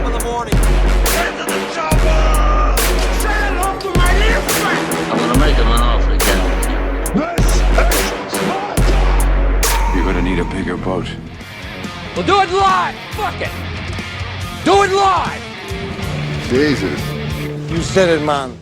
in the morning. Get to the chopper! Say hello to my little friend! I'm gonna make him an offer again. This is Sparta! You're gonna need a bigger boat. We'll do it live! Fuck it! Do it live! Jesus. You said it, man.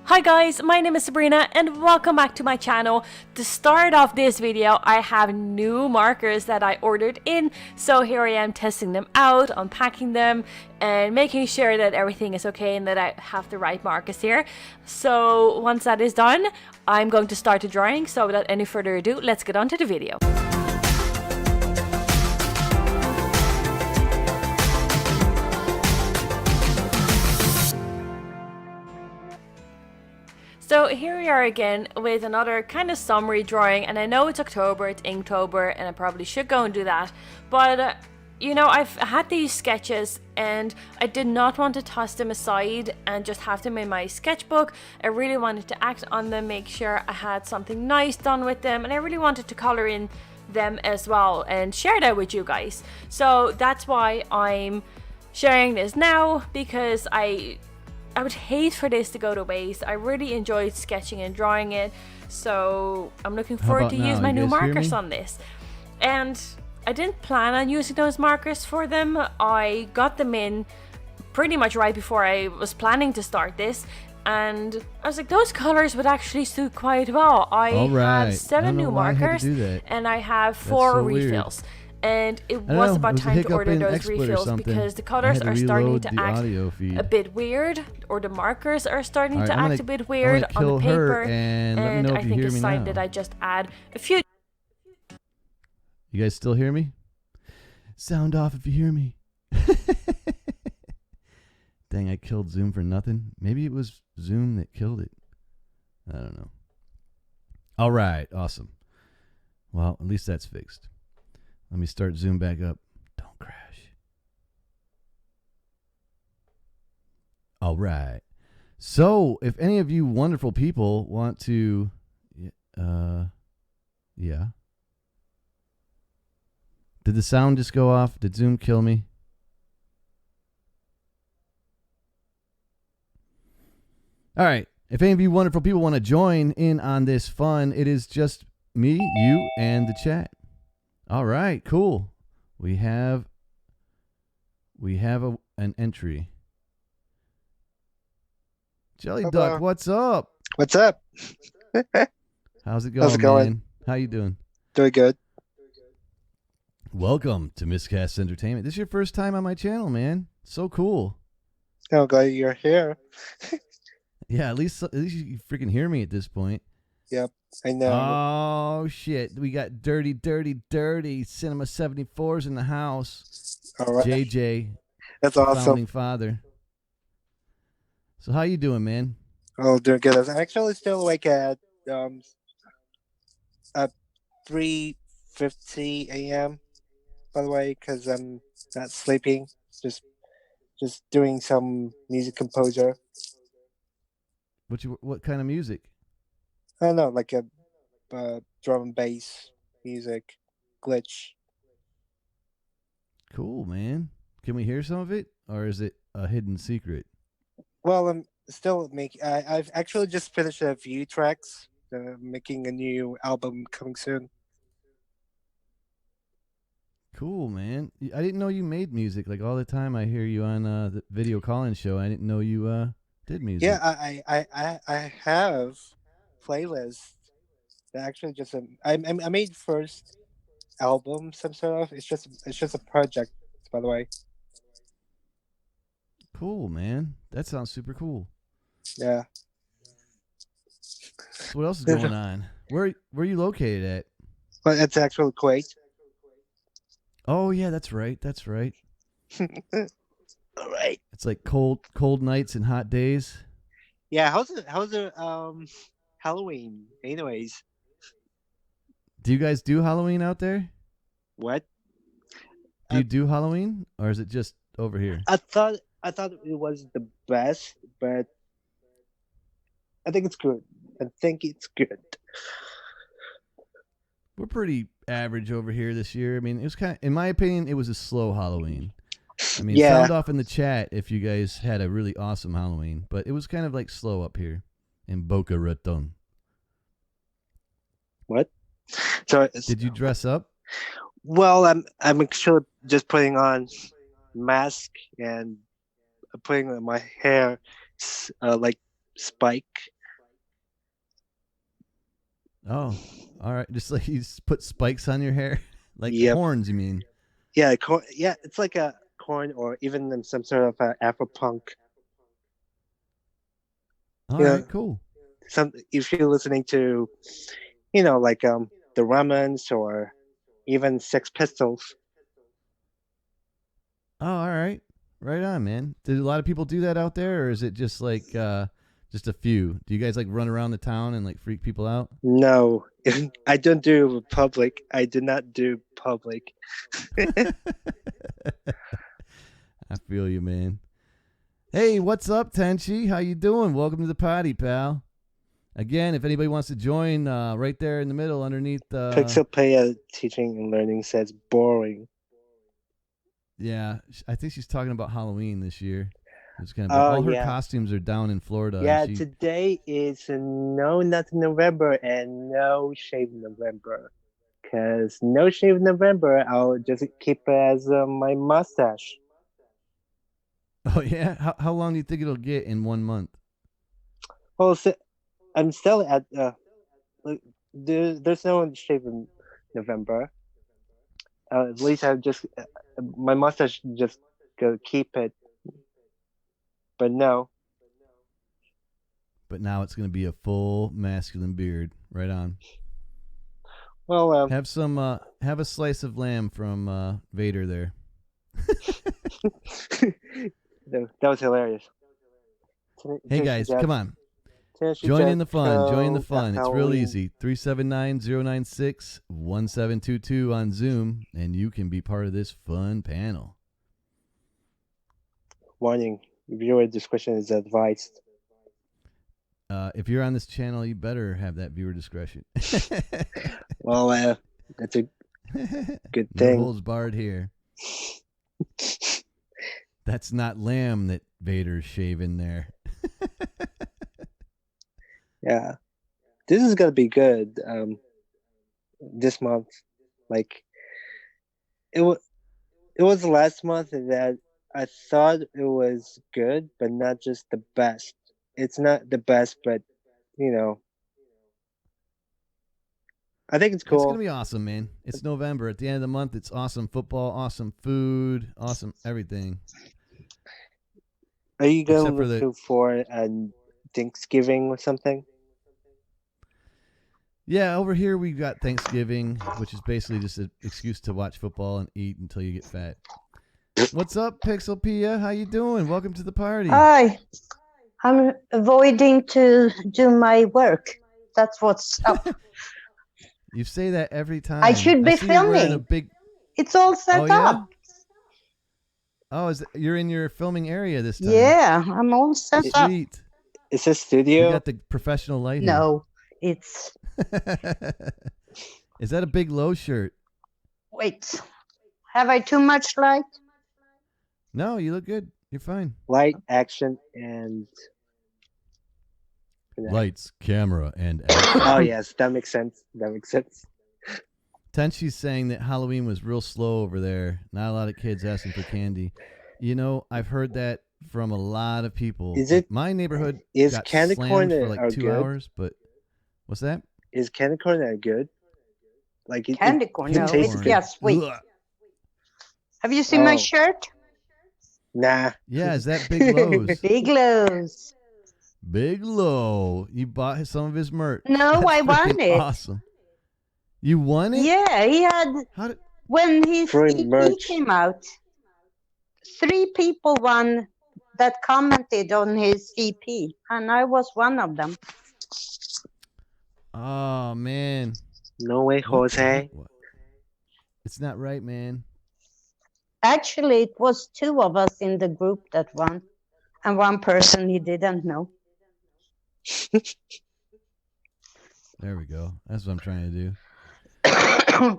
Hi guys, my name is Sabrina and welcome back to my channel. To start off this video, I have new markers that I ordered in. So here I am testing them out, unpacking them and making sure that everything is okay and that I have the right markers here. So once that is done, I'm going to start the drawing. So without any further ado, let's get on to the video. So here we are again with another kind of summary drawing, and I know it's October, it's Inktober, and I probably should go and do that, but you know, I've had these sketches and I did not want to toss them aside and just have them in my sketchbook. I really wanted to act on them, make sure I had something nice done with them, and I really wanted to color in them as well and share that with you guys. So that's why I'm sharing this now, because I would hate for this to go to waste. I really enjoyed sketching and drawing it, so I'm looking forward to use my new markers on this. And I didn't plan on using those markers for them. I got them in pretty much right before I was planning to start this, and I was like, those colors would actually suit quite well. I have 7 new markers and I have 4 refills. Weird. And it was about time to order those refills because the colors are starting to act a bit weird, or the markers are starting to act a bit weird on the paper, and I think it's time that I just add a few. You guys still hear me? Sound off if you hear me. Dang, I killed Zoom for nothing. Maybe it was Zoom that killed it. I don't know. All right, awesome. Well, at least that's fixed. Let me start Zoom back up. Don't crash. All right. So, if any of you wonderful people want to, yeah. Did the sound just go off? Did Zoom kill me? All right. If any of you wonderful people want to join in on this fun, it is just me, you, and the chat. All right, cool. We have an entry. Jelly Duck, what's up? What's up? How's it going, man? How you doing? Doing good. Welcome to Miscast Entertainment. This is your first time on my channel, man. So cool. Oh, glad you're here. Yeah, at least you freaking hear me at this point. Yep, I know. Oh shit, we got dirty Cinema 74's in the house. All right. JJ, that's awesome. Founding father. So how you doing, man? Oh, doing good. I'm actually still awake at 3:50 a.m. by the way, because I'm not sleeping. Just doing some music composer. What kind of music? I don't know, like a drum and bass music glitch. Cool, man. Can we hear some of it, or is it a hidden secret? Well, I'm still making. I've actually just finished a few tracks. Making a new album coming soon. Cool, man. I didn't know you made music. Like all the time, I hear you on the video calling show. I didn't know you did music. Yeah, I have playlists. Actually, just I made first album, some sort of. It's just a project, by the way. Cool, man. That sounds super cool. Yeah. So what else is going on? Where are you located at? Well, it's actually Kuwait. Oh yeah, that's right. All right. It's like cold nights and hot days. Yeah. How's it Halloween? Anyways. Do you guys do Halloween out there? What? Do you do Halloween, or is it just over here? I thought it was the best, but I think it's good. We're pretty average over here this year. I mean, it was kind of, in my opinion, it was a slow Halloween. I mean, sound off in the chat if you guys had a really awesome Halloween, but it was kind of like slow up here in Boca Raton. What? So did you dress up? Well, I'm actually just putting on mask and putting my hair like spike Oh, all right. Just like you just put spikes on your hair, like Yep. horns. You mean? Yeah, yeah, it's like a corn or even some sort of Afro punk. All You right, know, cool. if you're listening to, like the Ramones or even Sex Pistols. Oh, all right. Right on, man. Did a lot of people do that out there, or is it just like just a few? Do you guys like run around the town and like freak people out? No, I don't do public. I do not do public. I feel you, man. Hey, what's up, Tenchi? How you doing? Welcome to the potty, pal. Again, if anybody wants to join, right there in the middle underneath Pixelpeia teaching and learning says boring. Yeah, I think she's talking about Halloween this year. It's gonna be, Oh, all her yeah. costumes are down in Florida. and Yeah, she- today is No Nut November and No Shave November. Because No Shave November, I'll just keep it as my mustache. Oh yeah, how long do you think it'll get in 1 month? Well, I'm still at there's no shave in November. At least I just my mustache just go keep it. But no. But now it's gonna be a full masculine beard. Right on. Well, Have a slice of lamb from Vader there. that was hilarious. Hey guys, come on. Join in the fun. Join the fun. It's real easy. 379-096-1722 on Zoom, and you can be part of this fun panel. Warning: viewer discretion is advised. If you're on this channel, you better have that viewer discretion. Well, that's a good No thing. holds barred here. That's not lamb that Vader's shaving there. Yeah, this is gonna be good. This month, like it was last month that I thought it was good, but not just the best. It's not the best, but I think it's cool. It's gonna be awesome, man. It's November. At the end of the month, it's awesome football, awesome food, awesome everything. Are you going Except for to for Thanksgiving or something? Yeah, over here we've got Thanksgiving, which is basically just an excuse to watch football and eat until you get fat. What's up, Pixelpeia? How you doing? Welcome to the party. Hi. I'm avoiding to do my work. That's what's up. You say that every time. I should be see you're wearing filming. a big. It's all set Oh, yeah? up. Oh, you're in your filming area this time? Yeah, I'm all set up. Sweet. Is this You studio? got the professional lighting. No, it's Is that a big low shirt? wait. Have I too much light? No, you look good. You're fine. Light, action, and Lights, camera, and action. oh yes, that makes sense. That makes sense. Tenchi's saying that Halloween was real slow over there. Not a lot of kids asking for candy. You know, I've heard that from a lot of people. Is it- My neighborhood Is got candy slammed corn for like are 2 good? hours, but what's that? Is candy corn good? Like Candy corn? it No, tastes it's good. just sweet. Ugh. Have you seen my Oh. shirt? Nah. Yeah, is that Big Lowe's? Big Lowe's. Big Low. You bought some of his merch. No, That's I won freaking it. Awesome. You won it? Yeah, he had How did? when his Free EP merch. came out. 3 people won that commented on his EP, and I was one of them. Oh man. No way, What the Jose. heck? What? It's not right, man. Actually, it was 2 of us in the group that won, and 1 person he didn't know. There we go. That's what I'm trying to do.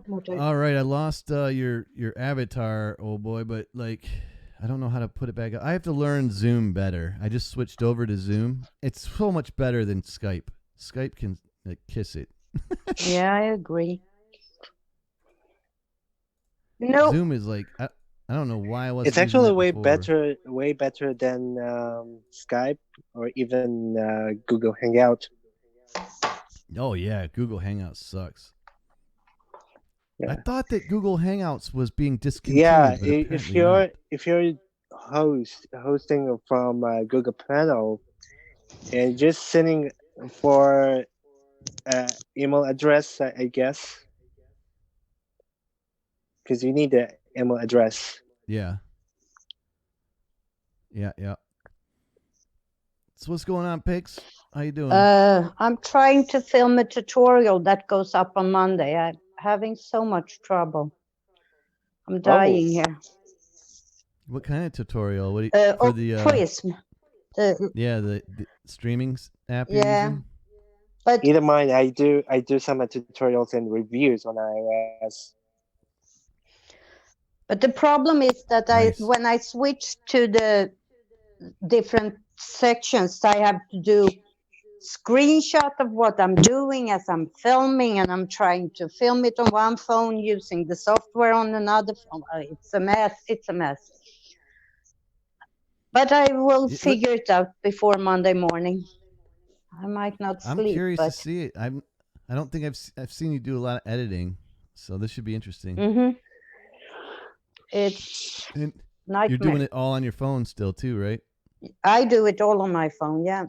What I- All right, I lost your avatar, old boy, but like I don't know how to put it back up. I have to learn Zoom better. I just switched over to Zoom. It's so much better than Skype. Skype can kiss it. Yeah, I agree. No, Zoom is like I don't know why I wasn't. It's using actually that before. way better than Skype or even Google Hangout. Oh yeah, Google Hangouts sucks. Yeah. I thought that Google Hangouts was being discontinued, Yeah, but if apparently not. you're hosting from Google Panel and just sending for email address, I guess, because you need the email address. Yeah. Yeah. So what's going on, Pix? How you doing? I'm trying to film a tutorial that goes up on Monday. I'm having so much trouble. I'm dying here. What kind of tutorial? What do you, for the Prism. the streaming app you're Yeah. using? But Either mine, I do some tutorials and reviews on iOS. But the problem is that Nice. when I switch to the different sections, I have to do screenshot of what I'm doing as I'm filming, and I'm trying to film it on one phone using the software on another phone. It's a mess. It's a mess. But I will figure it out before Monday morning. I might not sleep. I'm curious but... to see it. I don't think I've seen you do a lot of editing, so this should be interesting. Mm-hmm. It's nightmare. You're doing it all on your phone still too, right? I do it all on my phone, yeah.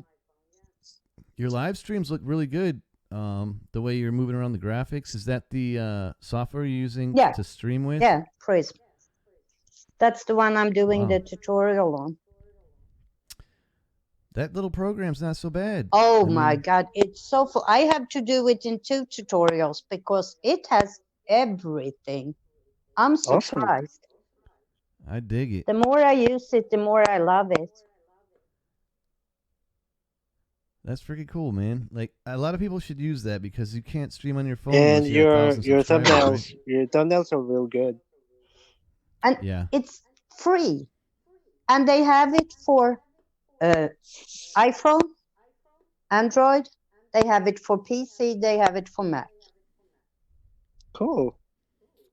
Your live streams look really good. The way you're moving around the graphics, is that the software you're using to stream with? Yeah, Prism. That's the one I'm doing the tutorial on. That little program's not so bad. Oh my God, it's so full. I have to do it in 2 tutorials because it has everything. I'm surprised. Awesome. I dig it. The more I use it, the more I love it. That's freaking cool, man. Like, a lot of people should use that because you can't stream on your phone. And your thumbnails, right? your thumbnails are real good. And it's free. And they have it for iPhone, Android. They have it for PC. They have it for Mac. Cool.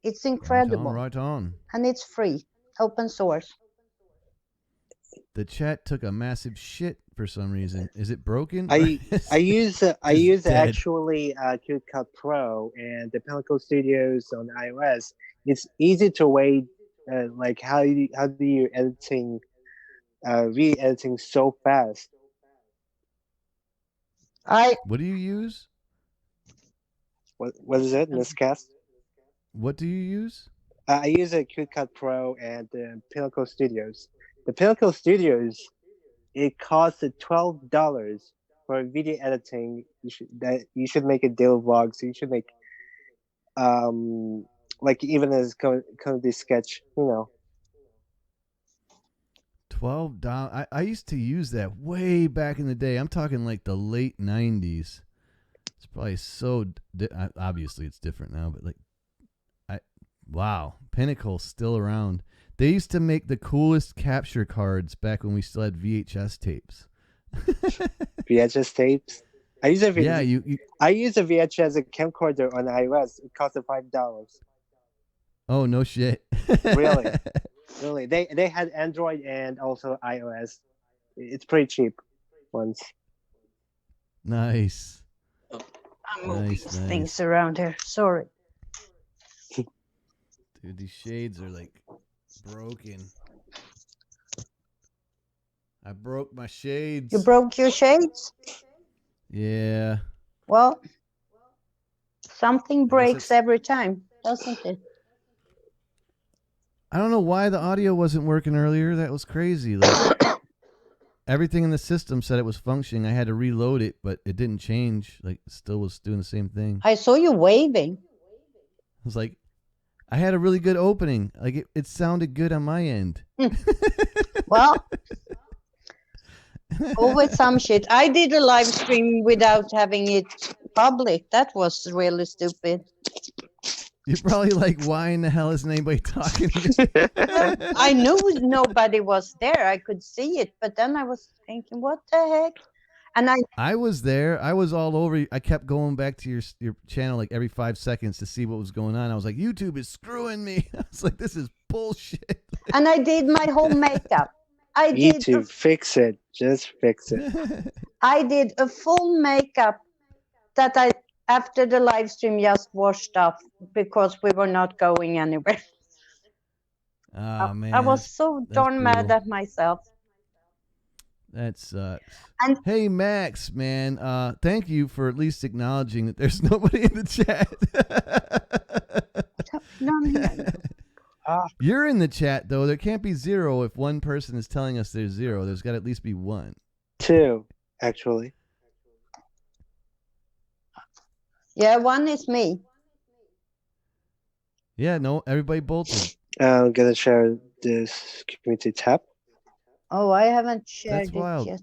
It's incredible. Right on. And it's free, open source. The chat took a massive shit for some reason. Is it broken? I use actually CapCut Pro and the Pinnacle Studios on iOS. It's easy to wait. Like how do you editing, re-editing so fast? What do you use? What is it, Miscast? What do you use? I use a CapCut Pro and the Pinnacle Studios. The Pinnacle Studios, it costs $12 for video editing. You should make a daily vlog. So you should make like even as comedy sketch, you know. $12. I used to use that way back in the day. I'm talking like the late 90s. It's probably so obviously it's different now, but like wow, Pinnacle's still around. They used to make the coolest capture cards back when we still had VHS tapes. VHS tapes? I use a I use a VHS as a camcorder on iOS. It cost $5. Oh no shit. Really. They had Android and also iOS. It's pretty cheap ones. Nice. I'm moving things around here. Sorry. Dude, these shades are like broken. I broke my shades. You broke your shades? Yeah. Well, something breaks every time, doesn't it? I don't know why the audio wasn't working earlier. That was crazy. Like everything in the system said it was functioning. I had to reload it, but it didn't change. Like it still was doing the same thing. I saw you waving. I was like, I had a really good opening. Like it sounded good on my end. Well, always some shit. I did a live stream without having it public. That was really stupid. You're probably like, why in the hell isn't anybody talking to me? I knew nobody was there. I could see it, but then I was thinking, what the heck? And I was there. I was all over. I kept going back to your channel like every 5 seconds to see what was going on. I was like, YouTube is screwing me. I was like, this is bullshit. And I did my whole makeup. YouTube, fix it. Just fix it. I did a full makeup that after the live stream just washed off because we were not going anywhere. Oh man, I was so darn mad at myself. That sucks. And hey Max, man, thank you for at least acknowledging that there's nobody in the chat. no. You're in the chat though. There can't be 0 if one person is telling us there's 0. There's got to at least be 1. 2, actually. Yeah, 1 is me. Yeah, no, everybody bolted. I'm gonna share this community tab. Oh, I haven't shared it wild. yet.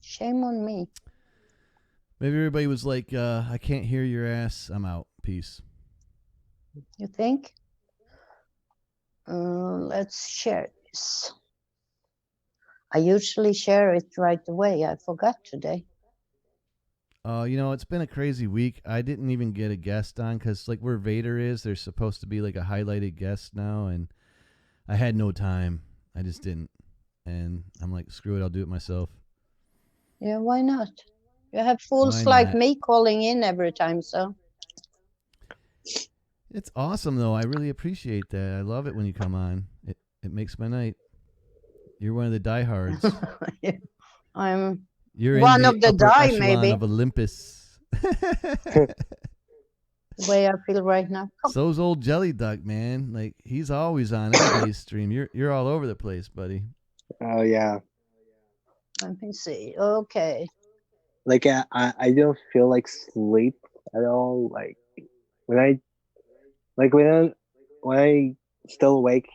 Shame on me. Maybe everybody was like, I can't hear your ass. I'm out. Peace. You think? Let's share this. I usually share it right away. I forgot today. It's been a crazy week. I didn't even get a guest on because, like, where Vader is, there's supposed to be like a highlighted guest now, and I had no time. I just didn't. And I'm like, screw it, I'll do it myself. Yeah, why not? You have fools like me calling in every time, so. It's awesome, though. I really appreciate that. I love it when you come on. It makes my night. You're one of the diehards. You're one in of the die, maybe. Of Olympus. The way I feel right now. So's old Jelly Duck, man. Like, he's always on everybody's stream. You're all over the place, buddy. Oh yeah. Let me see. Okay. Like I don't feel like sleep at all. Like when I still awake,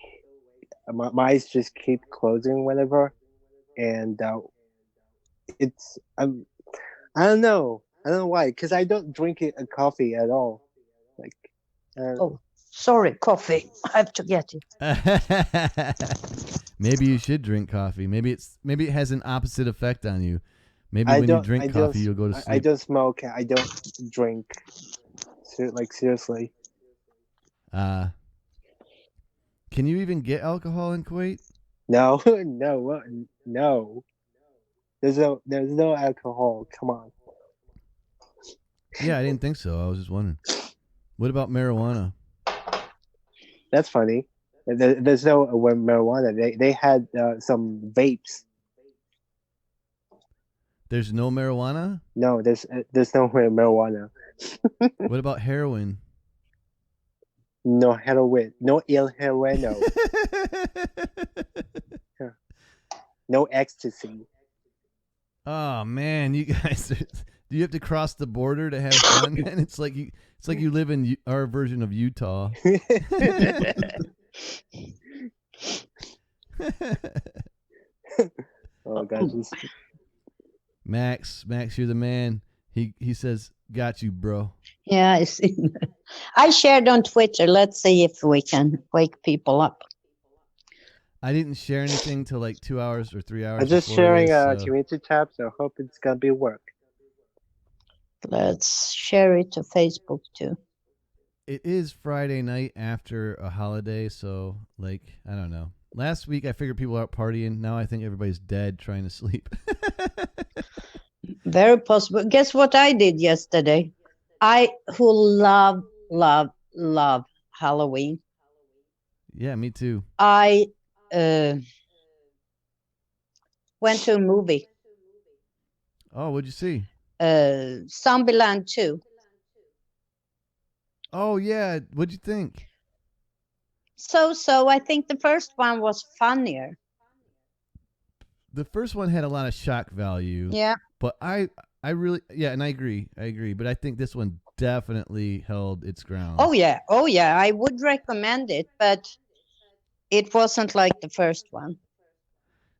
my eyes just keep closing whenever, and I don't know why, because I don't drink a coffee at all. Like oh, sorry, coffee. I have to get it. Maybe you should drink coffee. Maybe it has an opposite effect on you. Maybe when you drink coffee, you'll go to sleep. I don't smoke. I don't drink. Like, seriously. Can you even get alcohol in Kuwait? No. There's no alcohol. Come on. Yeah, I didn't think so. I was just wondering. What about marijuana? That's funny. There's no marijuana. They had some vapes. There's no marijuana? No, there's no marijuana. What about heroin? No heroin. No il heroino. No ecstasy. Oh man, you guys! Do you have to cross the border to have fun? Man, it's like you live in our version of Utah. Oh God! Max, you're the man. He says, "Got you, bro." Yeah, I see. I shared on Twitter. Let's see if we can wake people up. I didn't share anything till like 2 hours or 3 hours. I'm just sharing a community tab, so I hope it's gonna be work. Let's share it to Facebook too. It is Friday night after a holiday, so like I don't know. Last week I figured people were out partying. Now I think everybody's dead trying to sleep. Very possible. Guess what I did yesterday? I love Halloween. Yeah, me too. I went to a movie. Oh, what'd you see? Zombieland 2. Oh yeah, what'd you think? So I think the first one was funnier. The first one had a lot of shock value. Yeah. But I really, and I agree. But I think this one definitely held its ground. Oh yeah. I would recommend it, but it wasn't like the first one.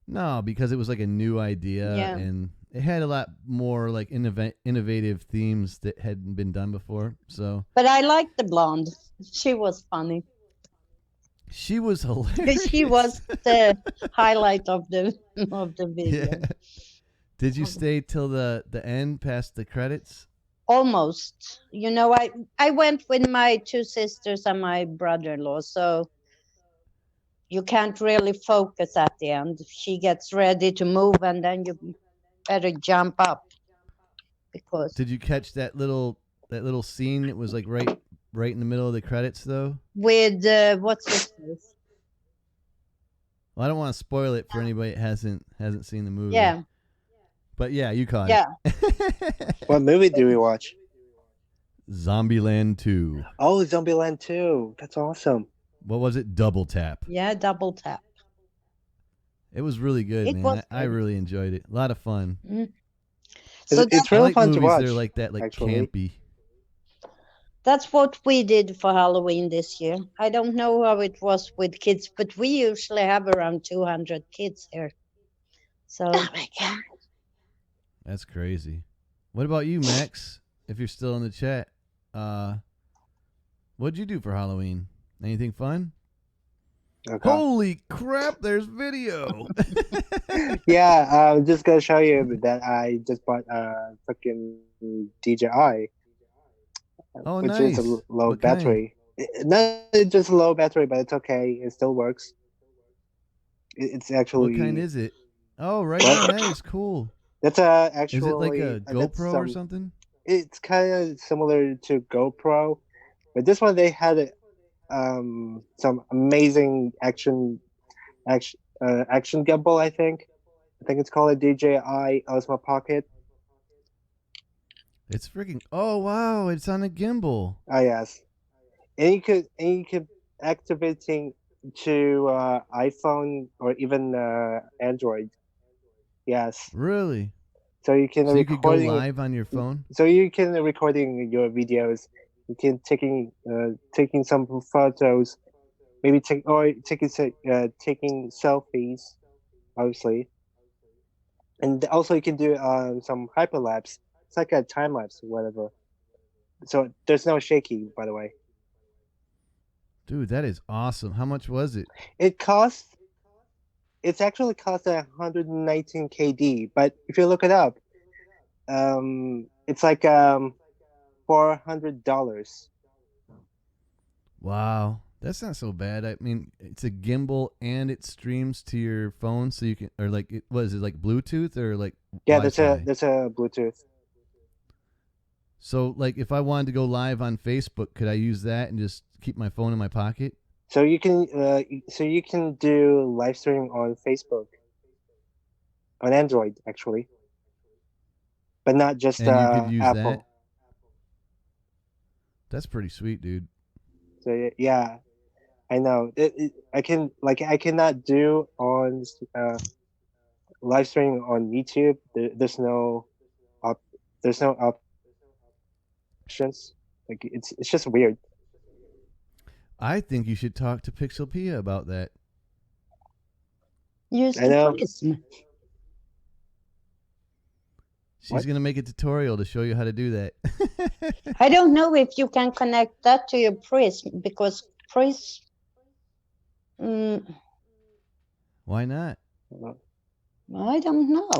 No, because it was like a new idea, and it had a lot more like innovative themes that hadn't been done before. So. But I liked the blonde. She was funny. She was hilarious. She was the highlight of the video. Yeah. Did you stay till the end, past the credits? Almost. You know, I went with my 2 sisters and my brother-in-law, so you can't really focus at the end. She gets ready to move, and then you better jump up. Because did you catch that little little scene that was like right in the middle of the credits though? With what's his face? Well, I don't want to spoil it for anybody that hasn't seen the movie. Yeah. But yeah, you caught Yeah. it. What movie did we watch? Zombieland 2. Oh, Zombieland 2. That's awesome. What was it? Double Tap. Yeah, Double Tap. It was really good, It man. was I really enjoyed it. A lot of fun. So It's I really like fun movies to watch. that are like that, like actually. campy. that's what we did for Halloween this year. I don't know how it was with kids, but we usually have around 200 kids here. So Oh my god. That's crazy. What about you, Max? If you're still in the chat, what'd you do for Halloween? Anything fun? Okay. Holy crap! There's video. Yeah, I'm just gonna show you that I just bought a fucking DJI, Oh, which nice. is a low What kind? battery. Not just a low battery, but it's okay. It still works. It's actually. What kind is it? Oh, right What? on. That is cool. That's actually. Is it like a that's GoPro or something? It's kind of similar to GoPro, but this one they had some amazing action gimbal. I think it's called a DJI Osmo Pocket. It's freaking. Oh wow! It's on a gimbal. Oh yes, and you could activating to iPhone or even Android. Yes, Really? so you can So you could go recording. live on your phone? So you can recording your videos. You can taking some photos, maybe taking selfies, obviously, and also you can do some hyperlapse. It's like a time lapse or whatever. So there's no shaky, by the way. Dude, that is awesome. How much was it? It's actually cost 119 KD, but if you look it up, it's like $400. Wow. That's not so bad. I mean, it's a gimbal and it streams to your phone, so you can, or like, what is it, like Bluetooth or like Yeah, Wi-Fi? that's a Bluetooth. So, like, if I wanted to go live on Facebook, could I use that and just keep my phone in my pocket? So you can do live stream on Facebook, on Android actually, but not just And you could use Apple. that? That's pretty sweet, dude. So yeah, I know. I cannot do on live streaming on YouTube. There's no options. Like it's just weird. I think you should talk to Pixelpia about that. use I know. the prism. She's What? going to make a tutorial to show you how to do that. I don't know if you can connect that to your prism because prism. Why not? I don't know.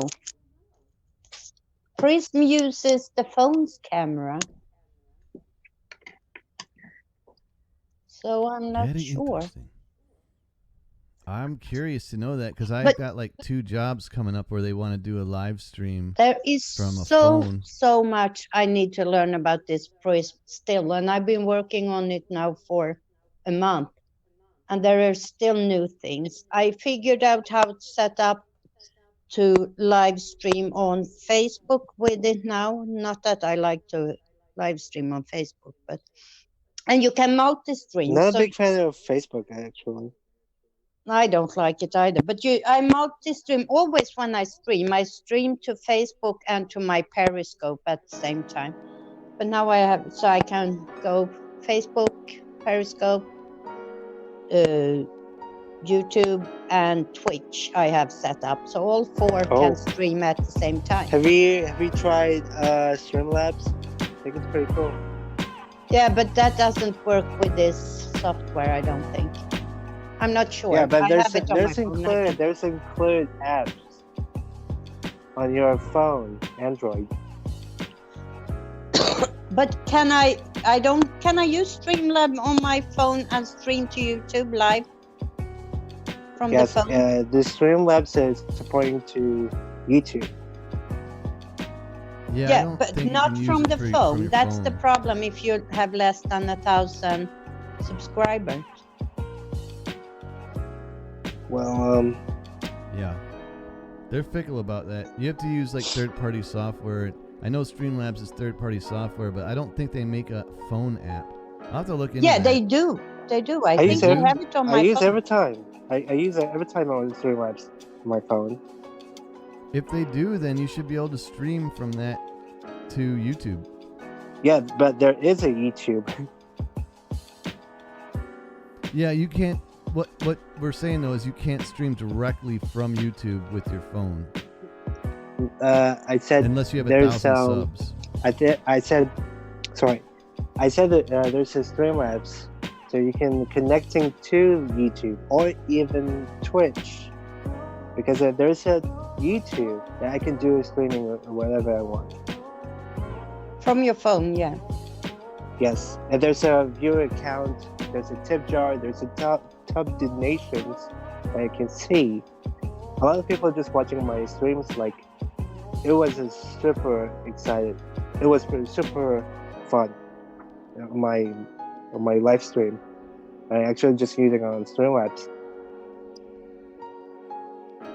Prism uses the phone's camera. So I'm not Very sure. interesting. I'm curious to know that because I've But- got like 2 jobs coming up where they want to do a live stream. There is From a so phone. much I need to learn about this prism still, and I've been working on it now for a month, and there are still new things. I figured out how to set up to live stream on Facebook with it now. Not that I like to live stream on Facebook, but and you can multi-stream. Not a so big fan of Facebook actually. I don't like it either. But I multi-stream always when I stream. I stream to Facebook and to my Periscope at the same time. But now I can go Facebook, Periscope, YouTube, and Twitch. I have set up, so all 4 Oh. can stream at the same time. Have you tried Streamlabs? I think it's pretty cool. Yeah, but that doesn't work with this software. I don't think. I'm not sure. Yeah, but I have it on my phone. I can- there's included apps on your phone, Android. But can I use Streamlab on my phone and stream to YouTube live from Yes, the phone? the Streamlabs is supporting to YouTube. Yeah, I Yeah, don't but think you not can use from it the from phone. your That's the phone. problem if you have less than 1,000 subscribers. Well, Yeah. They're fickle about that. You have to use like third-party software. I know Streamlabs is third-party software, but I don't think they make a phone app. I'll have to look into Yeah, that. they do. They do. I I think use I every, have it on I my use phone. every time. I use it every time on Streamlabs on my phone. If they do, then you should be able to stream from that to YouTube. Yeah, but there is a YouTube. Yeah, you can't. What we're saying though is you can't stream directly from YouTube with your phone I said unless you have there's 1,000 subs. I said that there's a Streamlabs, so you can connecting to YouTube or even Twitch, because there's a YouTube that I can do streaming or whatever I want. From your phone, yeah. Yes, and there's a viewer account, there's a tip jar, there's a top donations that I can see. A lot of people just watching my streams, like, it was a super excited. It was super fun. On my live stream, I actually just using it on Streamlabs.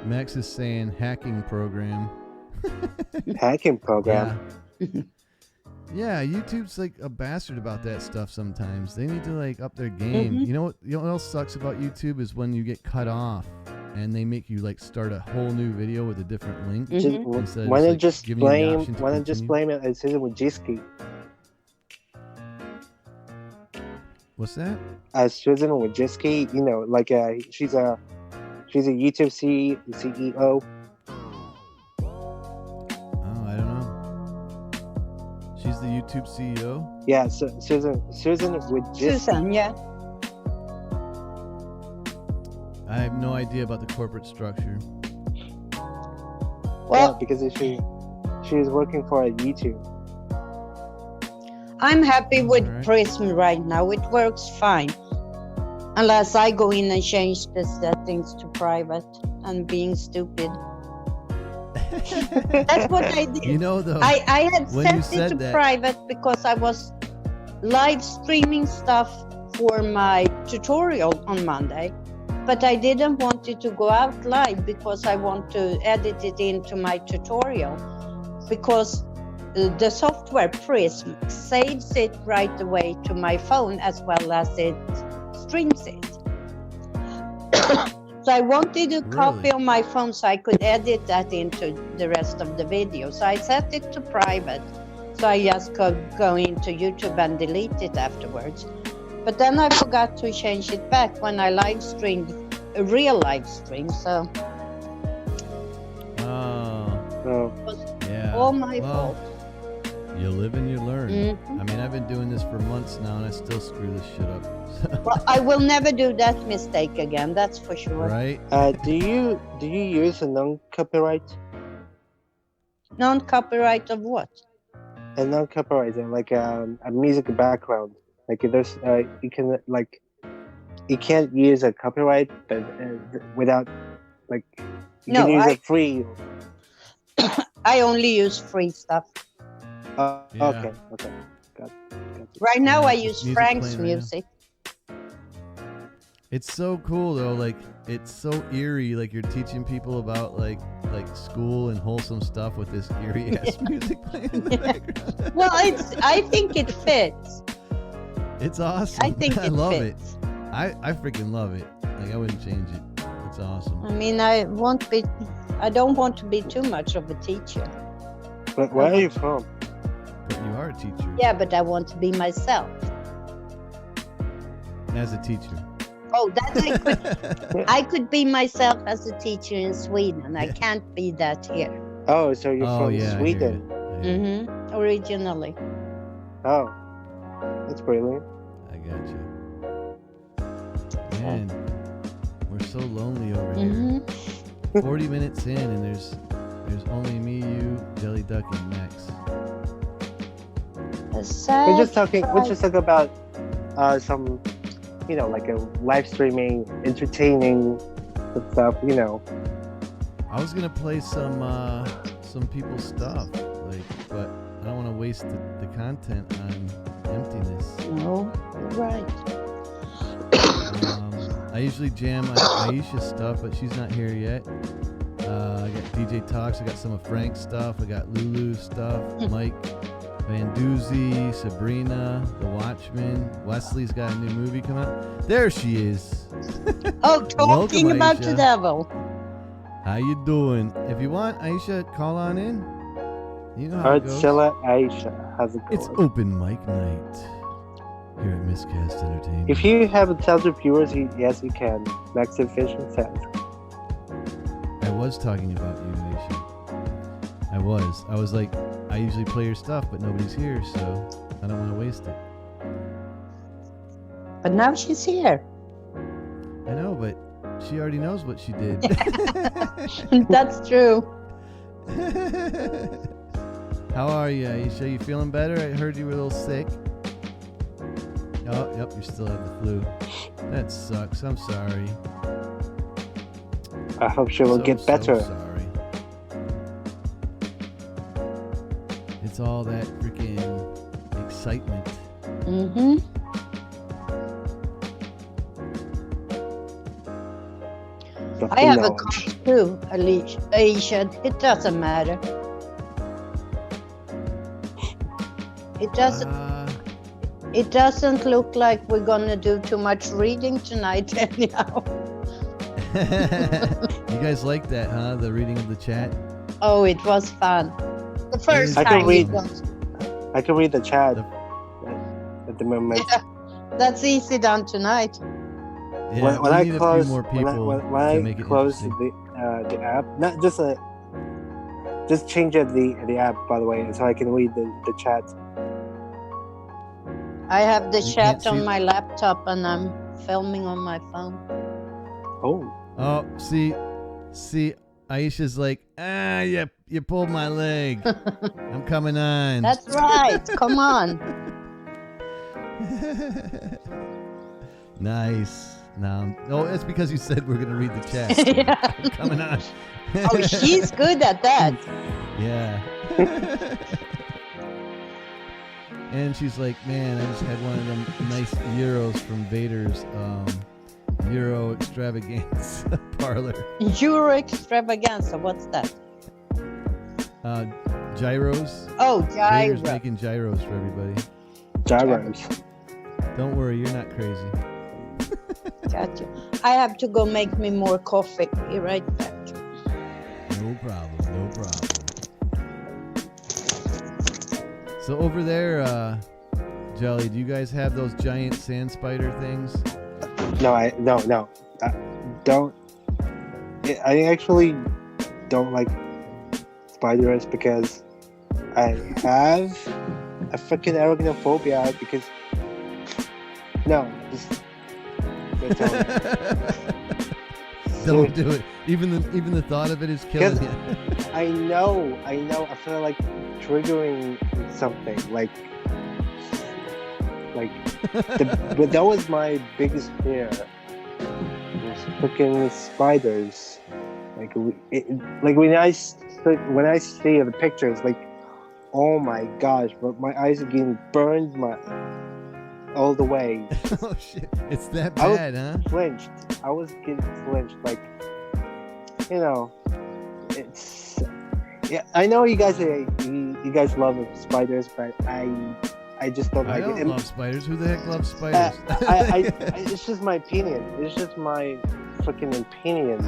Max is saying hacking program. Hacking program. Yeah. Yeah, YouTube's like a bastard about that stuff sometimes. They need to like up their game. Mhm. You know what else sucks about YouTube is when you get cut off and they make you like start a whole new video with a different link. Just, Instead of why not like, just giving you the blame? option to Why not just continue. blame it as Susan Wojcicki? What's that? As Susan Wojcicki, you know, like she's a YouTube CEO. Oh, I don't know. She's the YouTube CEO. Yeah, so Susan Wojcicki. Susan, yeah. I have no idea about the corporate structure. Yeah, Well, because she's working for a YouTube. I'm happy with Alright. Prism right now. It works fine. Unless I go in and change the settings to private and being stupid. That's what I did. You know though. I had when you set it said to that- private because I was live streaming stuff for my tutorial on Monday. But I didn't want it to go out live because I want to edit it into my tutorial. Because the software Prism saves it right away to my phone as well as it streams it. So I wanted a copy Really? on my phone so I could edit that into the rest of the video. So I set it to private. So I just could go into YouTube and delete it afterwards. But then I forgot to change it back when I live streamed a real live stream. So Oh, So it was yeah. all my Well, fault. You live and you learn. Mhm. I mean, I've been doing this for months now, and I still screw this shit up. Well, I will never do that mistake again. That's for sure. Right? do you use a non-copyright? Non-copyright of what? A non-copyright, like a music background. Like there's you can like you can't use a copyright, but without like you No, can use I- it free. I only use free stuff. Yeah. Okay. Got Right now, Yeah, I just use music Frank's playing right now. music. It's so cool though. Like it's so eerie. Like you're teaching people about like school and wholesome stuff with this eerie ass music playing in the background. Well, I think it fits. It's awesome. I think I it love fits. it. I freaking love it. Like I wouldn't change it. It's awesome. I mean, I don't want to be too much of a teacher. But where are you from? But you are a teacher. Yeah, but I want to be myself. As a teacher. Oh, that I could be myself as a teacher in Sweden. I Yeah. can't be that here. Oh, so you're Oh from yeah. I hear Sweden? ya. I hear ya. Mm-hmm. Originally. Oh, that's brilliant. I got you. Man, we're so lonely over here. Mm-hmm. 40 minutes in, and there's only me, you, Jelly Duck, and Max. We're just talking about some, you know, like a live streaming, entertaining stuff. You know, I was gonna play some people's stuff, like but I don't want to waste the content on emptiness. No, you're right. I usually jam Aisha's stuff, but she's not here yet. I got DJ Talks. I got some of Frank's stuff. I got Lulu's stuff. Mike Van Doozy, Sabrina, The Watchmen. Wesley's got a new movie coming out. There she is. Oh, talking Welcome, about Aisha. the devil. How you doing? If you want, Aisha, call on in. You know how it goes. Artzilla Aisha, how's it going? It's open mic night here at Miscast Entertainment. If you have 1,000 viewers, yes, you can. Max Efficient says. I was talking about you, Aisha. I was like, I usually play your stuff, but nobody's here, so I don't want to waste it. But now she's here. I know, but she already knows what she did. That's true. How are you, Aisha? You feeling better? I heard you were a little sick. Oh, yep, you still have the flu. That sucks. I'm sorry. I hope she will get better. So sorry. It's all that freaking excitement. Mm-hmm. I have a cough too, Aisha. It doesn't matter. It doesn't. It doesn't look like we're gonna do too much reading tonight, anyhow. You guys like that, huh? The reading of the chat. Oh, it was fun. The first I time can read. it was. I can read the chat at the moment. Yeah, that's easy done tonight. Yeah, when we I need close, a few more people when to I make it close interesting. the app, not just just change the app, by the way, so I can read the chat. I have the You chat can't on see- my laptop and I'm filming on my phone. Oh, Oh, see, Aisha's like, you pulled my leg. I'm coming on. That's right. Come on. Nice. No, it's because you said we're gonna read the chat. Yeah. I'm coming on. Oh, she's good at that. Yeah. And she's like, man, I just had one of them nice euros from Vader's Euro extravaganza parlor. Euro extravaganza. What's that? Gyros. Oh, Vader's gyro. making gyros for everybody. gyros. Don't worry, you're not crazy. Gotcha. I have to go make me more coffee. Be right back. No problem. So over there, Jelly, do you guys have those giant sand spider things? No. Don't. I actually don't like spiders because I have a freaking arachnophobia. Because just don't. Don't do it. Even the thought of it is killing you. I know. I feel like triggering something. But that was my biggest fear. Was freaking spiders. When I see the pictures, oh my gosh! But my eyes are getting burned all the way. Oh shit! It's that bad, huh? Flinched. I was getting flinched. It's. Yeah, I know you guys love spiders, but I just don't I like don't it. love spiders. Who the heck loves spiders? It's just my opinion. It's just my freaking opinion.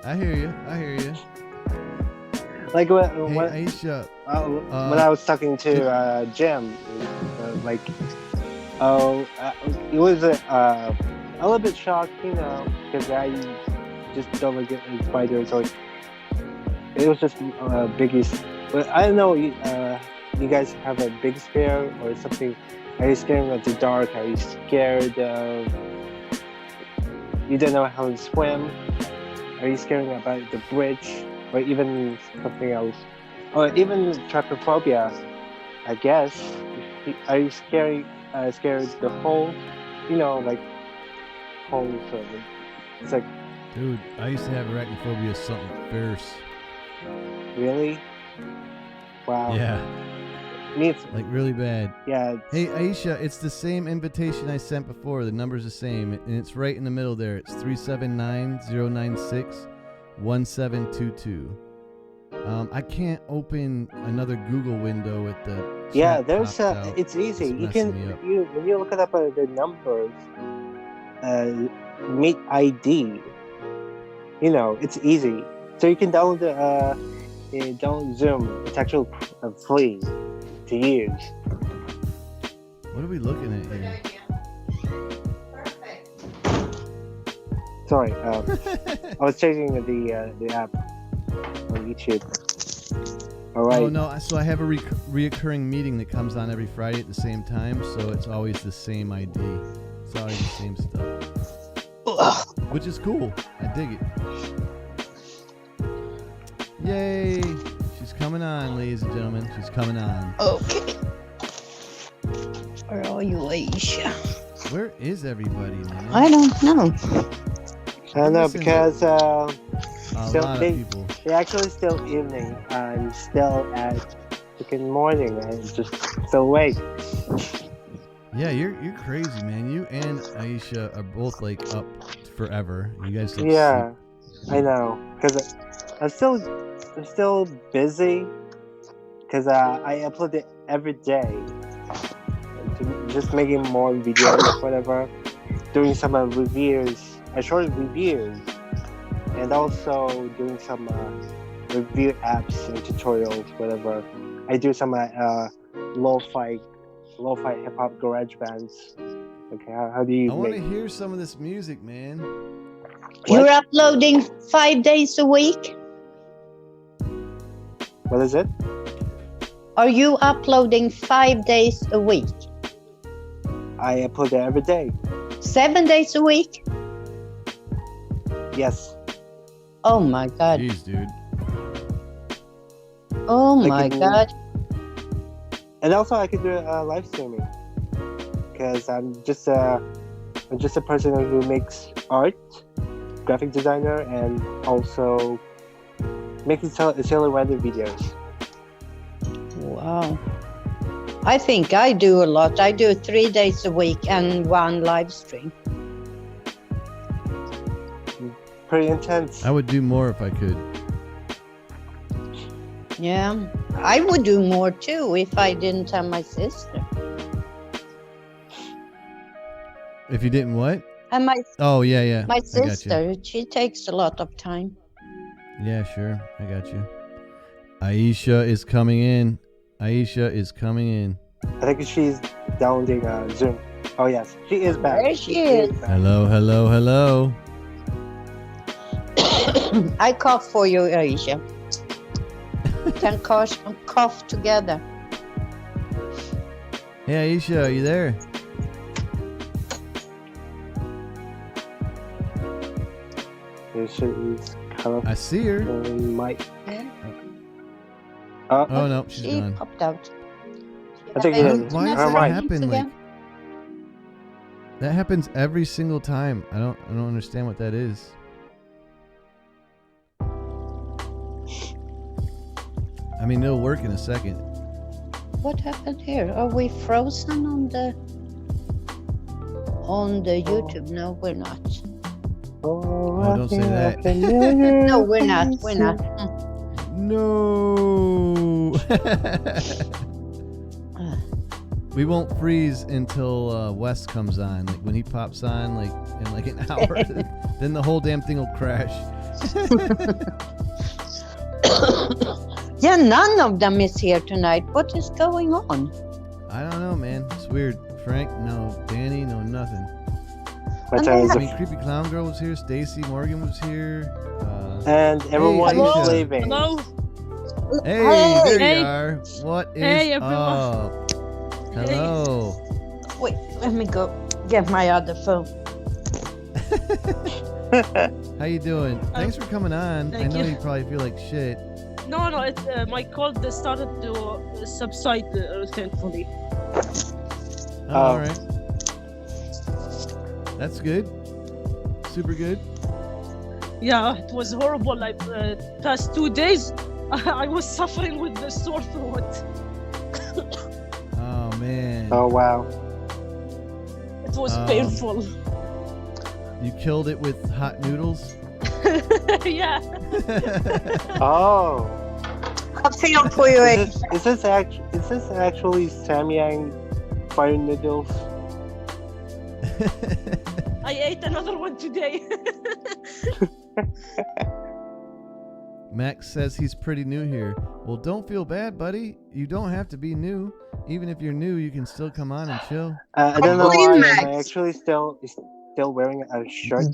I hear you. When Aisha. when I was talking to Jim, it was a little bit shocked, because I just don't like spiders. It was just biggest. But I don't know. You guys have a big fear or something? Are you scared of the dark? Are you scared of? You don't know how to swim? Are you scared about the bridge, or even something else, or even trypophobia? I guess. Are you scared of the hole? Holes. It's like. Dude, I used to have arachnophobia, something fierce. Really? Wow. Yeah, Neat. like really bad. Yeah. Hey, Aisha, it's the same invitation I sent before. The number's the same, and it's right in the middle there. It's 379-096-1722. I can't open another Google window at the Yeah, chat there's popped out. it's easy. It's You messing can me up. when you look it up the numbers, meet ID. You know, it's easy. So you can download don't Zoom. It's actually free to use. What are we looking at here? Sorry, I was changing the app on YouTube. All right. Oh no! So I have a reoccurring meeting that comes on every Friday at the same time, so it's always the same ID. It's always the same stuff, which is cool. I dig it. Yay! She's coming on, ladies and gentlemen. She's coming on. Okay. Where are you, Aisha? Where is everybody, man? I don't know. I don't know Listen, because a still lot of people. it's actually still evening. I'm still at freaking morning. I'm just still awake. Yeah, you're crazy, man. You and Aisha are both like up forever. You guys don't Yeah, sleep. I know. Cause I'm still busy. Cause I upload it every day. Just making more videos, whatever. Doing some reviews, short reviews, and also doing some review apps and tutorials, whatever. I do some lo-fi hip hop garage bands. Okay, how do you? I want to hear some of this music, man. You're uploading 5 days a week? What is it? Are you uploading 5 days a week? I upload it every day. 7 days a week? Yes. Oh my God. Jeez, dude. Oh I my can- God. And also, I can do live streaming because I'm just a person who makes art, graphic designer, and also making silly weather videos. Wow. I think I do a lot. I do 3 days a week and 1 live stream. Pretty intense. I would do more if I could. Yeah. I would do more too if I didn't have my sister. If you didn't what? And Oh, yeah. my I got you. sister, she takes a lot of time. Yeah, sure. I got you. Aisha is coming in. Aisha is coming in. I think she's downloading Zoom. Oh yes, she is back. There she is. back. Hello. I cough for you, Aisha. Can cough together. Hey, Aisha, are you there? Here she is. Kind of I see her. mic. Yeah. Oh, no, she's She gone. popped out. I think Have it you is. Why does Her that mic. happen? Like, again? that happens every single time. I don't understand what that is. I mean, it'll work in a second. What happened here? Are we frozen on the YouTube? No, we're not. Oh, don't say that. No, we're not. We're not. No. We won't freeze until Wes comes on. Like when he pops on, like in like an hour, then the whole damn thing will crash. Yeah, none of them is here tonight. What is going on? I don't know, man. It's weird. Frank, no. Danny, no, nothing. What And time is I it? mean, Creepy Clown Girl was here. Stacy Morgan was here. And everyone Aisha. is leaving. Hello? Hey, there Hey. you are. What is Hey, everyone. up? Hello. Wait, let me go get my other phone. How you doing? Thanks for coming on. I thank know you. you probably feel like shit. No, it's my cold started to subside, thankfully. Oh, all right. That's good. Super good. Yeah, it was horrible. Like past 2 days, I was suffering with the sore throat. Oh man. Oh wow. It was painful. You killed it with hot noodles? Yeah. Oh. I feel for you. Is this actually Samyang fire noodles? I ate another one today. Max says he's pretty new here. Well, don't feel bad, buddy. You don't have to be new. Even if you're new, you can still come on and chill. I don't know why Max. I'm actually still wearing a shirt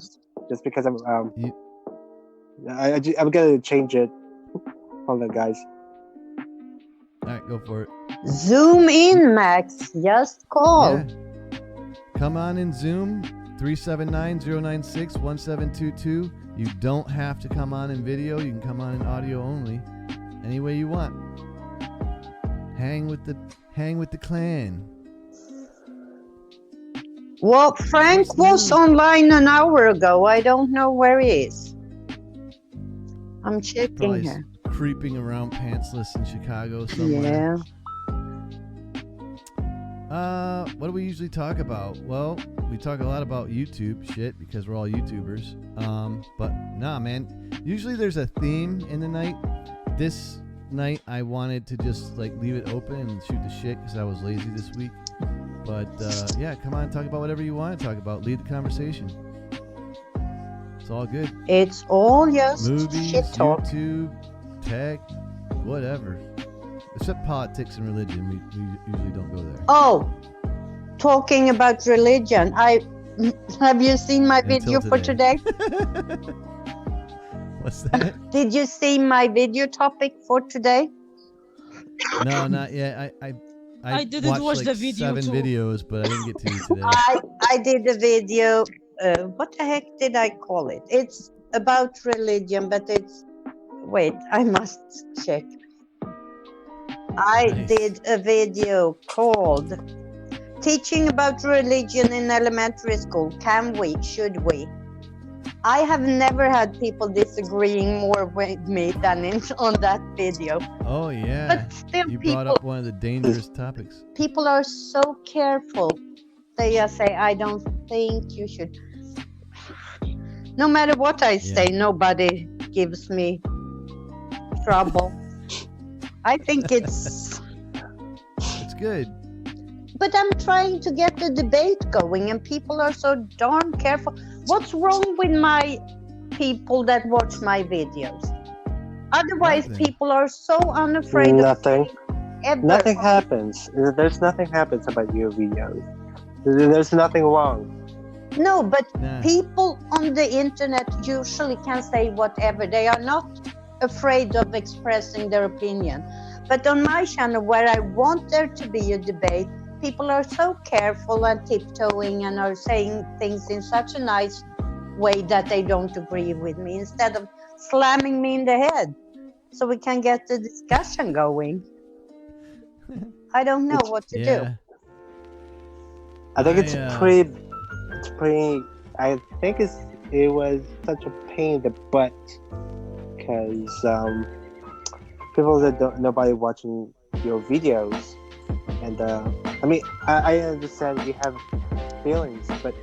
just because I'm I'm gonna change it. Hold on, guys. All right, go for it. Zoom in, Max. Just call. Yeah. Come on in Zoom, 379-096-1722. You don't have to come on in video. You can come on in audio only. Any way you want. Hang with the clan. Well, Frank was online an hour ago. I don't know where he is. I'm checking Probably here. creeping around pantsless in Chicago somewhere. Yeah. What do we usually talk about? Well, we talk a lot about YouTube shit because we're all YouTubers. But nah, man. Usually there's a theme in the night. This night I wanted to just like leave it open and shoot the shit because I was lazy this week. But yeah, come on, talk about whatever you want to talk about. Lead the conversation. It's all good. It's all just Movies, shit talk. YouTube, tech, whatever. Except politics and religion, we usually don't go there. Oh, talking about religion. Have you seen my video for today? What's that? Did you see my video topic for today? No, not yet. I didn't watched watch like the video 7 too. videos, but I didn't get to today. I did a video. What the heck did I call it? It's about religion, but it's. Wait, I must check. I Nice. did a video called Teaching About Religion in Elementary School. Can we? Should we? I have never had people disagreeing more with me than on that video. Oh yeah. But still, You brought up one of the dangerous topics. people are so careful. They just say, I don't think you should. No matter what I say, nobody gives me trouble. I think it's good. But I'm trying to get the debate going and people are so darn careful. What's wrong with my people that watch my videos? Otherwise, Nothing. people are so unafraid Nothing. of ever. Nothing happens. There's nothing happens about your videos. There's nothing wrong. No, but Nah. people on the internet usually can say whatever. They are not afraid of expressing their opinion. But on my channel, where I want there to be a debate, people are so careful and tiptoeing and are saying things in such a nice way that they don't agree with me instead of slamming me in the head so we can get the discussion going. I don't know what to do. I think it's I pretty. I think it was such a pain in the butt because people that nobody watching your videos, and I mean I understand you have feelings, but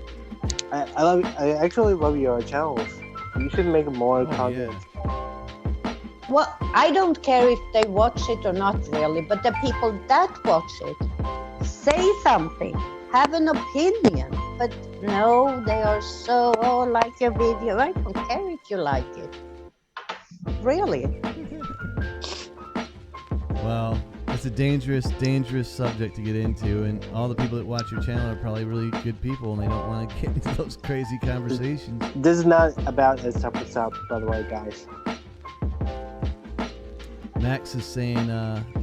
I actually love your channels. You should make more content. Well, I don't care if they watch it or not really, but the people that watch it say something, have an opinion. But no, they are so, like your video. I don't care if you like it. Really. Well, it's a dangerous subject to get into, and all the people that watch your channel are probably really good people, and they don't want to get into those crazy conversations. This is not about a sub, by the way, guys. Max is saying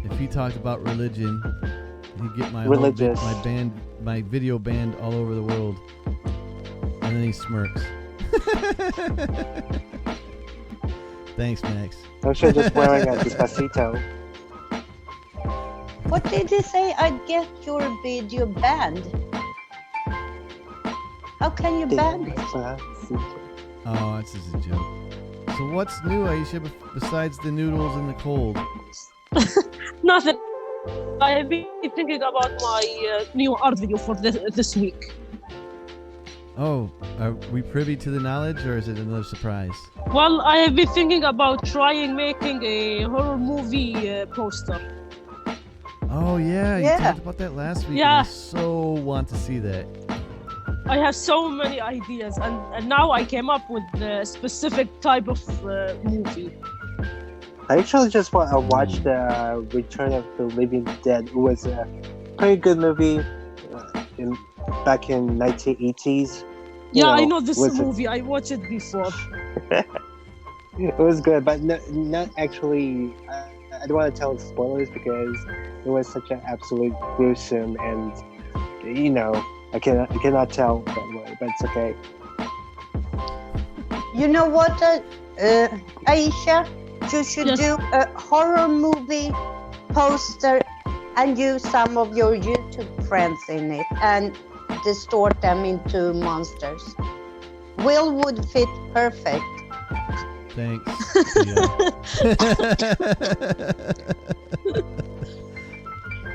if he talked about religion, he'd get my Religious. my video banned all over the world. And then he smirks. Thanks, Max. I'm sure just wearing a Despacito. What did he say? I'd get your video banned. How can you ban it? Oh, it's just a joke. So what's new, Aisha, besides the noodles and the cold? Nothing. I have been thinking about my new art video for this week. Oh, are we privy to the knowledge, or is it another surprise? Well, I have been thinking about trying making a horror movie poster. Oh yeah, you talked about that last week. Yeah. And I so want to see that. I have so many ideas, and now I came up with a specific type of movie. I actually just watched Return of the Living Dead. It was a pretty good movie back in 1980s. Yeah, I know this movie. I watched it before. It was good, but not actually. I don't want to tell spoilers because it was such an absolute gruesome, and I cannot tell that way, but it's okay. You know what, Aisha? You should do a horror movie poster and use some of your YouTube friends in it and distort them into monsters. Will would fit perfect. Thanks.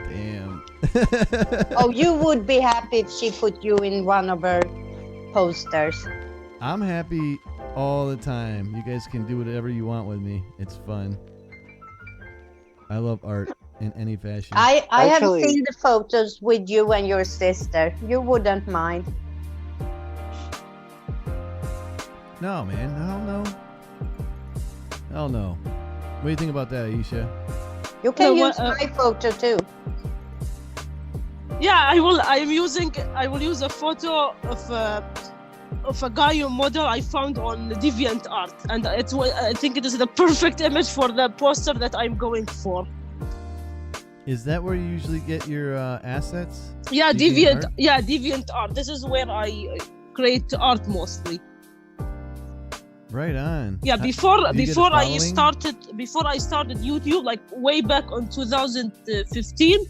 Damn. Oh, you would be happy if she put you in one of her posters. I'm happy all the time. You guys can do whatever you want with me. It's fun. I love art in any fashion. I have seen the photos with you and your sister. You wouldn't mind. No, man. Hell no. Hell no. What do you think about that, Aisha? You can use my photo too. Yeah, I will. I will use a photo of a guy or model I found on DeviantArt, and I think it is the perfect image for the poster that I'm going for. Is that where you usually get your assets? Yeah, DeviantArt. This is where I create art mostly. Right on. Yeah, before I started YouTube, like way back on 2015,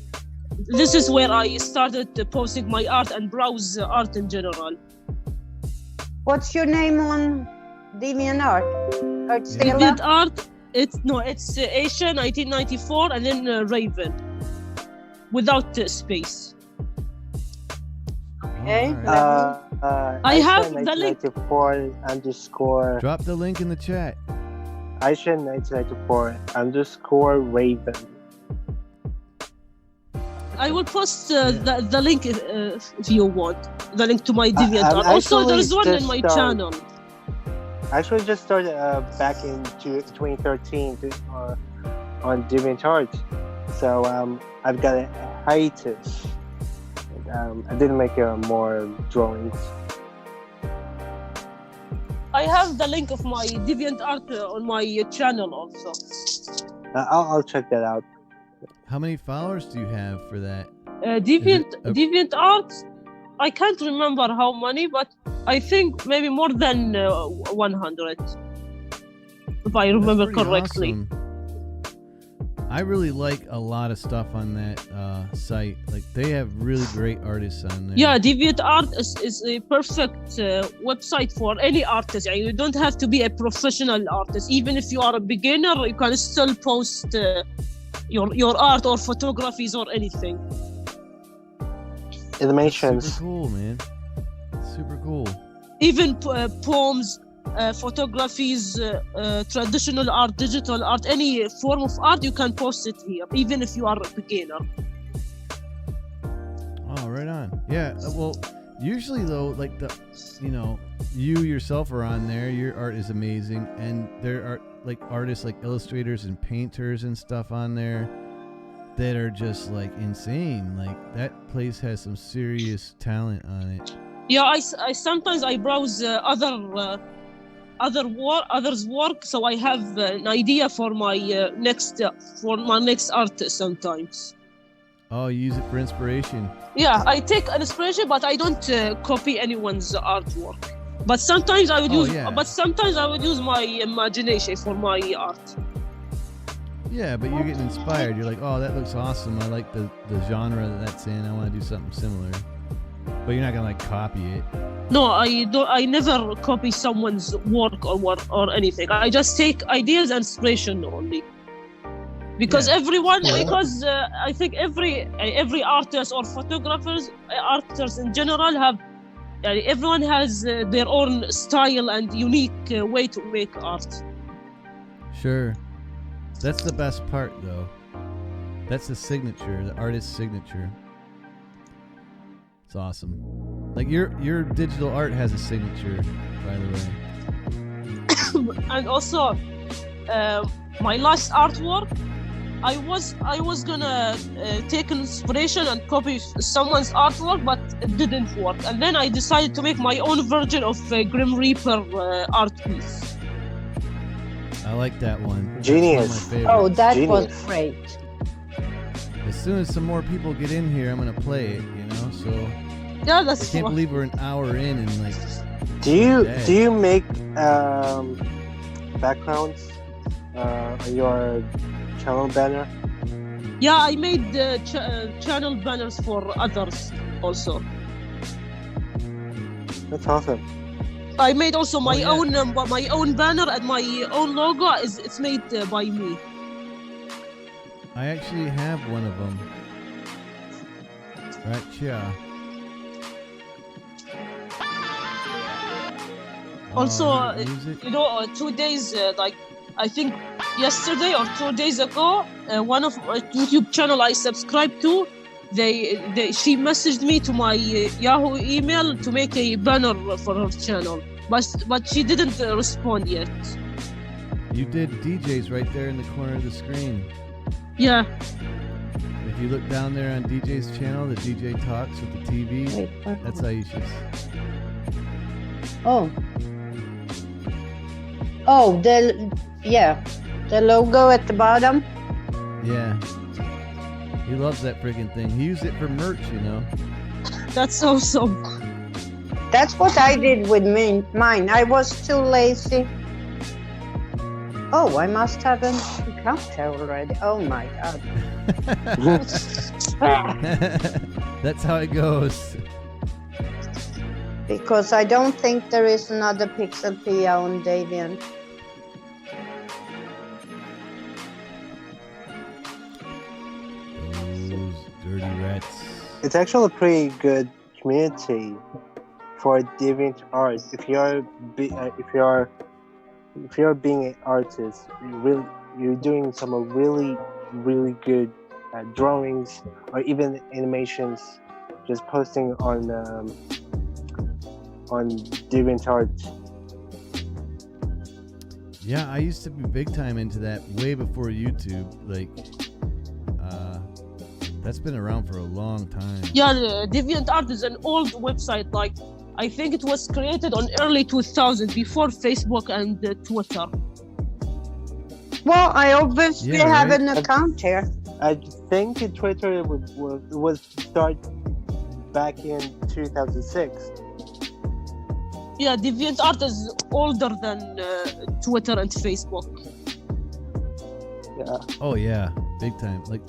this is where I started posting my art and browse art in general. What's your name on DeviantArt? DeviantArt, it's Asia 1994 and then Raven, without space. Okay. I have the link. 1994 _ Drop the link in the chat. Aisha 1994 _ Raven. I will post the link if you want. The link to my DeviantArt. Also, there's one in my channel. I actually just started back in 2013 on DeviantArt. So I've got a hiatus. I didn't make more drawings. I have the link of my DeviantArt on my channel also. I'll check that out. How many followers do you have for that? DeviantArt, I can't remember how many, but I think maybe more than 100, if I remember correctly. Awesome. I really like a lot of stuff on that site. Like, they have really great artists on there. Yeah, DeviantArt is a perfect website for any artist. You don't have to be a professional artist. Even if you are a beginner, you can still post your art or photographies or anything. Animations. Super cool, man. Super cool. Even poems, photographies, traditional art, digital art, any form of art, you can post it here, even if you are a beginner. Oh, right on. Yeah, well, usually though, like you yourself are on there. Your art is amazing, and there are like artists, like illustrators and painters and stuff on there that are just like insane. Like, that place has some serious talent on it. Yeah, I sometimes browse others' work, so I have an idea for my next art sometimes. Oh, you use it for inspiration. Yeah, I take an inspiration, but I don't copy anyone's artwork. But sometimes I would use my imagination for my art. Yeah, but you're getting inspired. You're like, oh, that looks awesome. I like the genre that's in. I want to do something similar. But you're not gonna like copy it. No, I don't. I never copy someone's work or anything. I just take ideas and inspiration only. Because everyone, because I think every artist or photographers, artists in general have, everyone has their own style and unique way to make art. Sure, that's the best part though. That's the signature, the artist's signature. It's awesome. Like your digital art has a signature, by the way. And also, my last artwork, I was gonna take an inspiration and copy someone's artwork, but it didn't work. And then I decided to make my own version of Grim Reaper art piece. I like that one. Genius. Oh, that Genius. was great. As soon as some more people get in here, I'm gonna play it. You know, so Yeah, I that's can't fun. believe we're an hour in and like. Do you make backgrounds on your channel banner? Yeah, I made the channel banners for others also. That's awesome. I made also my Oh, yeah. own banner and my own logo. It's made by me. I actually have one of them. Right here. Also, use it? you know, 2 days, like I think yesterday or 2 days ago, one of YouTube channel I subscribed to, she messaged me to my Yahoo email to make a banner for her channel, but she didn't respond yet. You did DJs right there in the corner of the screen. Yeah. If you look down there on DJ's channel, the DJ talks with the TV. Wait, what? That's Aisha's. Oh. Oh, the logo at the bottom. Yeah. He loves that freaking thing. He used it for merch, you know. That's awesome. That's what I did with mine. I was too lazy. Oh, I must have an account already. Oh my god. That's how it goes. Because I don't think there is another Pixelpia on Deviant. Those dirty rats. It's actually a pretty good community for deviant art. If you're being an artist, you're doing some really good drawings or even animations, just posting on DeviantArt. Yeah, I used to be big time into that way before YouTube. Like, that's been around for a long time. Yeah, DeviantArt is an old website. Like, I think it was created on early 2000, before Facebook and Twitter. Well, I obviously have right? an account here. I think Twitter was started back in 2006. Yeah, DeviantArt is older than Twitter and Facebook. Yeah. Oh yeah, big time. Like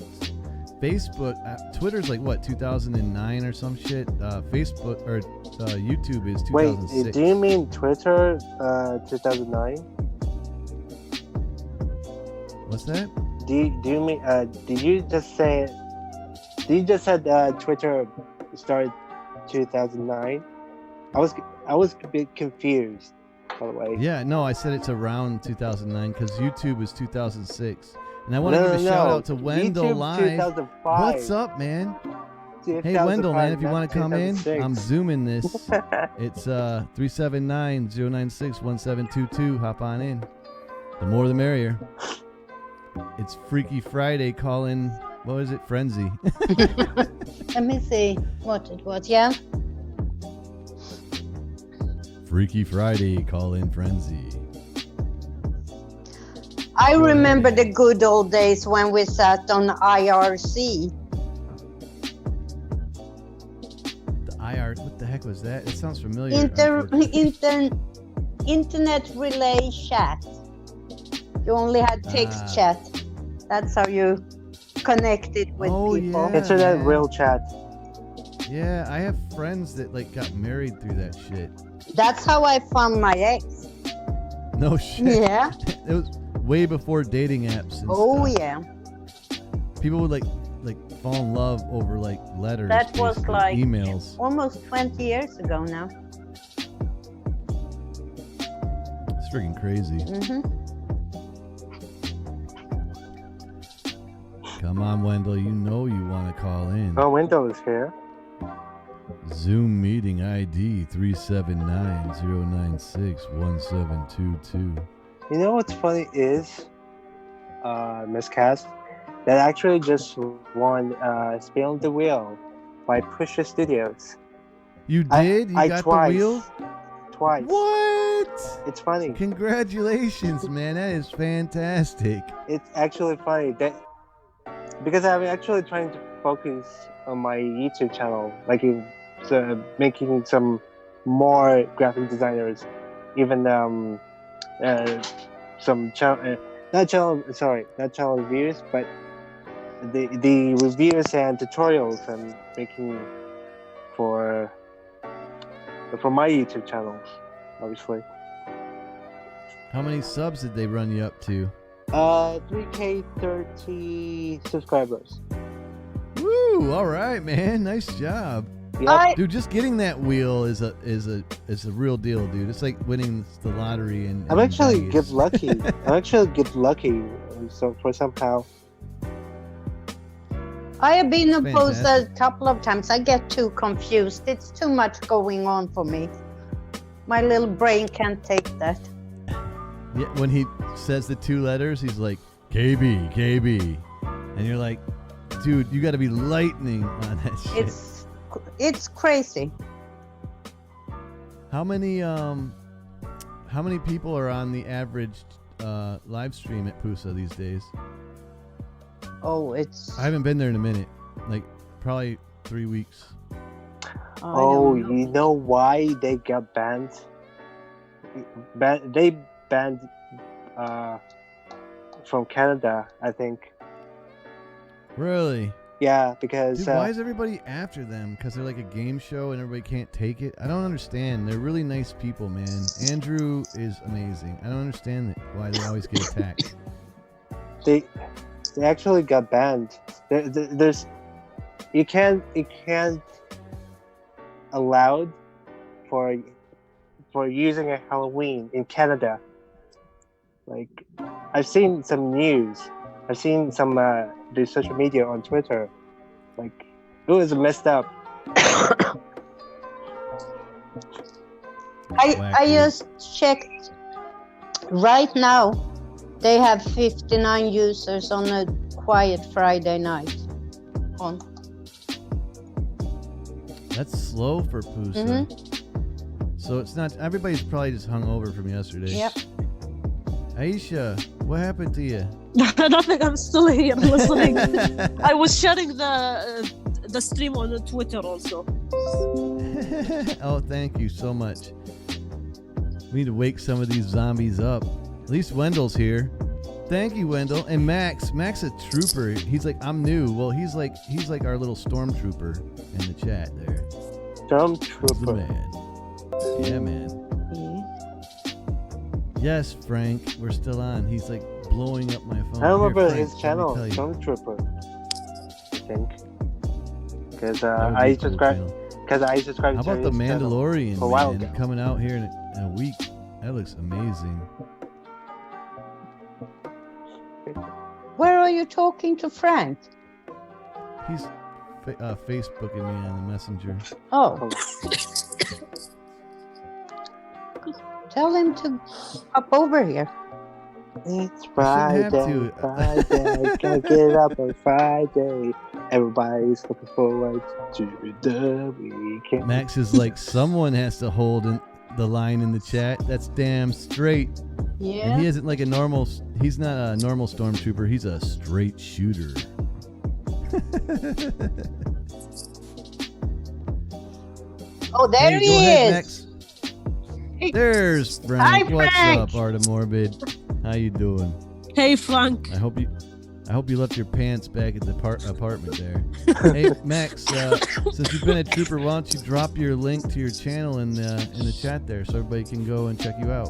Facebook, Twitter's like what, 2009 or some shit. Facebook or YouTube is 2006. Wait, do you mean Twitter 2009? What's that? Do you mean did you just say Twitter started 2009? I was a bit confused, by the way. Yeah, no, I said it's around 2009 because YouTube is 2006. And I want to give a shout out to Wendell YouTube Live. 2005. What's up, man? Hey, Wendell, man, if you want to come in, I'm zooming this. It's 379-096-1722. Hop on in. The more the merrier. It's Freaky Friday calling, what was it, Frenzy. Let me see what it was. Yeah. Freaky Friday calling Frenzy. I remember the good old days when we sat on IRC. The IR, what the heck was that? It sounds familiar. Internet relay chat. You only had text chat. That's how you connected with people. Yeah, Internet man. real chat. Yeah, I have friends that like got married through that shit. That's how I found my ex. No shit. Yeah. It was way before dating apps. And Oh stuff. yeah. People would like fall in love over like letters. That was basically, like emails. almost 20 years ago now. It's freaking crazy. Come on, Wendell. You know you want to call in. Oh, Wendell is here. Zoom meeting ID 379-096-1722. You know what's funny is, Miscast, that actually just won Spin the Wheel by Pusher Studios. You did? You got twice, the wheel? Twice. What? It's funny. Congratulations, man. That is fantastic. It's actually funny that because I'm actually trying to focus on my YouTube channel, like making some more graphic designers, even some not channel reviews, but the reviews and tutorials I'm making for my YouTube channel, obviously. How many subs did they run you up to? 3K 30 subscribers. Woo! All right, man. Nice job. Yep. Dude, just getting that wheel is a real deal, dude. It's like winning the lottery and I'm actually Vegas. get lucky. I'm actually get lucky. So for somehow. I have been That's opposed a fantastic. couple of times. I get too confused. It's too much going on for me. My little brain can't take that. Yeah, when he says the two letters, he's like KB, KB, and you're like, dude, you got to be lightning on that shit. It's crazy. How many people are on the average live stream at Pusa these days? Oh, it's. I haven't been there in a minute, like probably 3 weeks. Oh, you know why they got banned? They banned from Canada, I think. Really? Yeah, because Dude, why is everybody after them? Because they're like a game show and everybody can't take it? I don't understand. They're really nice people, man. Andrew is amazing. I don't understand why they always get attacked. they actually got banned. There's you can't allowed for using a Halloween in Canada. Like, I've seen some news. I've seen some the social media on Twitter. Like, it was messed up. I just checked. Right now, they have 59 users on a quiet Friday night. That's slow for Pusa. So it's not. Everybody's probably just hungover from yesterday. Yep. Aisha, what happened to you? Nothing. I'm still here listening. I was sharing the stream on Twitter also. Oh, thank you so much. We need to wake some of these zombies up. At least Wendell's here. Thank you, Wendell. And Max. Max a trooper. He's like, I'm new. Well, he's like our little stormtrooper in the chat there. Stormtrooper. Man. Yeah, man. Yes, Frank. We're still on. He's like blowing up my phone. I remember Here, Frank, his channel, let me tell you. Stormtrooper. I think. Because That would be I a cool subscribed. channel. Because I subscribed. How to about the his channel Mandalorian, for a while man, ago. coming out here in a week? That looks amazing. Where are you talking to Frank? He's Facebooking me on the messenger. Oh. Tell him to hop over here. It's I shouldn't have Friday, to. Friday, gotta get up on Friday. Everybody's looking forward to the weekend. Max is like, someone has to hold the line in the chat. That's damn straight. Yeah. And he isn't like he's not a normal stormtrooper. He's a straight shooter. Oh, there Hey, he go ahead, is. Max. There's Frank. Hi, What's Frank. up, Artemorbid? How you doing? Hey, Frank. I hope I hope you left your pants back at the apartment there. Hey, Max, since you've been a trooper, why don't you drop your link to your channel in the chat there so everybody can go and check you out.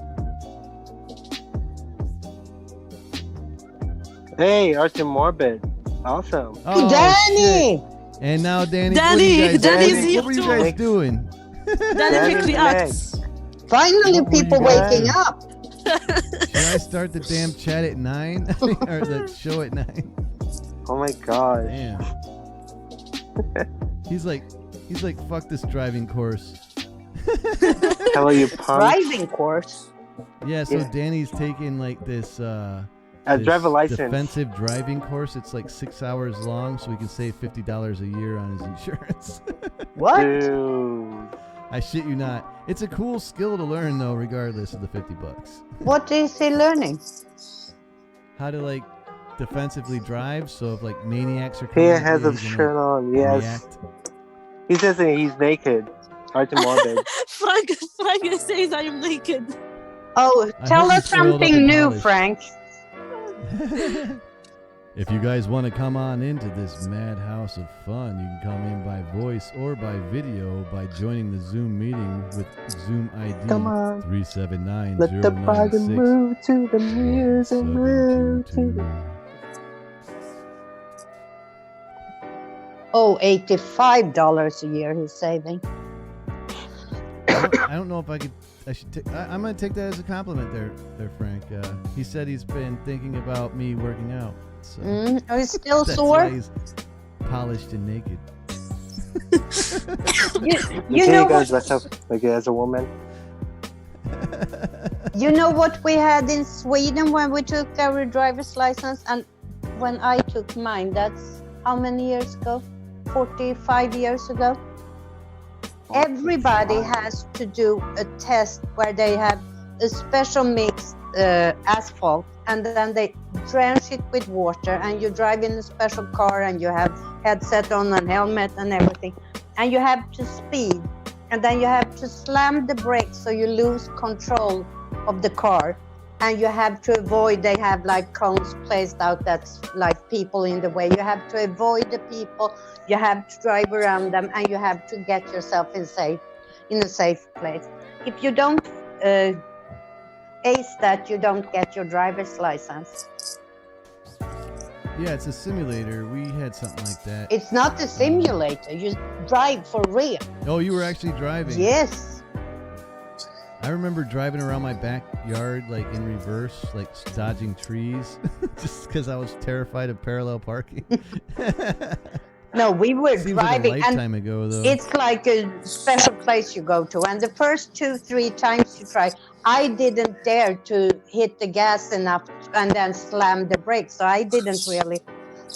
Hey, Artem Morbid. Awesome. Oh, Danny! shit. And now, Danny, Danny's here what were you too. guys doing? Danny reacts. Finally, What were you people guys waking doing? up. Should I start the damn chat at 9? Or the show at 9? Oh my god. Damn. He's like, fuck this driving course. Hello, you punk. Driving course. Yeah, so Yeah. Danny's taking like this driver license. defensive driving course. It's like 6 hours long, so he can save $50 a year on his insurance. What? Dude. I shit you not. It's a cool skill to learn though, regardless of the $50. What is he learning? How to like defensively drive, so if like maniacs are He coming at has you, a he can, shirt on, yes. react. He says that he's naked. Artem Morbid. Frank says I am naked. Oh, I tell hope us he's oiled up something and new, polished. Frank. If you guys want to come on into this madhouse of fun, you can come in by voice or by video by joining the Zoom meeting with Zoom ID Come on. 379 Let the body move to the music, move to the... Oh, $85 a year he's saving. I don't know if I could. I'm gonna take that as a compliment, there, Frank. He said he's been thinking about me working out. So Are you still that's sore? why he's polished and naked. You know you guys what? dress up like as a woman? You know what we had in Sweden when we took our driver's license, and when I took mine, that's how many years ago? 45 years ago. Everybody has to do a test where they have a special mixed asphalt, and then they drench it with water, and you drive in a special car, and you have headset on and helmet and everything, and you have to speed, and then you have to slam the brakes so you lose control of the car, and you have to avoid, they have like cones placed out that's like people in the way. You have to avoid the people, you have to drive around them, and you have to get yourself in a safe place. If you don't ace that, you don't get your driver's license. Yeah, it's a simulator. We had something like that. It's not a simulator, you drive for real. Oh, you were actually driving. Yes. I remember driving around my backyard like in reverse, like dodging trees, just because I was terrified of parallel parking. No, we were Seems driving, like a lifetime ago, though. it's like a special place you go to. And the first 2-3 times you try, I didn't dare to hit the gas enough and then slam the brakes, so I didn't really.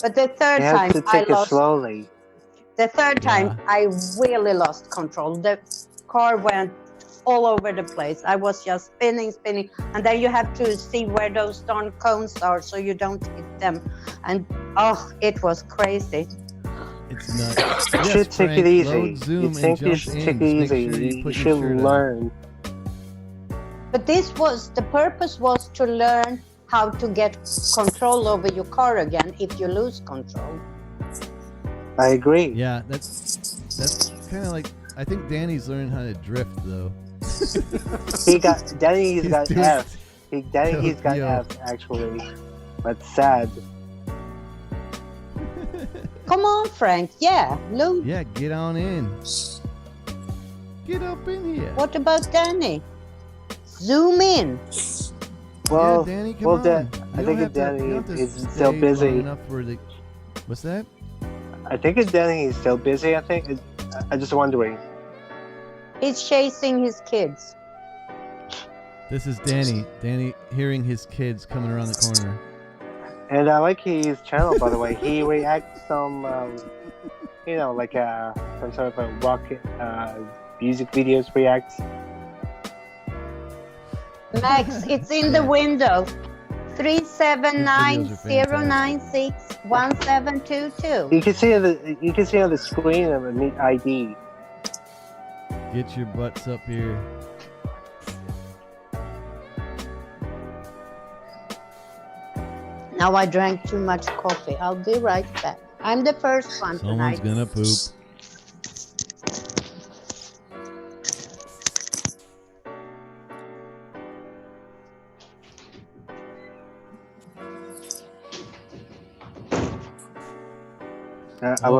But the third You have time, to take it slowly. The third time, Yeah. I really lost control. The car went all over the place. I was just spinning, and then you have to see where those darn cones are so you don't hit them. And it was crazy. It's nuts. You Yes, should take Frank, it easy. load Zoom You and think you jump should in. take Just it make easy. sure you You put should your shirt on. learn. But the purpose was to learn how to get control over your car again if you lose control. I agree. Yeah, that's kind of like, I think Danny's learning how to drift though. Danny's got doing- F. He's got Yo. F actually. That's sad. Come on, Frank. Yeah, Lou. Yeah, get on in. Get up in here. What about Danny? Zoom in. Well, yeah, Danny, come well, on. Dan- You I don't think have to- Danny you don't have to is stay still busy. long enough for the... What's that? I think it's Danny. He's still busy. I think. I'm just wondering. He's chasing his kids. This is Danny. Danny hearing his kids coming around the corner. And I like his channel, by the way. He reacts some, like some sort of a rock music videos reacts. Max, it's in the window. 379-096-1722. You can see on the screen of a neat ID. Get your butts up here. Now I drank too much coffee. I'll be right back. I'm the first one Someone's tonight. gonna poop.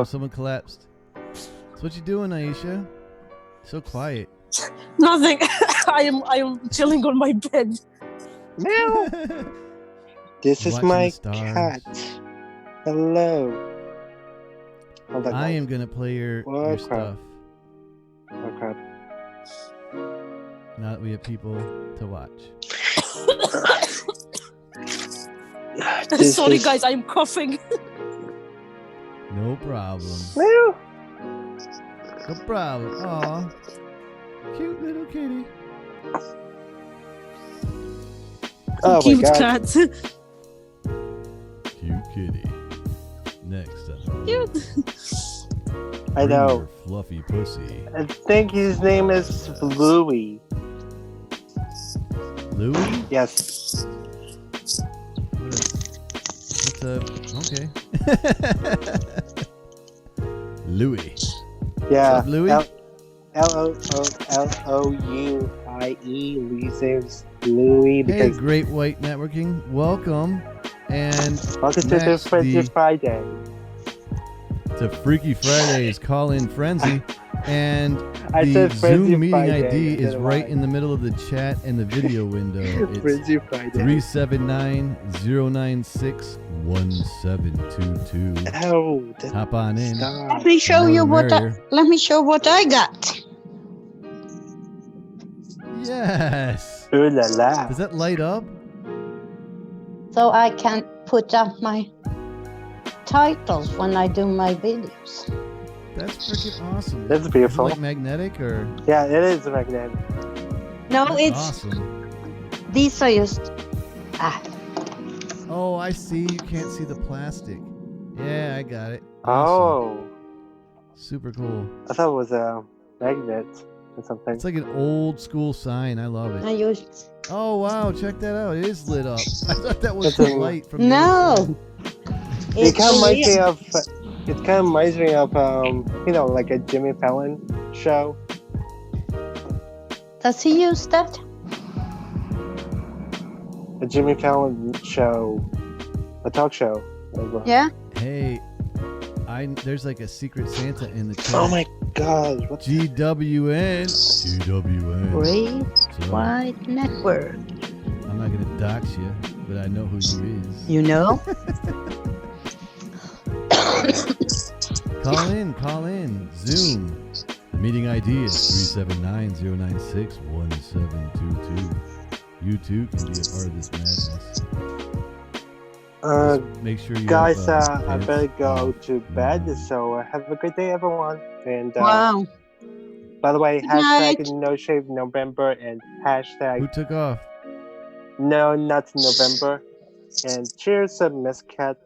Someone collapsed. So what you doing, Aisha? So quiet. Nothing. I am chilling on my bed. Meow. This is Watching my the stars. cat. Hello. Hold on, I guys. am gonna play your crap. stuff. Oh crap. Now that we have people to watch. This Sorry, is- guys, I'm coughing. No problem. Meow. No problem. Aw. Cute little kitty. Oh Cute my god. cat. Cute kitty. Next up. Cute. I know. Fluffy pussy. I think his name is Louie. Louie? Yes. What's up? Okay. Louie. Yeah. What's up, Louie? Louie. Louie. Hey, Because Great White Networking. Welcome. And welcome to the next, Frenzy Friday. to Freaky Friday's call-in frenzy. And I the said Frenzy Zoom meeting Friday, ID I is said right why. in the middle of the chat and the video window. It's Frenzy Friday. 379-096-1722. Oh, that's Hop on in. Let me show you let me show what I got. Yes. Ooh la la. Does that light up? So I can put up my titles when I do my videos. That's freaking awesome. That's Is it beautiful. like magnetic or? Yeah, it is magnetic. No, That's it's awesome. these are just Oh, I see. You can't see the plastic. Yeah, I got it. Awesome. Oh, Super cool. I thought it was a magnet or something. It's like an old school sign. I love I it. use Oh, wow. Check that out. It is lit up. I thought that was It's the a- light from the other side. no. It kind of reminds me real. of. It kind of reminds me of like a Jimmy Fallon show. Does he use that? A Jimmy Fallon show, a talk show. Yeah. Hey, there's like a secret Santa in the chat. Oh my god! What? GWN. GWN. Great So, White Network. I'm not going to dox you, but I know who you is. You know? Call in. Zoom. The meeting ID is 379-096-1722. You too can be a part of this madness. Just make sure you Guys, have, I pants better go on. to bed. So have a good day, everyone. And Wow. by the way, Good hashtag night. No Shave November and hashtag Who took off? No Nuts November. And cheers, Miscast.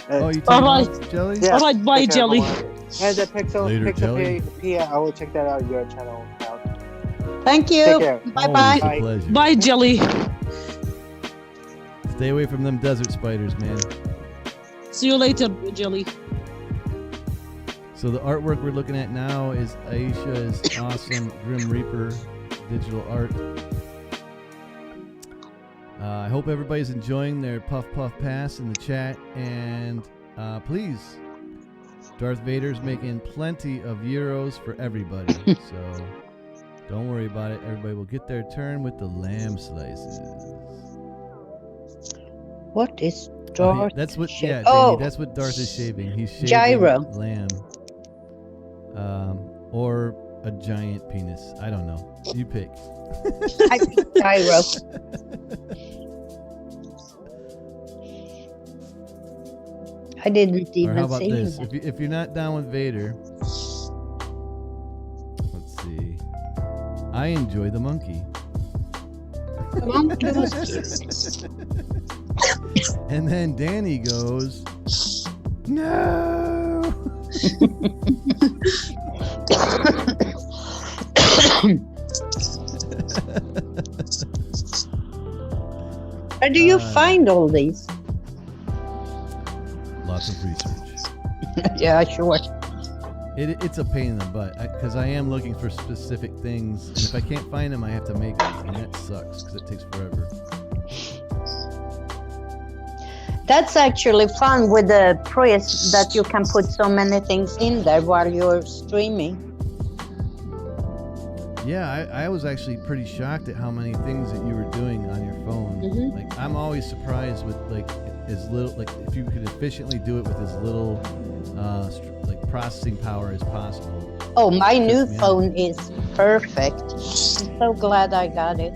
Oh, you took Alright. off, Jelly? Yeah. Alright, bye, take care, Jelly. everyone. And the Pixel Later, Jelly. P, I will check that out your channel out. Thank Take you. care. Bye Always bye. a Bye. pleasure. Bye, Jelly. Stay away from them desert spiders, man. See you later, Jelly. So the artwork we're looking at now is Aisha's awesome Grim Reaper digital art. I hope everybody's enjoying their Puff Puff Pass in the chat. And please, Darth Vader's making plenty of euros for everybody. So don't worry about it. Everybody will get their turn with the lamb slices. What is Oh, Darth? that's what. Sha- Yeah, Oh. Danny, that's what Darth is shaving. He's shaving Gyro. lamb, or a giant penis. I don't know. You pick. I think gyro. I didn't Or even how about see this? that. If you're not down with Vader, let's see. I enjoy the monkey. Monkey was And then Danny goes, no. Where do you Uh, find all these? Yeah, sure. It's a pain in the butt because I am looking for specific things, and if I can't find them, I have to make them, and that sucks because it takes forever. That's actually fun with the Prius that you can put so many things in there while you're streaming. Yeah, I was actually pretty shocked at how many things that you were doing on your phone. Mhm. Like, I'm always surprised with like as little, like if you could efficiently do it with as little like processing power as possible. Oh, my new Yeah. phone is perfect. I'm so glad I got it.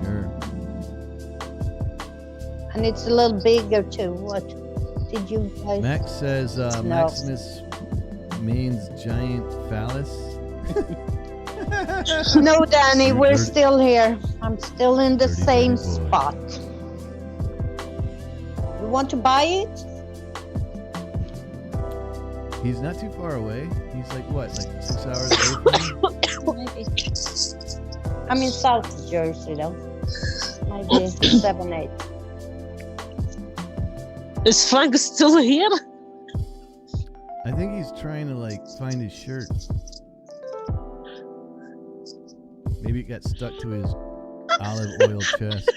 Sure. And it's a little bigger too. What did you guys? Max says Maximus means giant phallus. No, Danny, we're Dirty- still here. I'm still in the Dirty, same dirty boy. spot. You want to buy it? He's not too far away. He's like what, like 6 hours away from you? Maybe. I'm in South Jersey though. Maybe 7, 8. Is Frank still here? I think he's trying to like find his shirt. Maybe it got stuck to his olive oil chest.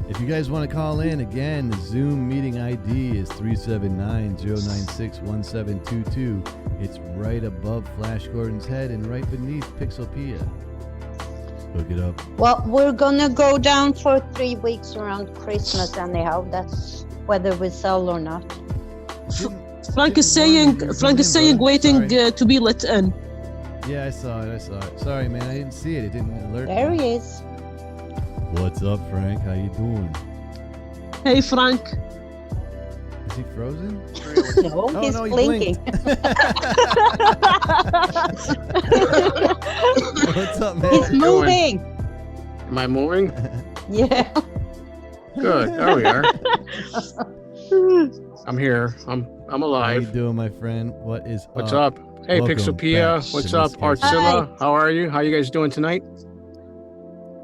If you guys want to call in, again, the Zoom meeting ID is 379-096-1722. It's right above Flash Gordon's head and right beneath Pixelpia. Hook it up. Well, we're gonna go down for 3 weeks around Christmas anyhow. That's whether we sell or not. Frank is saying waiting to be let in. Yeah, I saw it. Sorry, man, I didn't see it. It didn't alert There me. he is. What's up, Frank? How you doing? Hey Frank. Is he frozen? No, he's no, he blinking. What's up, man? He's moving. Am I moving? Yeah. Good. There we are. I'm here. I'm How you alive. doing, my friend? What is What's up? Hey, Welcome Pixelpia. back What's to up, Miscast. Artzilla? How are you? How you guys doing tonight?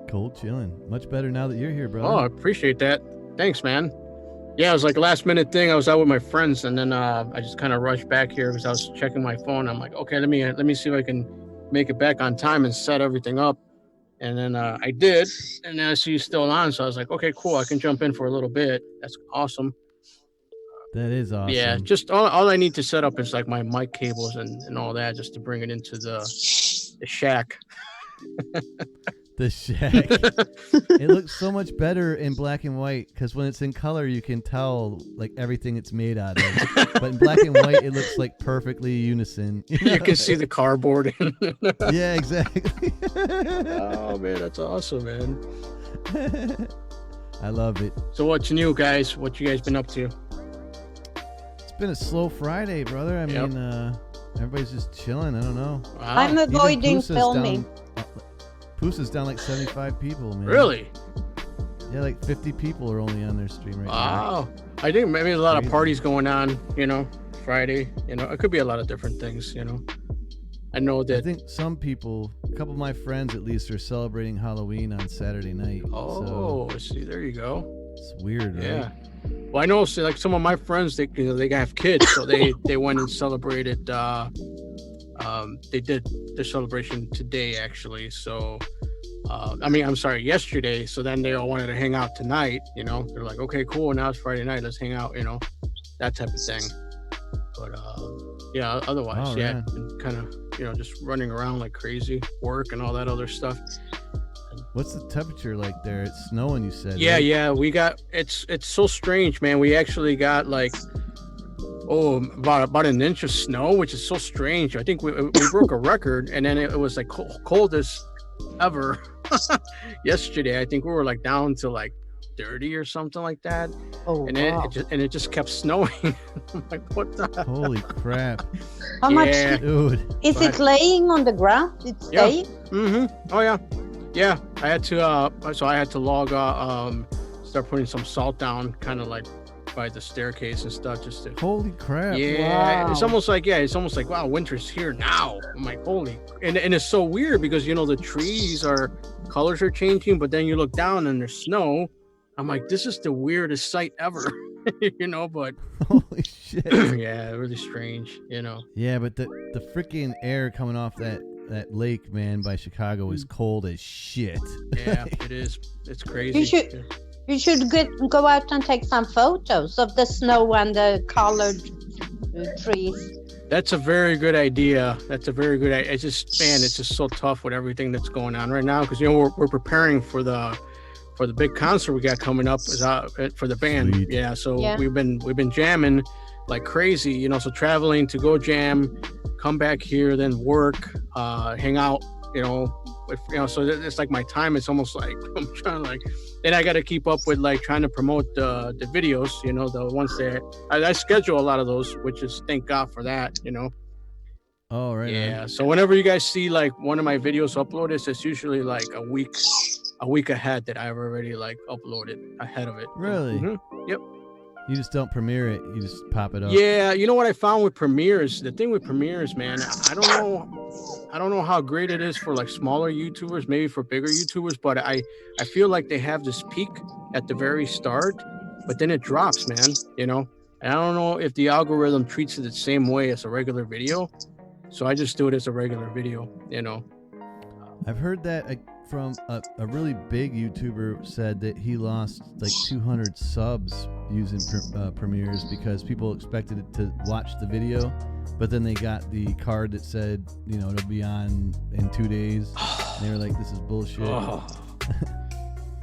Cold chilling. Much better now that you're here, brother. Oh, I appreciate that. Thanks, man. Yeah, it was like a last minute thing. I was out with my friends, and then I just kind of rushed back here because I was checking my phone. I'm like, okay, let me see if I can make it back on time and set everything up. And then I did, and then I see you still on, so I was like, okay, cool. I can jump in for a little bit. That's awesome. That is awesome. Yeah, just all I need to set up is like my mic cables and all that, just to bring it into the shack. The shack. It looks so much better in black and white because when it's in color, you can tell like everything it's made out of. But in black and white, it looks like perfectly unison. You can see the cardboard. Yeah, exactly. Oh man, that's awesome, man. I love it. So what's new, guys? What you guys been up to? It's been a slow Friday, brother. I Yep. mean, everybody's just chilling. I don't know. Wow. I'm Even avoiding Poosa's filming. Poosa's down like 75 people, man. Really? Yeah, like 50 people are only on their stream right now. Wow. I think maybe a lot of Crazy. parties going on, Friday. It could be a lot of different things, I know I that. think some people, a couple of my friends at least, are celebrating Halloween on Saturday night. Oh, So see, there you go. it's weird, right? Yeah. Well, I know, see, like some of my friends, they have kids, so they went and celebrated. They did their celebration today, actually. So, I'm sorry, yesterday. So then they all wanted to hang out tonight. They're like, okay, cool. Now it's Friday night. Let's hang out. That type of thing. But yeah, otherwise, Oh, yeah, man. kind of, just running around like crazy, work and all that other stuff. What's the temperature like there? It's snowing, you said. Yeah, right? yeah, we got it's so strange, man. We actually got like about an inch of snow, which is so strange. I think we broke a record, and then it was like coldest ever yesterday. I think we were like down to like 30 or something like that, Oh, and wow. it just kept snowing. I'm like, what the hell? Holy crap. How much Yeah. Dude. is it laying on the ground? It's Yeah. staying? Oh yeah. I had to log start putting some salt down, kind of like by the staircase and stuff, just to. Holy crap. Yeah, Wow. it's almost like wow, winter's here now. I'm like, holy, and it's so weird because the trees are colors are changing, but then you look down and there's snow. I'm like, this is the weirdest sight ever, you know. But holy shit, yeah, really strange, you know. Yeah, but the freaking air coming off that lake, man, by Chicago is cold as shit. Yeah, it is. It's crazy. You should go out and take some photos of the snow and the colored trees. That's a very good idea. It's just so tough with everything that's going on right now, because you know we're preparing for the big concert we got coming up for the band. Sweet. Yeah, so we've been jamming like crazy, you know. So traveling to go jam, come back here, then work, hang out, you know. So it's like my time. It's almost like I'm trying to like. Then I got to keep up with like trying to promote the videos, you know, the ones that I schedule a lot of those, which is thank God for that, you know. Oh, right. Yeah. So whenever you guys see like one of my videos uploaded, it's usually like a week ahead that I've already like uploaded ahead of it. Really? Mm-hmm. Yep. You just don't premiere it. You just pop it up. Yeah. You know what I found with premieres? The thing with premieres, man, I don't know how great it is for like smaller YouTubers, maybe for bigger YouTubers, but I feel like they have this peak at the very start, but then it drops, man, you know. And I don't know if the algorithm treats it the same way as a regular video, so I just do it as a regular video, you know. I've heard that from a really big YouTuber said that he lost like 200 subs using premieres because people expected it to watch the video, but then they got the card that said, you know, it'll be on in 2 days. And they were like, this is bullshit. Oh.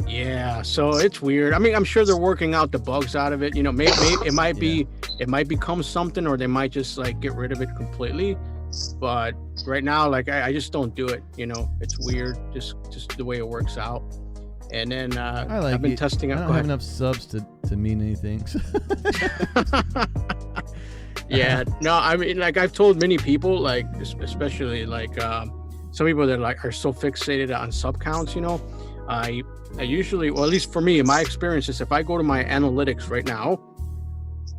Yeah, so it's weird. I mean, I'm sure they're working out the bugs out of it. You know, maybe it might become something, or they might just like get rid of it completely. But right now, like I just don't do it. You know, it's weird, just the way it works out. And then I've been testing out. I don't have enough subs to mean anything. Yeah, no, I mean, like I've told many people, like especially like some people that like are so fixated on sub counts. You know, I usually, well, at least for me, my experience is if I go to my analytics right now,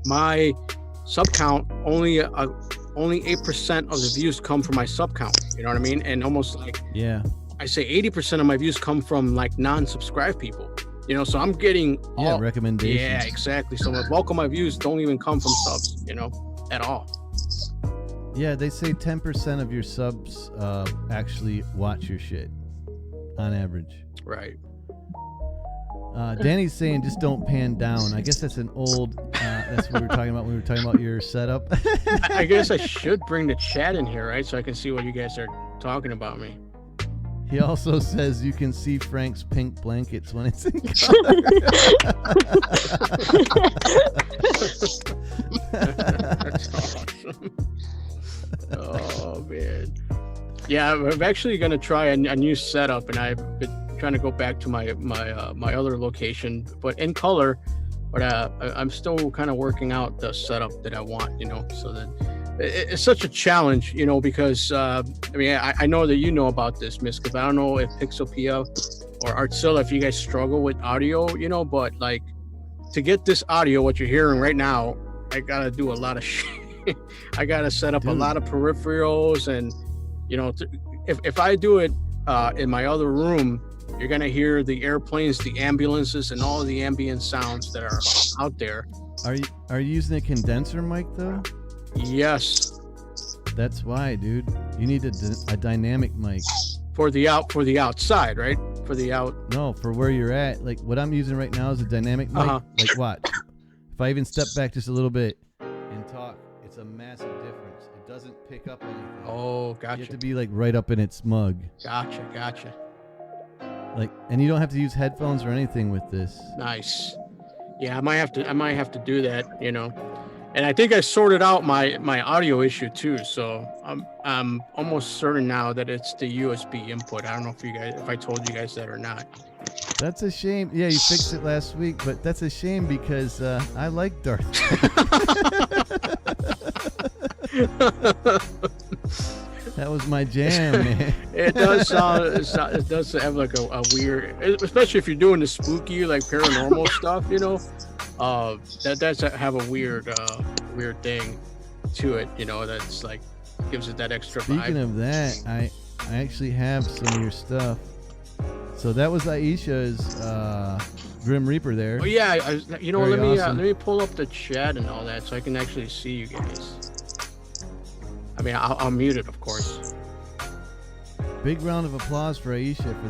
my sub count only 8% of the views come from my sub count. You know what I mean? And almost like, yeah, I say 80% of my views come from like non-subscribed people. You know, so I'm getting recommendations. Yeah, exactly. So the bulk of my views don't even come from subs, you know, at all. Yeah, they say 10% of your subs actually watch your shit on average. Right. Danny's saying just don't pan down. I guess that's an old, that's what we were talking about when we were talking about your setup. I guess I should bring the chat in here, right? So I can see what you guys are talking about me. He also says you can see Frank's pink blankets when it's in color. That's awesome. Oh, man. Yeah, I'm actually going to try a new setup, and I've been trying to go back to my other location, but in color. But I'm still kind of working out the setup that I want, you know, so that it's such a challenge, you know, because I mean, I know that you know about this, Miss, because I don't know if Pixelpia or Artzilla, if you guys struggle with audio, you know, but like to get this audio, what you're hearing right now, I gotta do a lot of shit. I gotta set up a lot of peripherals, and you know, if I do it in my other room, you're gonna hear the airplanes, the ambulances, and all of the ambient sounds that are out there. Are you using a condenser mic though? Yes. That's why, dude. You need a dynamic mic. For the outside, right? For the out. No, for where you're at. Like what I'm using right now is a dynamic mic. Like watch. If I even step back just a little bit and talk, it's a massive difference. It doesn't pick up anything. Oh, gotcha. You have to be like right up in its mug. Gotcha. Like, and you don't have to use headphones or anything with this. Nice. Yeah, I might have to do that, you know. And I think I sorted out my audio issue too, so I'm almost certain now that it's the USB input. I don't know if I told you guys that or not. That's a shame. Yeah, you fixed it last week, but that's a shame because I like Darth. That was my jam, man. It does have like a weird, especially if you're doing the spooky, like paranormal stuff, you know. That does have a weird thing to it, you know. That's like gives it that extra vibe. Speaking of that, I actually have some of your stuff. So that was Aisha's Grim Reaper there. Oh yeah, you know, Very let awesome. me pull up the chat and all that so I can actually see you guys. I mean, I'll mute it, of course. Big round of applause for Aisha for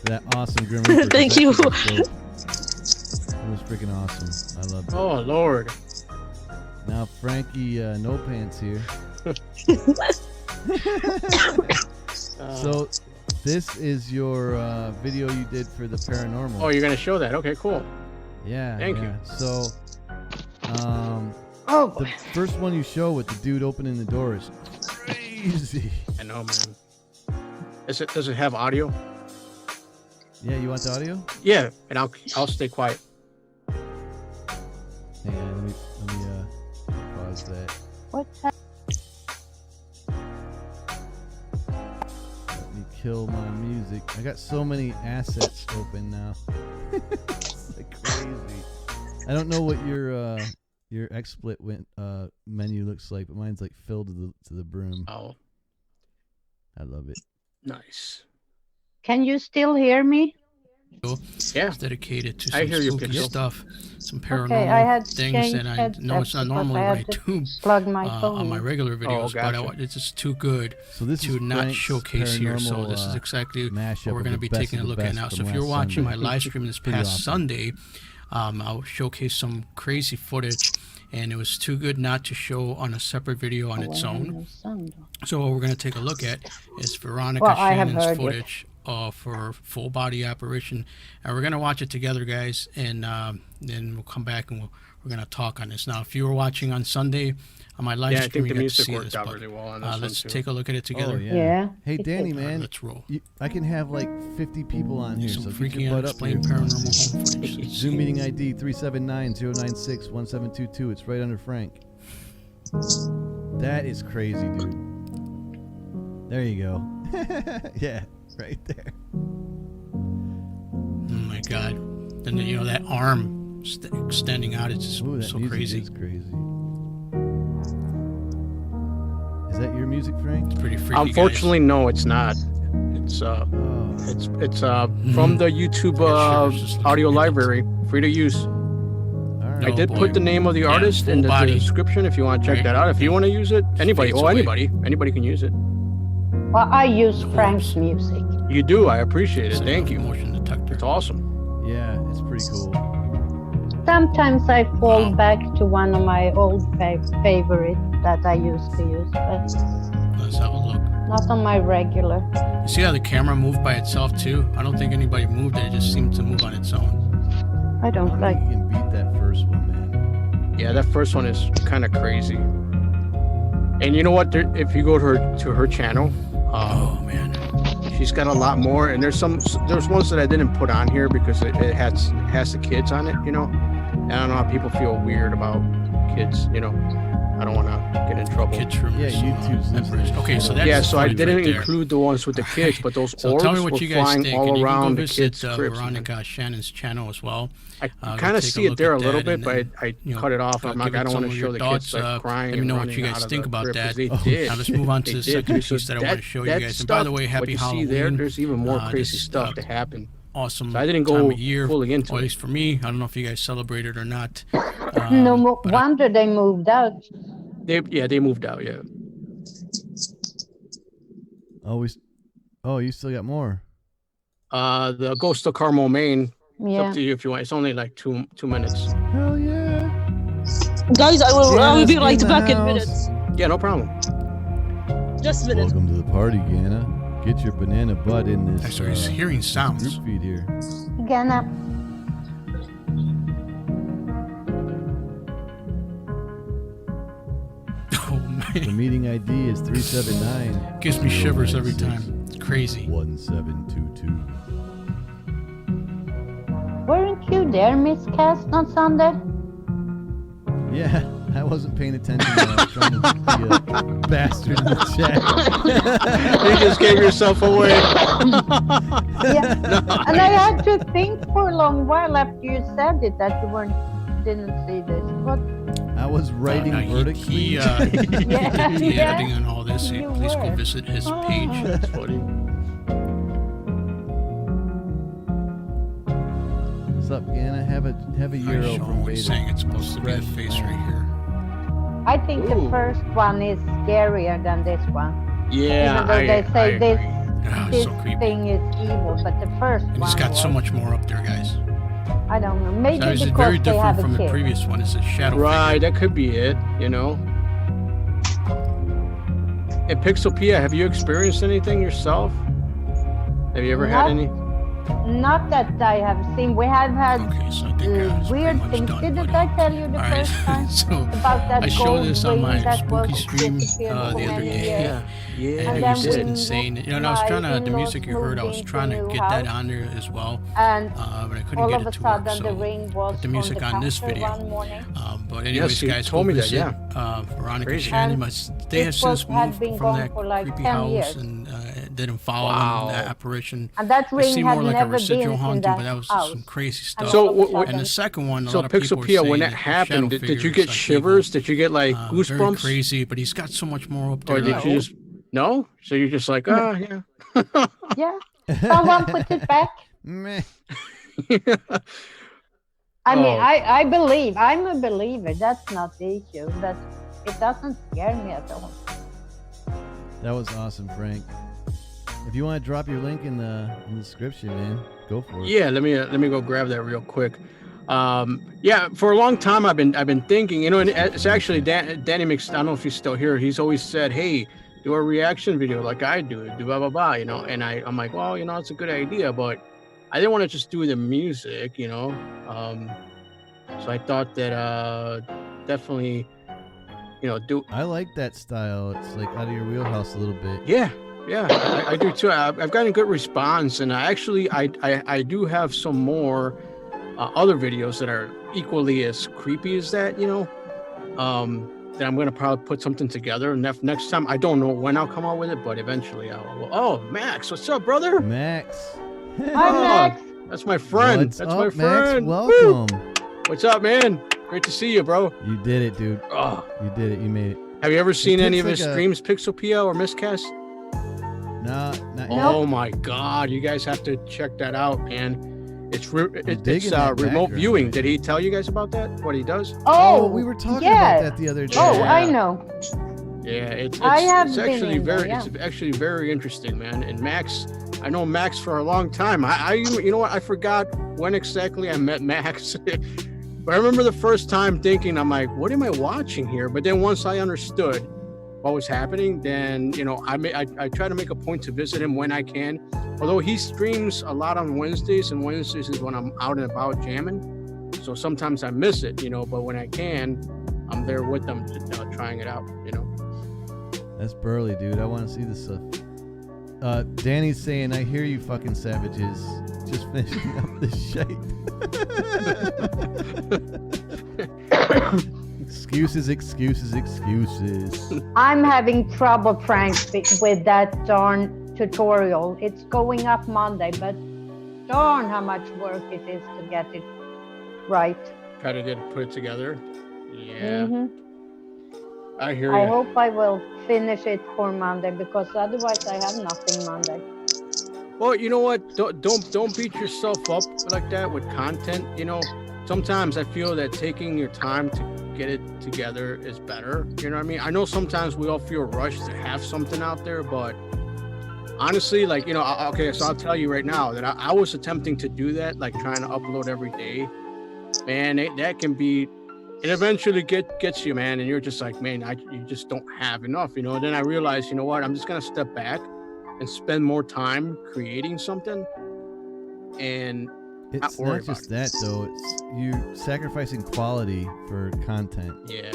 that awesome Grim Reaper. Thank you. It was freaking awesome. I loved it. Oh Lord. Now Frankie No Pants here. So this is your video you did for the paranormal. Oh, you're gonna show that? Okay, cool. Yeah. Thank you. So Oh, the first one you show with the dude opening the door is crazy. I know, man. Does it have audio? Yeah, you want the audio? Yeah, and I'll stay quiet. Hang on, let me pause that. what's that? Let me kill my music. I got so many assets open now. It's like crazy. I don't know what your XSplit menu looks like, but mine's like filled to the brim. Oh, I love it. nice. Can you still hear me? Yeah. It's dedicated to I some hear you, spooky Pixel. stuff, some paranormal Okay, I had things changed that I headsets know it's not because normally I what I had to do plug my phone on my in. regular videos, gotcha. but it's just too good So this to is not Frank's showcase here. So paranormal, this is exactly mashup what we're of going to the be best taking a of the look at best now. from So if you're last watching Sunday. my live stream this Pretty past awesome. Sunday, I'll showcase some crazy footage, and it was too good not to show on a separate video on its own. So what we're going to take a look at is Veronica Well, I have Shannon's heard it. footage for full body apparition, and we're going to watch it together, guys, and then we'll come back and we're going to talk on this. Now, if you were watching on Sunday on my live Yeah, I stream, think you the got to music see worked this, out but, really well on this one let's too. take a look at it together. Oh, yeah. Yeah, Hey, it Danny, did. man. Let's roll. I can have like 50 people on here, Some so get freaky your butt up here. unexplained paranormal home footage. Zoom meeting ID 379-096-1722. It's right under Frank. That is crazy, dude. There you go. Yeah, right there. Oh my God! And then, you know, that arm extending out, it's just Ooh, that so music crazy. is crazy. Is that your music, Frank? It's pretty freaky. Unfortunately, no, it's not. It's Oh, from the YouTube audio library, free to use. all right. I Oh, did boy. put the name of the Yeah, artist in the full body. description if you want to check Right. that out. If you want to use it, anybody, Fades oh, away. anybody can use it. Well, I use Frank's music. You do. I appreciate it. Set Thank off you. Motion detector. It's awesome. Yeah, it's pretty cool. Sometimes I fall Wow. back to one of my old favorites that I used to use, but Let's have a look. not on my regular. You see how the camera moved by itself too? I don't think anybody moved it. It just seemed to move on its own. I I don't don't like. think you can beat that first one, man. Yeah, that first one is kind of crazy. And you know what? If you go to her channel, Oh man. she's got a lot more. And there's ones that I didn't put on here because it has the kids on it. You know, and I don't know how people feel weird about kids. You know, I don't want to get in trouble. Kids from Yeah, YouTube's members. Okay, so that's Yeah, the so I footage didn't right there. include the ones with the kids, but those So orbs tell me were what you guys flying think, and all you can around go the visit kids' cribs. Veronica Shannon's channel as well. I Go kind of take see it look there at a little that bit, but and, I you know, cut it off. I'm give like, I it don't some want to of show your the thoughts, kids like crying. let me and know what running you out guys of think the about crib, 'cause that. They Oh, did. Now let's move on to They the did. second There's piece that I want to show you that guys. And by the stuff, way, happy what you Halloween. see there, there's even more crazy This, stuff to happen. Awesome. So I didn't time go of year, fully into or at it. least for me. I don't know if you guys celebrated or not. No but wonder they moved out. They moved out. Yeah. Oh, you still got more. The Ghost of Carmel, Maine. It's Yeah. up to you if you want. It's only like two minutes. Hell yeah. Guys, I will Jana's be right in the back in house. minutes. Yeah, no problem. Just minutes. Welcome to the party, Gana. Get your banana butt in this. I started hearing sounds. Group feed here. Gonna. Oh The man, meeting ID is 379. gives me shivers every time. It's crazy. 1722. Weren't you there, Miscast, on Sunday? Yeah, I wasn't paying attention. I was trying to be a bastard in the chat. You just gave yourself away. Yeah. And I had to think for a long while after you said it that you didn't see this. But I was writing vertically. He Yeah, yeah. editing on all this. You Please go were. visit his page. That's funny. have a euro from He's Vader. saying it's supposed to be the face right here. I think the first one is scarier than this one. Yeah, Even though they say I this Ah, this so creepy. thing is evil, but the first And one it's got so was- much more up there, guys. I don't know. Maybe So it's because very they have different from a the kid. previous one. It's a shadow Right, figure. that could be it, you know. Hey, Pixelpia, have you experienced anything yourself? Have you ever had Not- any? Not that I have seen. We have had Okay, so I think it's pretty weird much things. done, Didn't buddy. I tell you the All right, first time so about that I showed gold this on ring my that spooky was stream disappeared the for other many day. years? Yeah, And it then was just we insane. You know, and I was my trying to, the in-laws music you heard, I was moved trying to into a get that house. on there as well, And but I couldn't all get of it a to work, sudden, the so ring was put the music on on this counter video. one morning. But anyways, you guys, told go me that, visit yeah. Veronica Crazy. Shannon. And But they have it was- since had moved been from gone that for like creepy 10 house years. and didn't follow Wow. them, that apparition. And that It ring seemed had more like a never been residual in haunting, that but that was house. some crazy stuff. And So, all of a what- And the sudden- second one, a So lot of people were Pixelpia, saying when that that the happened, shadow did you figures, get like shivers? evil, Did you get like very goosebumps? crazy, but he's got so much more up there. Or did that- you just no? So you're just like, ah, yeah. Yeah. Someone put it back. Meh. I mean, Oh. I believe. I'm a believer. That's not the issue. But it doesn't scare me at all. That was awesome, Frank. If you want to drop your link in the description, man, go for it. Yeah, let me go grab that real quick. Yeah, for a long time I've been thinking, you know, and it's actually Danny Mix. I don't know if he's still here. He's always said, "Hey, do a reaction video like I do, blah blah blah," you know. And I'm like, well, you know, it's a good idea, but I didn't want to just do the music, you know. So I thought that definitely, you know, do. I like that style. It's like out of your wheelhouse a little bit. Yeah, I do too. I've gotten good response, and I do have some more other videos that are equally as creepy as that, you know. That I'm gonna probably put something together. And next time, I don't know when I'll come out with it, but eventually I will. Oh, Max, what's up, brother? Max. Hi, Max. That's my friend. What's That's up, my Max? friend. Welcome. What's up, man? Great to see you, bro. You did it, dude. Oh, You did it. You made it. have you ever seen any of takes his like a- streams, Pixelpia or Miscast? Nah, not yet. Oh my God, you guys have to check that out, man. It's digging it's that remote background, viewing. man. Did he tell you guys about that? What he does? Oh, we were talking yeah. about that the other day. Oh, Yeah. I know. Yeah, it's I have it's been actually in there, very yeah. it's actually very interesting, man. And Max, I know Max for a long time. I you know what? I forgot when exactly I met Max. But I remember the first time thinking, I'm like, what am I watching here? But then once I understood what was happening, then you know, I try to make a point to visit him when I can. Although he streams a lot on Wednesdays, and Wednesdays is when I'm out and about jamming. So sometimes I miss it, you know. But when I can, I'm there with them, trying it out, you know. That's burly, dude. I want to see this stuff. Danny's saying, I hear you fucking savages. Just finishing up the shite. Excuses. I'm having trouble, Frank, with that darn tutorial. It's going up Monday, but darn how much work it is to get it right. Try to put it together. Yeah, Mhm. I hear I you. hope I will finish it for Monday, because otherwise I have nothing Monday. Well, you know what? Don't beat yourself up like that with content. You know, sometimes I feel that taking your time to get it together is better. You know what I mean? I know sometimes we all feel rushed to have something out there, but honestly, like, you know, okay, so I'll tell you right now that I was attempting to do that, like trying to upload every day. Man, that can be, it eventually gets you, man, and you're just like, man, you just don't have enough, you know. And then I realized, you know what, I'm just gonna step back and spend more time creating something, and It's worry not just that, though. It's you sacrificing quality for content. yeah,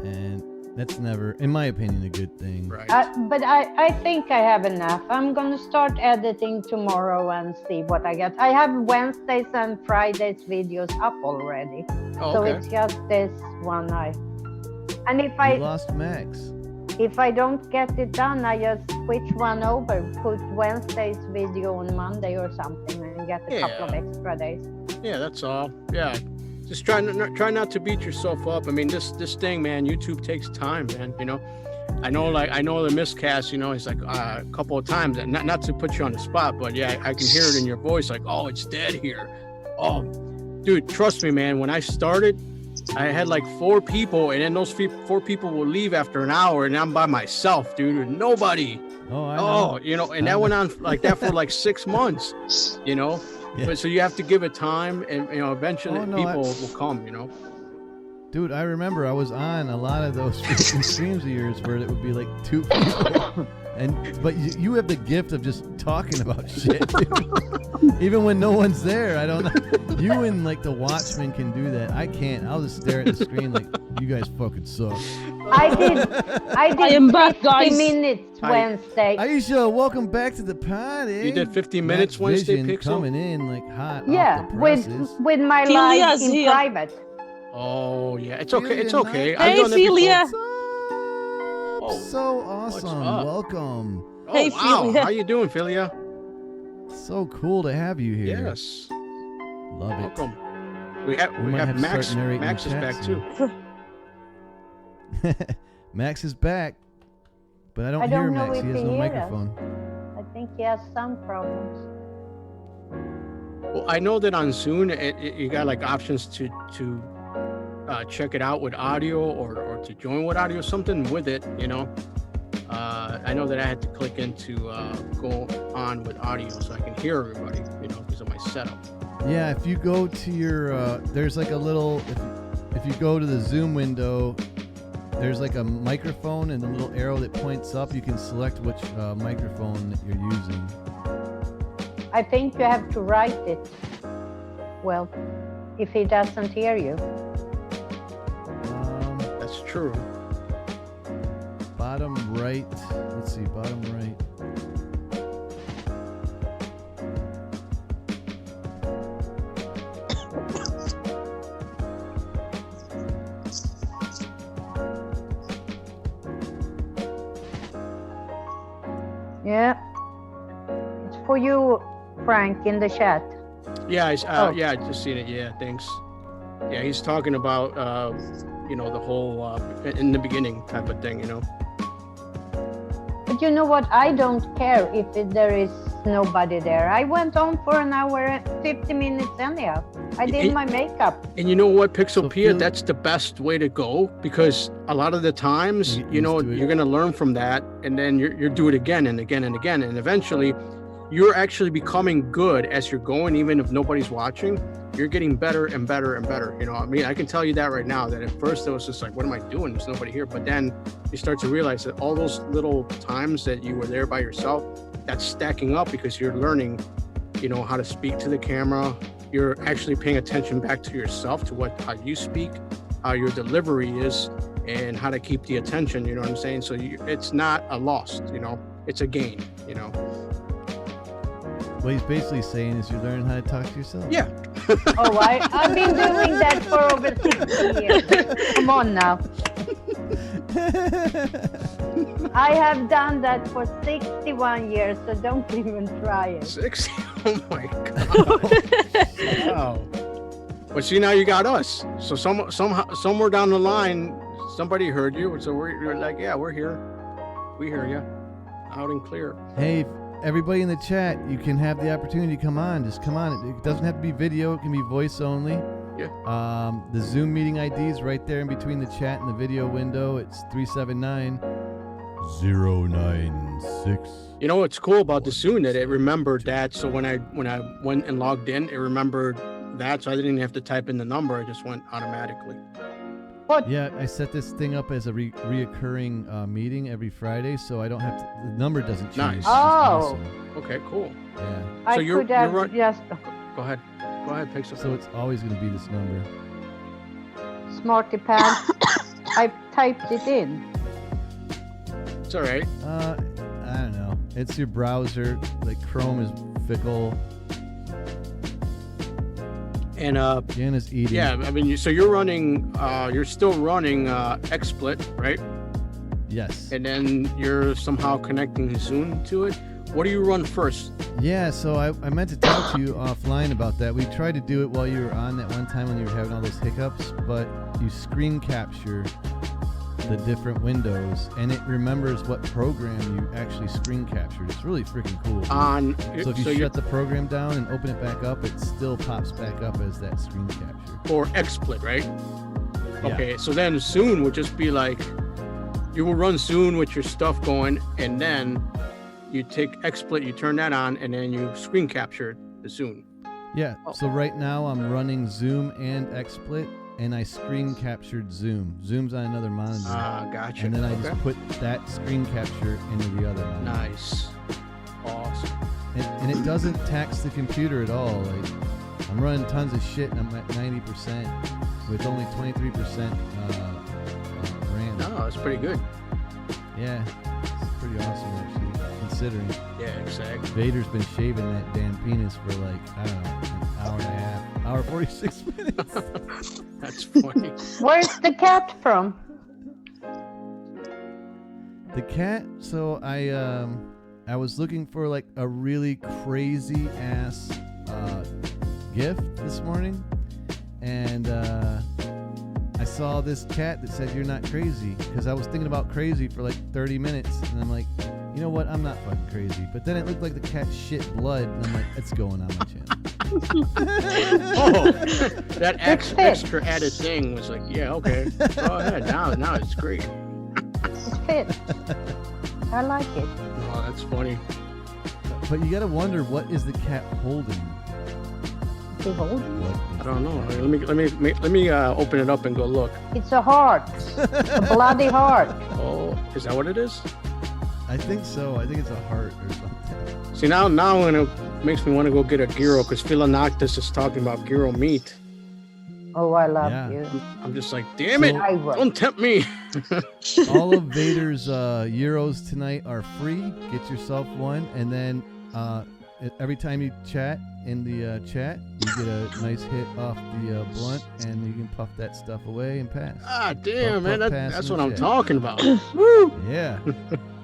And that's never, in my opinion, a good thing. right. But I think I have enough. I'm going to start editing tomorrow and see what I get. I have Wednesdays and Fridays videos up already. Oh, So okay. it's just this one and if You lost Max. if I don't get it done, I just switch one over, put Wednesday's video on Monday or something, and get a couple of Yeah. extra days. Yeah, that's all. Yeah, just try not to beat yourself up. I mean, this thing, man, YouTube takes time, man. You know, I know the miscast. You know, it's like a couple of times. Not to put you on the spot, but yeah, I can hear it in your voice, like, oh, it's dead here. Oh, Dude, trust me, man. When I started, I had like 4 people, and then those 4 people will leave after an hour, and I'm by myself, dude, with nobody. Oh, I know. You know, and that went on like that for like 6 months, you know. Yeah. But so you have to give it time, and you know, eventually people will come, you know. Dude, I remember I was on a lot of those freaking streams of yours where it would be like 2 people. But you have the gift of just talking about shit, dude. Even when no one's there. I don't know. You and like the Watchmen can do that. I can't. I'll just stare at the screen like, you guys fucking suck. I did I am back, 50 guys. minutes Wednesday. Aisha, welcome back to the party. You did 50 minutes Wednesday, Pixel? Coming in like hot. Yeah, off the with presses. my live in here. private. Oh yeah, it's okay. It's Feeling okay. nice. I've Hey, done it before. Celia. So awesome. up? Welcome. Oh Hey, wow, Philia. how you doing, Philia? So cool to have you here. Yes, Love it. welcome. We might have have to Max. start narrating Max the is chat back soon. too. Max is back, but I don't I hear don't know Max. if He has he no hears us. microphone. I think he has some problems. Well, I know that on Zoom, you got like options to check it out with audio or to join with audio, something with it, you know. I know that I had to click into go on with audio so I can hear everybody, you know, because of my setup. Yeah, if you go to your, there's like a little, if you go to the Zoom window, there's like a microphone and a little arrow that points up. You can select which microphone that you're using. I think you have to write it. Well, if he doesn't hear you. That's true. Bottom right. Let's see, bottom right. Yeah. It's for you, Frank, in the chat. Yeah, Oh. yeah, I just seen it. Yeah, thanks. Yeah, he's talking about you know, the whole in the beginning type of thing, you know. But you know what? I don't care if there is nobody there. I went on for an hour and 50 minutes anyhow. I did my makeup. And you know what, Pixel So Pia, feel- that's the best way to go, because a lot of the times, You get you know, used to it. you're gonna learn from that, and then you do it again and again and again, and eventually, you're actually becoming good as you're going, even if nobody's watching. You're getting better and better and better. You know, I mean, I can tell you that right now. That at first it was just like, what am I doing? There's nobody here. But then you start to realize that all those little times that you were there by yourself, that's stacking up because you're learning, you know, how to speak to the camera. You're actually paying attention back to yourself, to how you speak, how your delivery is, and how to keep the attention. You know what I'm saying? So it's not a loss. You know, it's a gain. You know. What he's basically saying is you learn how to talk to yourself. Yeah. Oh, I've been doing that for over 60 years. Come on now. I have done that for 61 years, so don't even try it. 60? Oh my God. Wow. But see, now you got us. So somewhere down the line, somebody heard you. So we're like, yeah, we're here. We hear you. Out and clear. Hey, everybody in the chat, you can have the opportunity to come on. Just come on. It doesn't have to be video. It can be voice only. Yeah. The Zoom meeting ID is right there in between the chat and the video window. It's 379-096. You know what's cool about the Zoom, that it remembered that. So when I went and logged in, it remembered that. So I didn't even have to type in the number. It just went automatically. What? Yeah, I set this thing up as a reoccurring meeting every Friday, so I don't have to. The number doesn't change. Nice. It's Oh. awesome. Okay, cool. Yeah. I So you're could have right- just Go ahead. Go ahead, Pixel. So it's always going to be this number. smarty pants. I typed it in. It's all right. I don't know. It's your browser. Like Chrome is fickle. And Jana's eating. yeah, I mean, so you're running. You're still running XSplit, right? Yes. And then you're somehow connecting Zoom to it. What do you run first? Yeah, so I meant to talk to you offline about that. We tried to do it while you were on that one time when you were having all those hiccups, but you screen capture the different windows, and it remembers what program you actually screen captured. It's really freaking cool. So if you shut the program down and open it back up, it still pops back up as that screen capture. Or XSplit, right? Yeah. Okay, so then Zune would just be like, you will run Zune with your stuff going, and then you take XSplit, you turn that on, and then you screen capture the Zune. Yeah, so right now I'm running Zoom and XSplit, and I screen captured Zoom. Zoom's on another monitor. Ah, gotcha. And then I just put that screen capture into the other monitor. Nice. Awesome. And it doesn't tax the computer at all. Like, I'm running tons of shit, and I'm at 90% with only 23% RAM. No, that's pretty good. Yeah, it's pretty awesome, actually, considering. Yeah, exactly. Vader's been shaving that damn penis for like, I don't know, an hour and a half, hour 46 minutes. That's funny. Where's the cat from? The cat, so I was looking for like a really crazy ass gift this morning, and I saw this cat that said you're not crazy, because I was thinking about crazy for like 30 minutes, and I'm like, you know what, I'm not fucking crazy. But then it looked like the cat shit blood, and I'm like, it's going on my channel. Oh, that extra added thing was like, yeah, okay, go ahead. Now it's great. It's fit. I like it. Oh, that's funny. But you gotta wonder, what is the cat holding? Is he holding it? I don't know. Let me open it up and go look. It's a heart. A bloody heart. Oh, is that what it is? I think so. I think it's a heart or something. See, now when it makes me want to go get a gyro, because Philanoctus is talking about gyro meat. Oh, I love you. I'm just like, damn it! Don't tempt me. All of Vader's Euros tonight are free. Get yourself one, and then every time you chat in the chat, you get a nice hit off the blunt, and you can puff that stuff away and pass. Ah, damn, puff, man, pass that's in what the I'm chat. talking about. Woo! Yeah,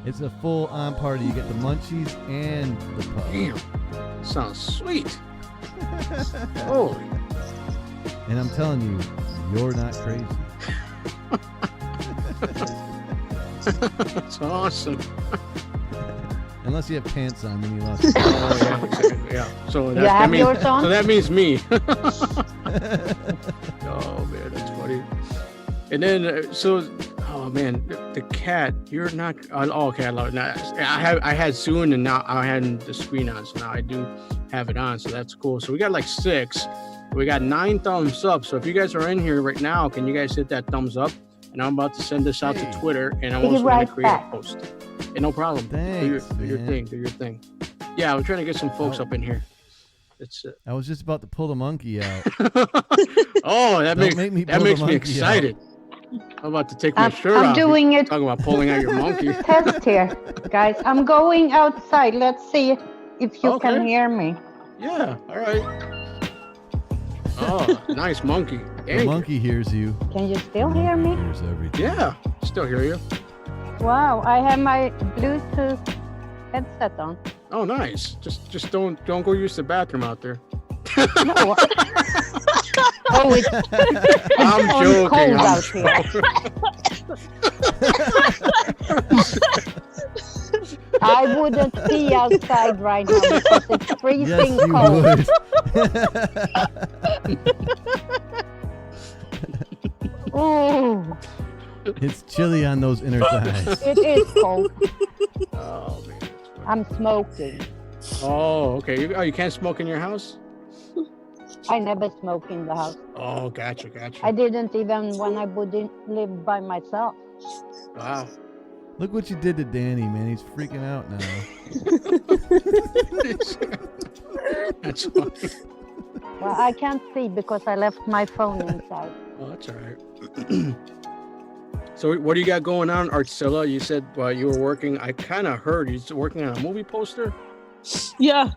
it's a full-on party. You get the munchies and the puff. Damn, sounds sweet. Holy. And I'm telling you, you're not crazy. That's awesome. Unless you have pants on, then you lost. Oh, yeah, exactly, yeah. So have yours on? So that means me. Oh man, that's funny. And then oh man, the cat. You're not. Oh, okay, I love it. Now, I had Soon, and now I had the screen on, so now I do have it on. So that's cool. So we got like 6. We got 9 thumbs up. So if you guys are in here right now, can you guys hit that thumbs up? And I'm about to send this out to Twitter, and I'm also going to create a post. And no problem. Thanks, do your thing. Do your thing. Yeah, I'm trying to get some folks up in here. It's. I was just about to pull the monkey out. Oh, that makes me excited. I'm about to take my shirt off. I'm doing it. Talking about pulling out your monkey. Test here, guys. I'm going outside. Let's see if you can hear me. Yeah. All right. Oh, nice monkey. The monkey hears you. Can you still hear me? Hears everything. Yeah, still hear you. Wow, I have my Bluetooth headset on. Oh, nice. Just don't go use the bathroom out there. No. Oh, it's I'm joking. I wouldn't be outside right now because it's freezing cold. Would. Ooh, It's chilly on those inner thighs. it is cold. Oh man. I'm smoking. Oh, okay. You can't smoke in your house? I never smoke in the house. Oh, gotcha. I didn't even when I wouldn't live by myself. Wow. Look what you did to Danny, man. He's freaking out now. That's funny. Well, I can't see because I left my phone inside. Oh, that's all right. So what do you got going on, Artsilla? You said while you were working, I kind of heard you're working on a movie poster. Yeah,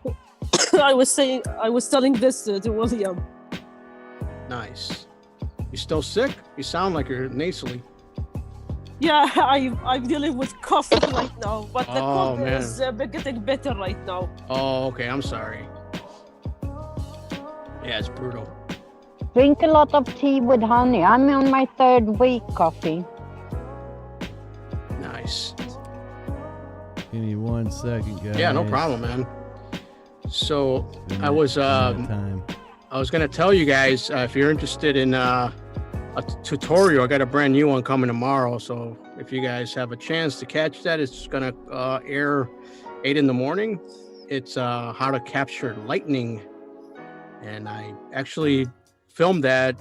I was telling this to William. Nice. You still sick? You sound like you're nasally. Yeah, I'm dealing with cough right now, but the cough man. is getting better right now. Oh, okay. I'm sorry. Yeah, it's brutal. Drink a lot of tea with honey. I'm on my 3rd week coffee. Nice. Give me 1 second, guys. Yeah, no problem, man. So I was time. I was gonna tell you guys if you're interested in a tutorial, I got a brand new one coming tomorrow. So if you guys have a chance to catch that, it's gonna air 8 in the morning. It's how to capture lightning, and I actually filmed that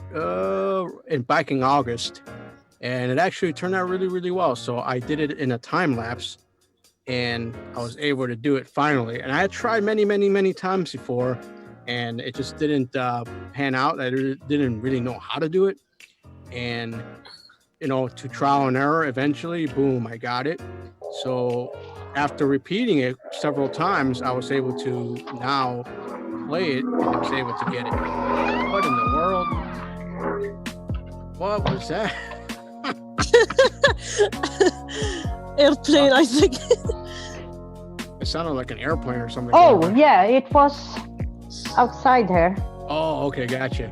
back in August, and it actually turned out really, really well. So I did it in a time lapse, and I was able to do it finally. And I had tried many times before, and it just didn't pan out. I didn't really know how to do it, and to trial and error, eventually, boom, I got it. So after repeating it several times, I was able to now play it, and I was able to get it. What in the world? What was that? Airplane, I think. It sounded like an airplane or something. Oh, yeah, it was outside here. Oh, okay, gotcha.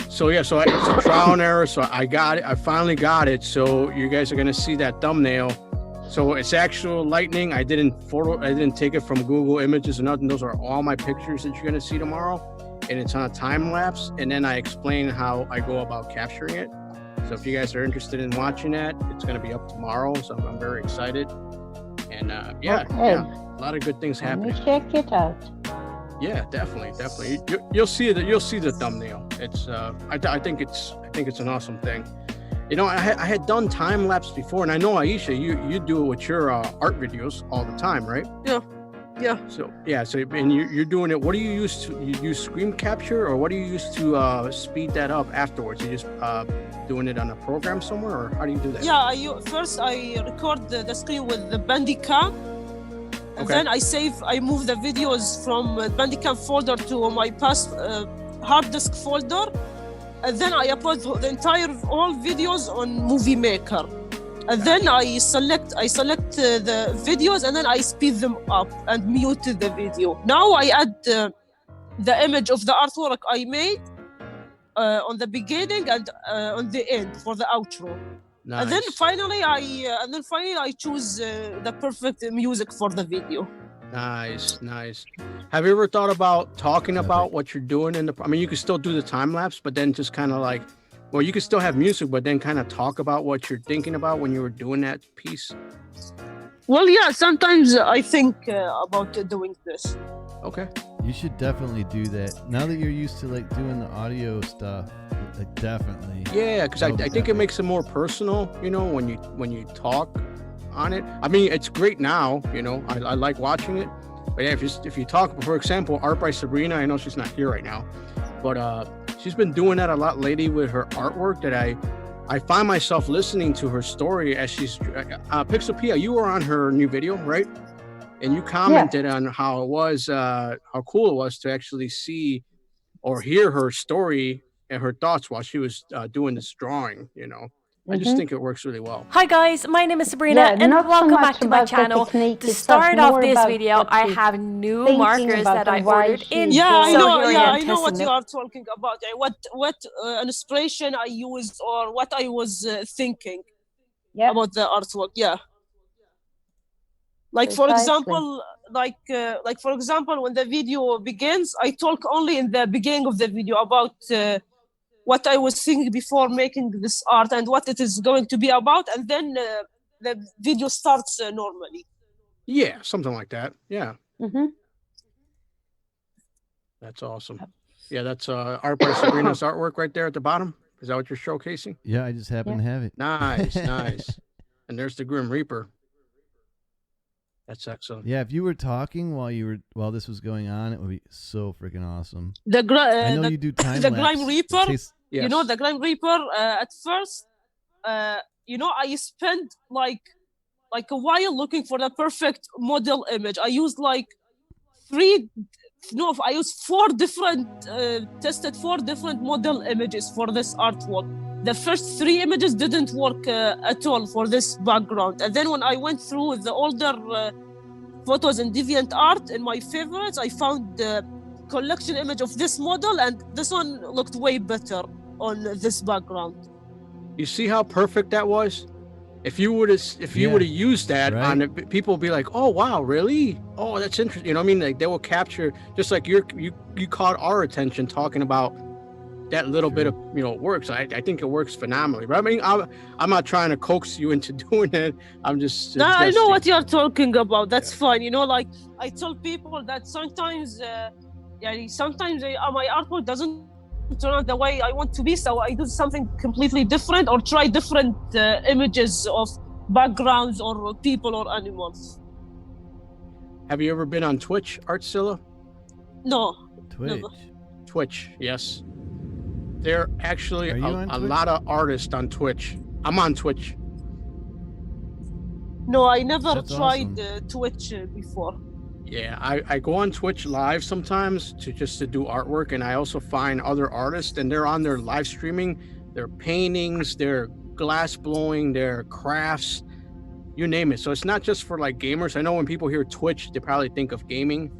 So it's a trial and error. So I got it. I finally got it. So you guys are gonna see that thumbnail. So it's actual lightning. I didn't take it from Google Images or nothing. Those are all my pictures that you're gonna see tomorrow, and it's on a time lapse. And then I explain how I go about capturing it. So if you guys are interested in watching that, it's gonna be up tomorrow. So I'm very excited. And a lot of good things happening. Let me check it out. Yeah, definitely. You'll see it. You'll see the thumbnail. It's I think it's an awesome thing. I had done time lapse before, and I know Aisha, you do it with your art videos all the time, right? Yeah. So and you're doing it. What do you use you use screen capture, or what do you use to speed that up afterwards? You just doing it on a program somewhere, or how do you do that? Yeah, first I record the screen with the Bandicam, and then I move the videos from Bandicam folder to my past hard disk folder, and then I upload the all videos on Movie Maker, and then I select the videos, and then I speed them up and mute the video. Now I add the image of the artwork I made on the beginning and on the end for the outro. Nice. And then finally I choose the perfect music for the video. Nice. Have you ever thought about talking about what you're doing you can still do the time lapse, but then just kind of like, well, you can still have music, but then kind of talk about what you're thinking about when you were doing that piece? Well, yeah, sometimes I think about doing this. Okay. You should definitely do that. Now that you're used to like doing the audio stuff, like definitely. Yeah, because I think it makes it more personal, when you talk on it. I mean, it's great now, I like watching it. But yeah, if you talk, for example, Art by Sabrina, I know she's not here right now, but she's been doing that a lot lately with her artwork that I find myself listening to her story as she's Pixel Pia, you were on her new video, right? And you commented on how it was, how cool it was to actually see or hear her story and her thoughts while she was doing this drawing, I just think it works really well. Hi guys, my name is Sabrina and welcome back to my channel. To start off this video, I have new markers that I ordered in. Yeah, I I know what you are talking about. What inspiration I used or what I was thinking about the artwork. Yeah. Like for example, when the video begins, I talk only in the beginning of the video about what I was thinking before making this art and what it is going to be about, and then the video starts normally. Yeah, something like that. Yeah. Mm-hmm. That's awesome. Yeah, that's Art by Sabrina's artwork right there at the bottom. Is that what you're showcasing? Yeah, I just happen to have it. Nice. And there's the Grim Reaper. That's excellent. Yeah, if you were talking while this was going on, it would be so freaking awesome. I know you do time the lapse. Grim Reaper. Yes. The Grim Reaper. At first, I spent like a while looking for the perfect model image. I used tested four different model images for this artwork. The first 3 images didn't work at all for this background. And then when I went through the older photos in DeviantArt and my favorites, I found the collection image of this model, and this one looked way better on this background. You see how perfect that was? If you would have used that Right. on it, people would be like, "Oh wow, really? Oh, that's interesting." You know what I mean? Like they will capture, just like you caught our attention talking about that little bit of work. So I think it works phenomenally. But I mean, I'm not trying to coax you into doing it. I'm just No, I know suggesting. what you're talking about. That's fine. Like I tell people that sometimes, my artwork doesn't turn out the way I want to be, so I do something completely different or try different images of backgrounds or people or animals. Have you ever been on Twitch, Artzilla? No. Twitch. Never. Twitch, yes. There are actually Are you on a Twitch? lot of artists on Twitch. I'm on Twitch. No, I never That's tried awesome. Twitch before. Yeah, I go on Twitch live sometimes to do artwork, and I also find other artists, and they're on their live streaming, their paintings, their glass blowing, their crafts, you name it. So it's not just for like gamers. I know when people hear Twitch, they probably think of gaming,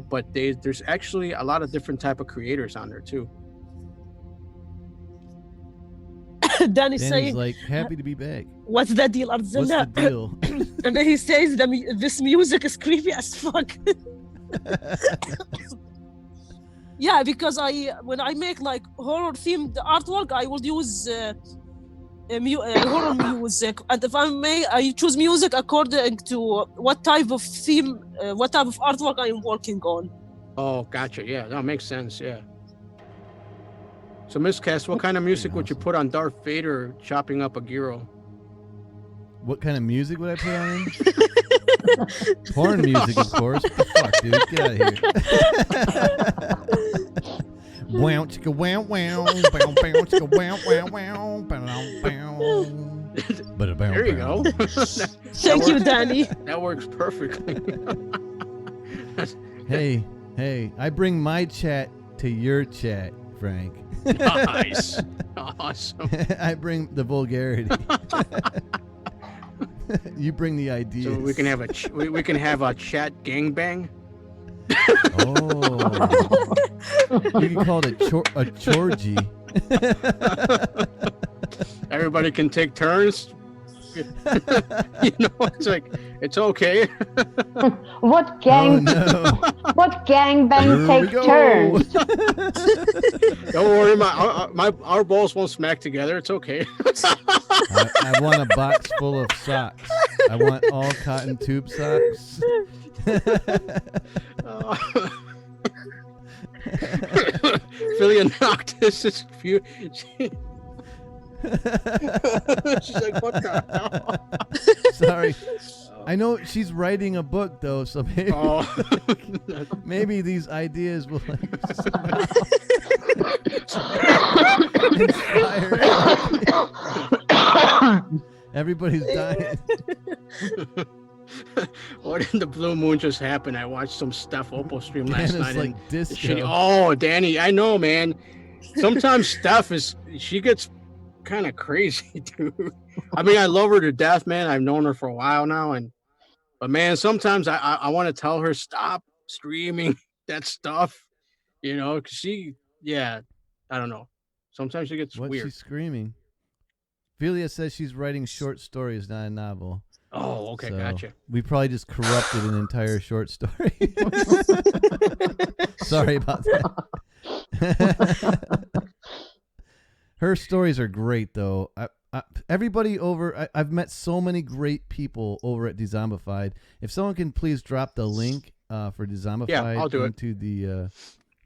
but there's actually a lot of different type of creators on there too. Danny's Danny's saying, like, happy to be back. "What's the deal, Artzilla?" What's the deal? And then he says, "This music is creepy as fuck." Yeah, because when I make like horror themed artwork, I will use horror music, and if I choose music according to what type of theme, what type of artwork I am working on. Oh, gotcha. Yeah, that makes sense. Yeah. So, Miscast, what kind of music would you put on Darth Vader chopping up a gyro? What kind of music would I put on? Porn music, of course. What the fuck, dude? Get out of here. Wow, chicka, wow, wow, bow, bow, chicka, wow, wow, wow, bow, bow. There you go. Thank you, Danny. That works perfectly. Hey, I bring my chat to your chat, Frank. Nice. Awesome. I bring the vulgarity. You bring the ideas. So we can have we can have a chat gangbang. Oh, you can call it a chorgy. Everybody can take turns. It's like it's okay. What gang? Oh, no. What gangbang Here we take go. turns? Don't worry, our balls won't smack together. It's okay. I want a box full of socks. I want all cotton tube socks. Philly Noctis is she's like, what the hell? Sorry. I know she's writing a book though, so maybe, maybe these ideas will inspire. Everybody's dying. What in the blue moon just happened? I watched some Steph Opal stream last Danny's night. like and disco. oh, Danny, I know, man. Sometimes Steph she gets kind of crazy, dude. I mean, I love her to death, man. I've known her for a while now, but man, sometimes I want to tell her stop streaming that stuff, because I don't know. Sometimes she gets What's weird. she screaming? Philia says she's writing short stories, not a novel. Oh, okay, So gotcha. we probably just corrupted an entire short story. Sorry about that. Her stories are great, though. Everybody I've met so many great people over at Dezombified. If someone can please drop the link for Dezombified I'll do it. into the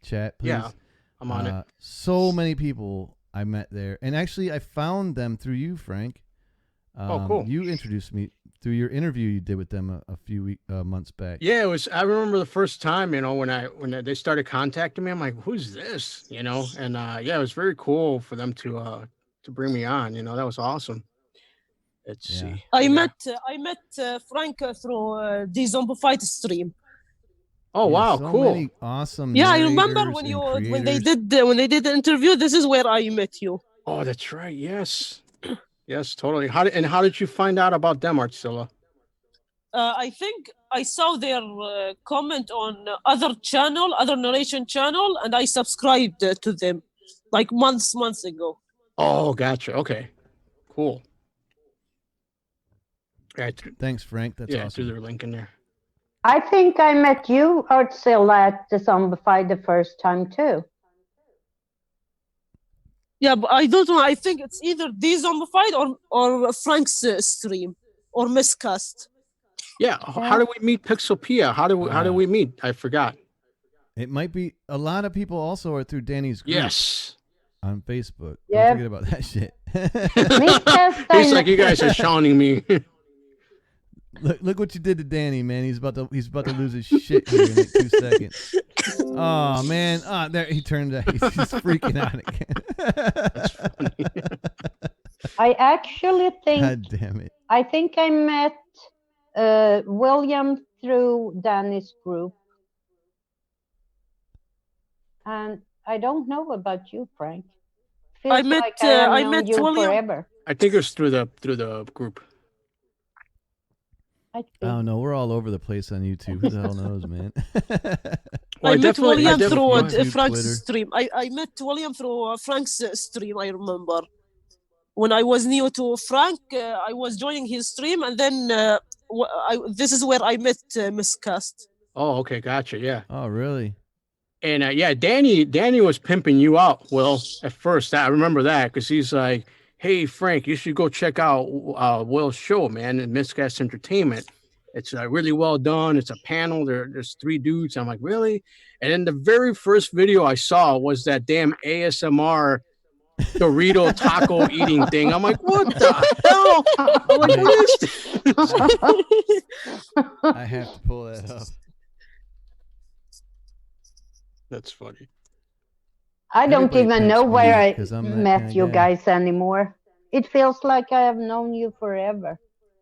chat, please. Yeah, I'm on it. So many people I met there. And actually, I found them through you, Frank. Oh, cool. You introduced me through your interview you did with them a few months back. Yeah, it was. I remember the first time, when they started contacting me, I'm like, "Who's this?" And it was very cool for them to bring me on. That was awesome. Let's see. I met Frank through the Zombified stream. Oh wow, so cool. Many awesome. Yeah, I remember narrators when and they creators. did the interview. This is where I met you. Oh, that's right. Yes, yes, totally. How did you find out about them, Artzilla? I think I saw their comment on other narration channel, and I subscribed to them like months ago. Oh, gotcha. Okay, cool. Thanks, Frank. That's yeah, awesome. threw their link in there. I think I met you, Artzilla, at the Zombified the first time too. Yeah, but I don't know. I think it's either Zombified or Frank's stream or Miscast. Yeah. How do we meet Pixelpia? How do we meet? I forgot. It might be a lot of people also are through Danny's group. Yes. On Facebook. Yeah. Don't forget about that shit. He's like, you guys are shawning me. Look what you did to Danny, man. He's about to lose his shit here in like 2 seconds. Oh man. There he turned out. He's freaking out again. That's funny. I actually think. God damn it. I think I met William through Danny's group, and I don't know about you, Frank. Feels I met like I I met you William. forever. I think it was through the group. I I don't know. We're all over the place on YouTube. Who the hell knows, man? I met William through YouTube, Frank's Twitter. stream. I met William through Frank's stream, I remember. When I was new to Frank, I was joining his stream, and then this is where I met Miscast. Oh, okay, gotcha. Yeah. Oh, really? And yeah, Danny was pimping you out. Well, at first, I remember that because he's like, "Hey, Frank, you should go check out Will's show, man, at Miscast Entertainment. It's really well done. It's a panel. There's 3 dudes." I'm like, "Really?" And then the very first video I saw was that damn ASMR Dorito taco eating thing. I'm like, "What the hell?" I'm like, "What is this?" I have to pull that up. That's funny. I don't Everybody even thinks know me, where I 'cause I'm that met kinda you guy. guys anymore. It feels like I have known you forever.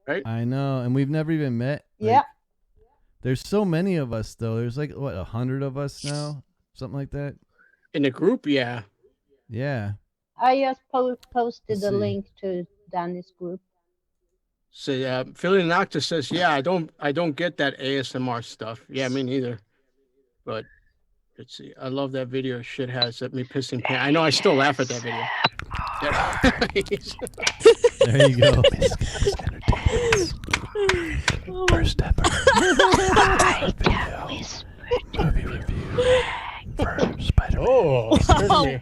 Right? I know, and we've never even met. Yeah. There's so many of us, though. There's like, what, 100 of us now? Something like that? In the group, yeah. Yeah. I just posted Let's a see. link to Danny's group. So Philly Noctis says, "Yeah, I don't get that ASMR stuff." Yeah, me neither. But let's see. I love that video. Shit has me pissing pants. I know. I still laugh at that video. There you go. First ever movie review for Spider-Man. Oh, certainly.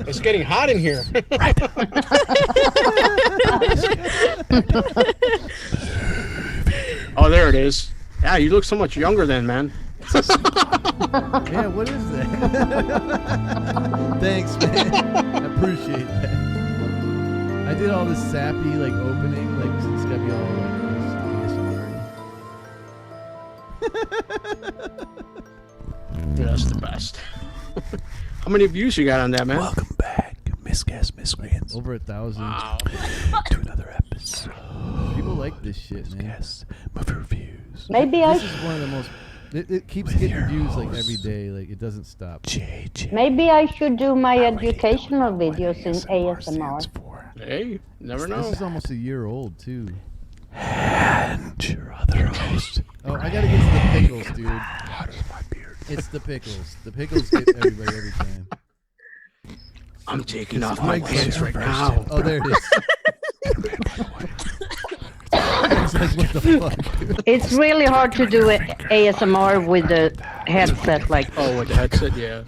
It's getting hot in here. Oh, there it is. Yeah, you look so much younger then, man. Yeah, what is that? Thanks, man. I appreciate that. I did all this sappy, like, opening, like, it's gotta be all, like, Yeah, that's the best. How many views you got on that, man? Welcome back, Miscast Miscreants, over 1,000. Wow. to another episode. People like this shit, man. Miscast movie reviews. Maybe I This is one of the most. It keeps With getting your views like host, every day. Like, it doesn't stop. JJ. maybe I should do my I already educational know what videos in ASMR stands ASMR. for. Hey, never This know. is almost a year old, too. And your other host. Oh, I gotta get to the pickles, dude. How does my beard? It's the pickles. The pickles get everybody every time. I'm taking off my my pants right now. Oh, there it is. It's like, what the fuck? dude? It's really hard to do ASMR with the headset like Oh, with the headset, yeah.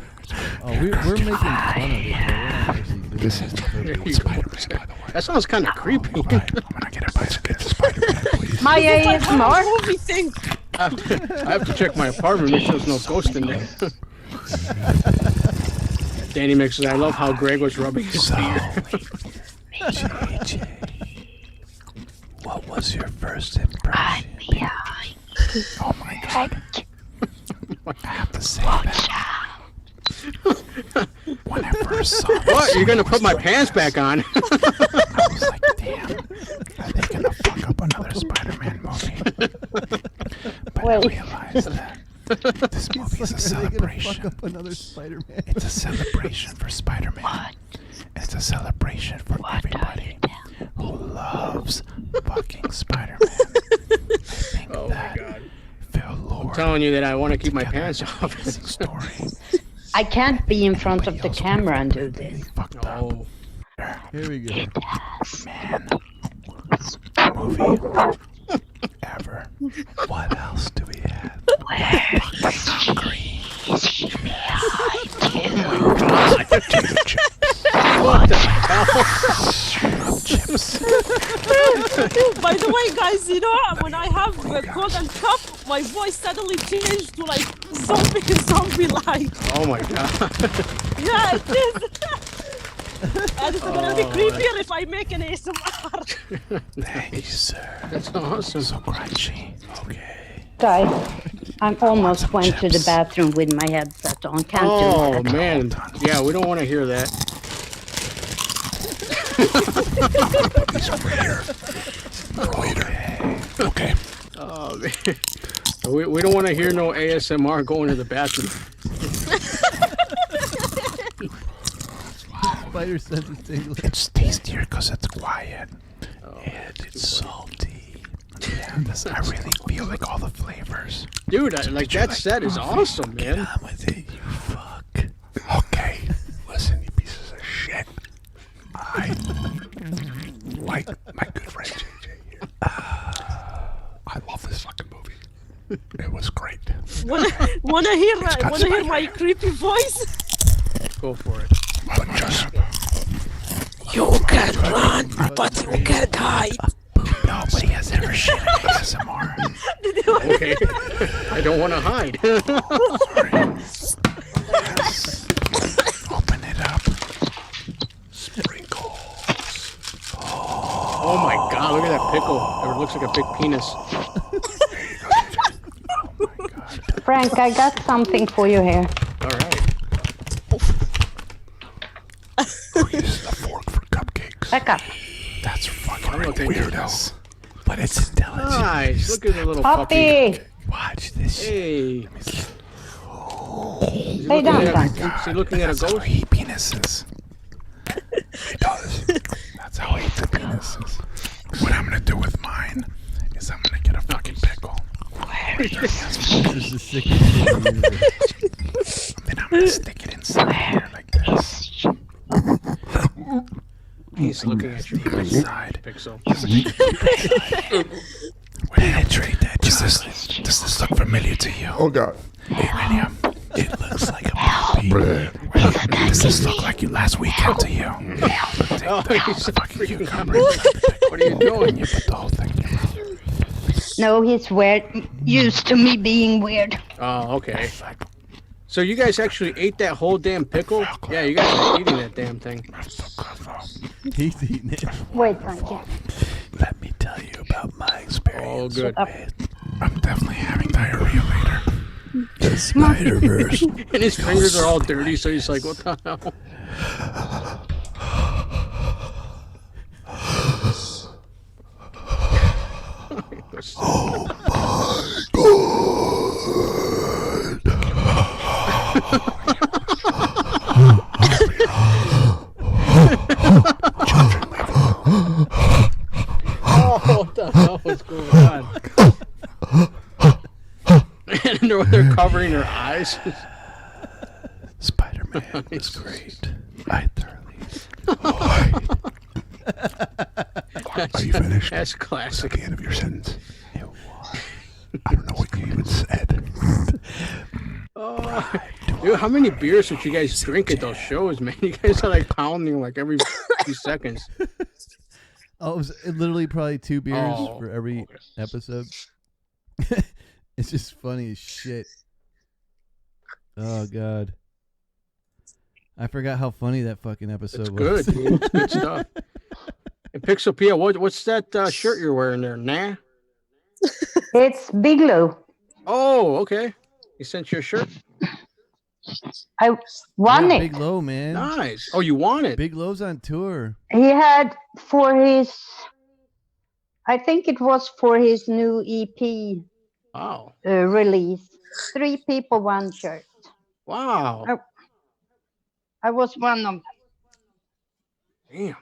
Oh, we're making fun of it, but we're not actually doing This it. is the movie with Spider-Man, by the way. That sounds kind of creepy. When I get a bicycle to Spider-Man, please. my ASMR. Movie thing. I have to check my apartment, make sure there's no ghost in there. Danny mixes. I love how Greg was rubbing his So, beard. JJ, what was your first impression? Oh my god. I have to say that. When I first saw this, What? You're gonna put my pants back on? I was like, damn, are they gonna fuck up another Spider-Man movie? But I Wait. realized that this movie is a Are they gonna fuck celebration. up another Spider-Man? It's a celebration for Spider-Man. It's a celebration for everybody who loves fucking Spider-Man. I think Oh my that god. Phil Lord I'm telling you that I want to keep my together pants an off. amazing story. I can't be in front of the Else camera and do really this. fucked up. Oh. Here we go. Man, movie ever. What else do we have? Fucking green. What the hell? Chips. By the way, guys, you know, when I have a cold and cough, my voice suddenly changed to like zombie-like. Oh my god. Yeah, it is. And it's gonna be creepier if I make an ASMR. Thank you, sir. That's awesome. So crunchy. Okay. Guys, I almost went to the bathroom with my headset on. Can't do Oh that. man. Yeah, we don't want to hear that. These over here. For later. Okay. Oh man. We don't want to hear no ASMR going to the bathroom. Spider sense is tingling. It's tastier because it's quiet. And it's salty. Yeah, I really feel like all the flavors. Dude, like that set is awesome, man. Get on with it, you fuck. Okay, listen, you pieces of shit. I like my good friend JJ here. I love this fucking movie. It was great. Wanna hear my creepy voice? Go for it. But just You can run, but you can't hide. nobody has ever shit in ASMR. Okay. I don't want to hide. Yes. Open it up. Sprinkles. Oh my god, look at that pickle. It looks like a big penis. Frank, I got something for you here. Alright. Who uses a fork for cupcakes? Back up. That's fucking don't think weirdo. But it's intelligent. Nice. Look at the little Puppy! Watch this shit. Hey. Lay down, Duncan. Is he looking at a That's how ghost? he eat penises. He does. That's how he eats the penises. What I'm gonna do with mine is I'm gonna get a fucking pickle. This is the sickest shit in the universe. And then I'm gonna stick it inside here like this. He's looking at you. Inside. Pixel. Penetrate that. Does this look familiar to you? Oh god. Hey William, it looks like a puppy. Does this look like you last weekend to you? Take Oh, the he's so fucking freaking cucumber. What are you doing? You put the whole thing. No, he's weird. Used to me being weird. Oh, okay. So you guys actually ate that whole damn pickle? Yeah, you guys are eating that damn thing. He's eating it. Wait, Duncan. Let me tell you about my experience. Oh, good. I'm definitely having diarrhea later. The Spider-Verse. And his fingers are all dirty, so he's like, what the hell? Oh Oh, what the hell is going on? And they're covering their eyes. Spider-Man is great. I thoroughly. Are you finished? That's At classic. the end of your sentence. It was. I don't know what you even said. Dude, how many beers would you guys drink at those shows, man? You guys are like pounding like every few seconds. Oh, it was literally probably 2 beers Oh, for every episode. It's just funny as shit. Oh god, I forgot how funny that fucking episode was. Good, dude. It's good stuff. And Pixelpia, what's that shirt you're wearing there? Nah? It's Bigelow. Oh, okay. He sent you a shirt? I won Yeah, it. Big Low, man. Nice. Oh, you want it? Big Low's on tour. He had for his, I think it was for his new EP Wow. release. 3 people, 1 shirt. Wow. I was one of them. Damn.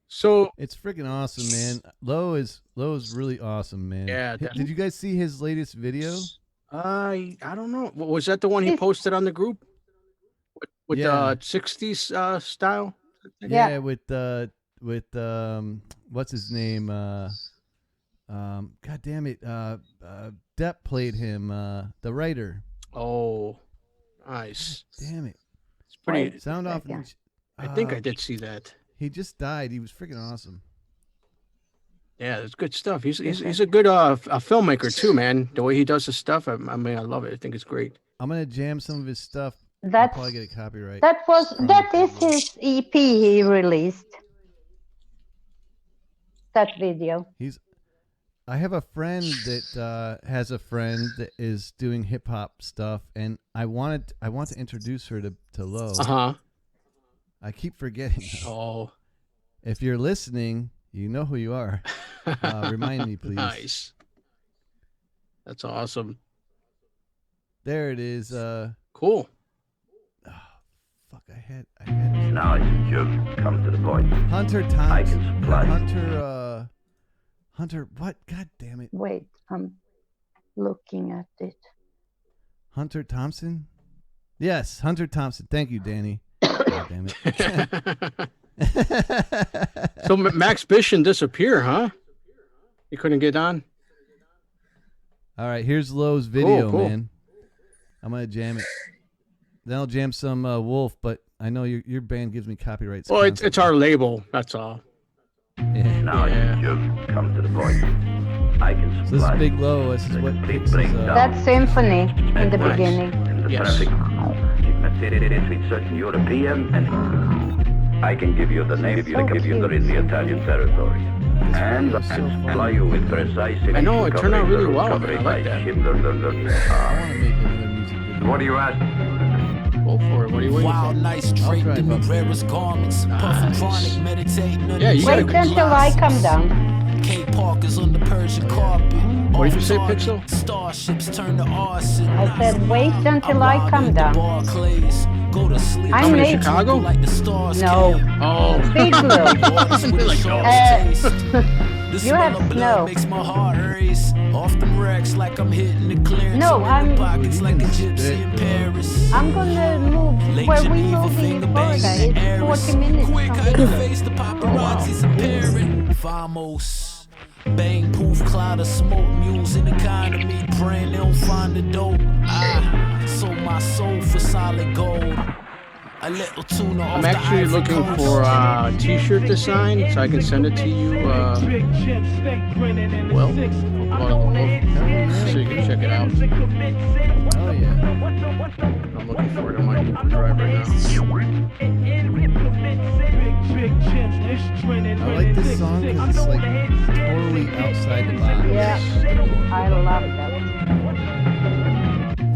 So It's freaking awesome, man. Low is really awesome, man. Yeah, Did you guys see his latest video? I don't know. Was that the one he posted on the group? With Yeah. 60s style? Yeah, with what's his name? God damn it. Depp played him. The writer. Oh, nice. Damn it. It's pretty. Sound off. I think I did see that. He just died. He was freaking awesome. Yeah, it's good stuff. He's a good a filmmaker too, man. The way he does his stuff, I mean, I love it. I think it's great. I'm gonna jam some of his stuff. That's I'll probably get a copyright. That is his EP he released. That video. I have a friend that has a friend that is doing hip hop stuff, and I want to introduce her to Lo. I keep forgetting. Oh, if you're listening, you know who you are. Remind me, please. Nice. That's awesome. There it is. Cool. Oh, fuck! I had. Now it's just come to the point. Hunter Thompson. I can supply. Hunter. What? God damn it! Wait, I'm looking at it. Hunter Thompson. Yes, Hunter Thompson. Thank you, Danny. God damn it. So Max Bish didn't disappear, huh? He couldn't get on. All right, here's Lowe's video, cool. man. I'm gonna jam it. Then I'll jam some Wolf, but I know your band gives me copyrights. Well, it's our label. That's all. Yeah. Now it's just come to the point. I can supply. So this is Big Low. This is what picks That symphony in the beginning. In the Yes. traffic. Between certain European and I can give you the name of the computer in the Italian territory. And supply you with precise I know, it turned out really well. I coverage like by that. Schindler. I want to make another music video. What do you ask? Go for it. What are you waiting Wild for? nights draped in the rarest garments. Puffin' chronic, meditating. Yeah, you gotta Wait until I come down. K Parkers on the Persian carpet. What did you say, Pixel? Starships turn to arson. I said wait until I come down. Barclays. Go to sleep. I'm in late. Chicago? Like the stars No. Oh. Big Blue. You have snow. Makes my heart race. Off them wrecks like I'm hitting the clearance. No, I'm pockets like a gypsy in Paris. I'm gonna move where we moved in Florida. It's 40 minutes Quick, from how you here. face the paparazzi's apparent. Vamos. Bang, poof, cloud of smoke. Mules in economy. Praying they don't find the dope. I sold my soul for solid gold. A little tuna off I'm the actually Ivory looking Coast. for a t-shirt design so I can send it to you. Well, so you can check it out. Oh yeah. I'm looking for it on my Google Drive right now. I like this song because it's like totally outside the box. Yeah, I love that.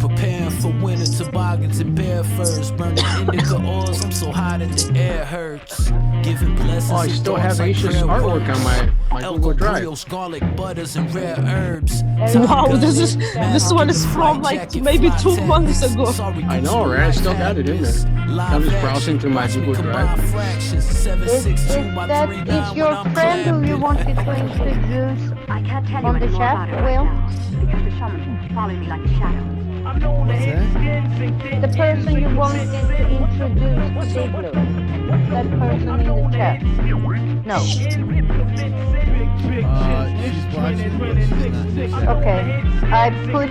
Preparing for winter toboggans and bear furs. Burning indica oils, I'm so hot that the air hurts. Giving blessings. Oh, I still have Aisha's artwork on my Google Drive. Garlic butters and rare herbs. Wow, this one is from like maybe 2 months ago. I know, right? I still got it in there. I'm just browsing through my Google Drive. Is your friend who you wanted to introduce I can't tell you on the any more chat, about her Will? right now, because the shaman followed me like a shadow. What's that? The person you wanted to introduce to Big Blue. That person in the chat. No. She's watching, but she's not in the chat. Okay. I put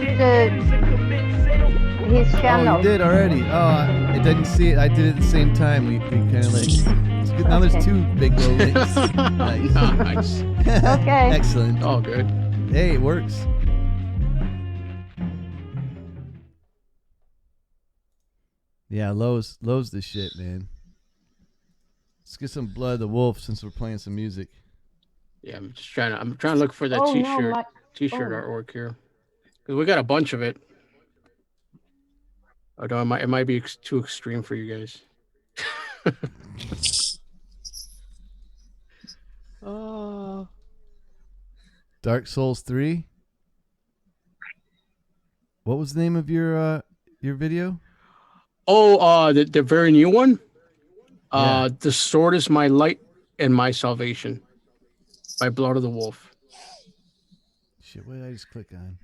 his channel. Oh, you did already. Oh, I didn't see it. I did it at the same time. We kind of like. It's good. Now there's two Big Low links. Nice. Nice. Okay. Excellent. Oh, good. Hey, it works. Yeah, Lowe's the shit, man. Let's get some Blood of the Wolf since we're playing some music. Yeah, I'm trying to look for that Oh, no, t-shirt oh. artwork here. Cause we got a bunch of it. Oh no, it might be too extreme for you guys. Oh. Dark Souls 3. What was the name of your video? Oh, the very new one. Yeah. The sword is my light and my salvation, by Blood of the Wolf. Shit, what did I just click on?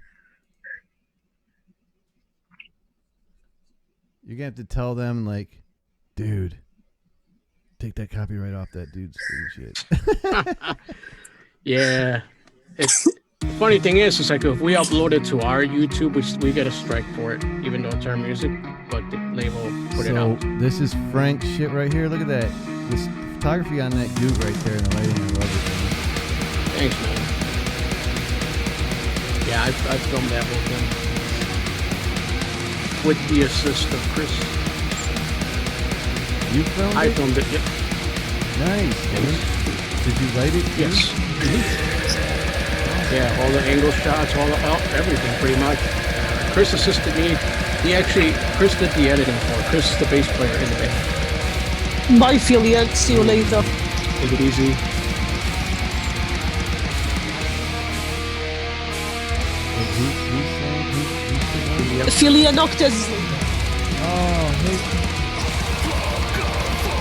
You're gonna have to tell them, like, dude, Take that copyright off that dude's shit. Yeah. It's the funny thing is like if we upload it to our YouTube, we get a strike for it, even though it's our music. But the label put it out. So this is Frank shit right here. Look at that. This photography on that dude right there in the lighting. I love it. Thanks, man. Yeah, I filmed that whole thing with the assist of Chris. You filmed it? I filmed it. Yep. Nice. Did you light it? Yes. Yeah, all the angle shots, everything pretty much. Chris assisted me. Chris did the editing for it. Chris is the bass player in the band. Bye, affiliate. See you later. Take it easy. Philia Noctis. Oh, hey.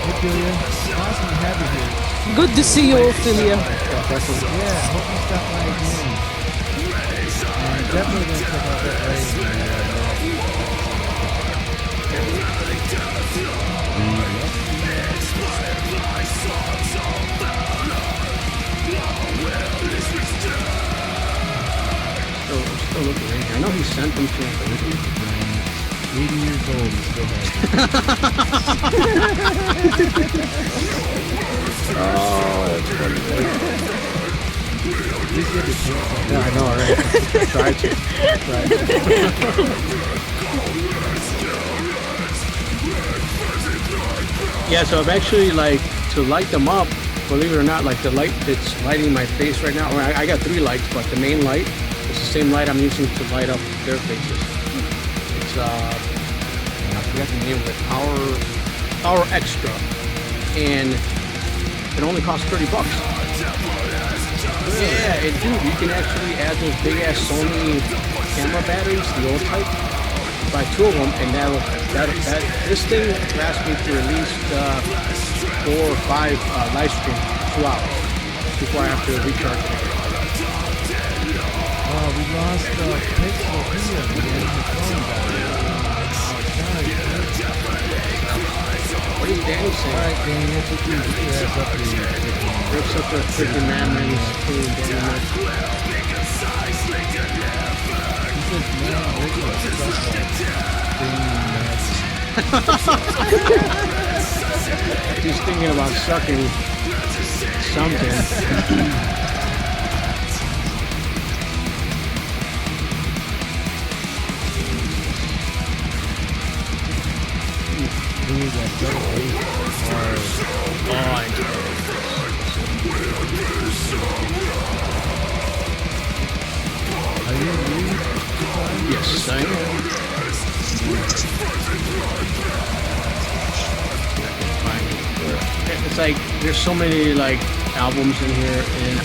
Hey, Philia. Awesome to have you here. Good to see you, Philia. Yeah, hope you stop by again. Definitely going to check out that writing. Still looking right here. I know he sent them to him. 80 years old, he still has Oh, that's funny. Yeah, I know, right? I tried to. Yeah, so I've actually to light them up, believe it or not, the light that's lighting my face right now, I got 3 lights, but the main light is the same light I'm using to light up their faces. It's, I forgot the name of it, Power Extra, and it only costs $30. Yeah, and dude, you can actually add those big ass Sony camera batteries, the old type. Buy 2 of them, and this thing lasts me for at least 4 or 5 live streams, 2 hours before I have to recharge it. Oh, we lost Pixel here, man. What is Danny saying? Alright, Danny, that's what you do. Get your ass up here. Rips up the freaking madman. He says, man, He's thinking about sucking something. Yes, I am. It's like there's so many albums in here, and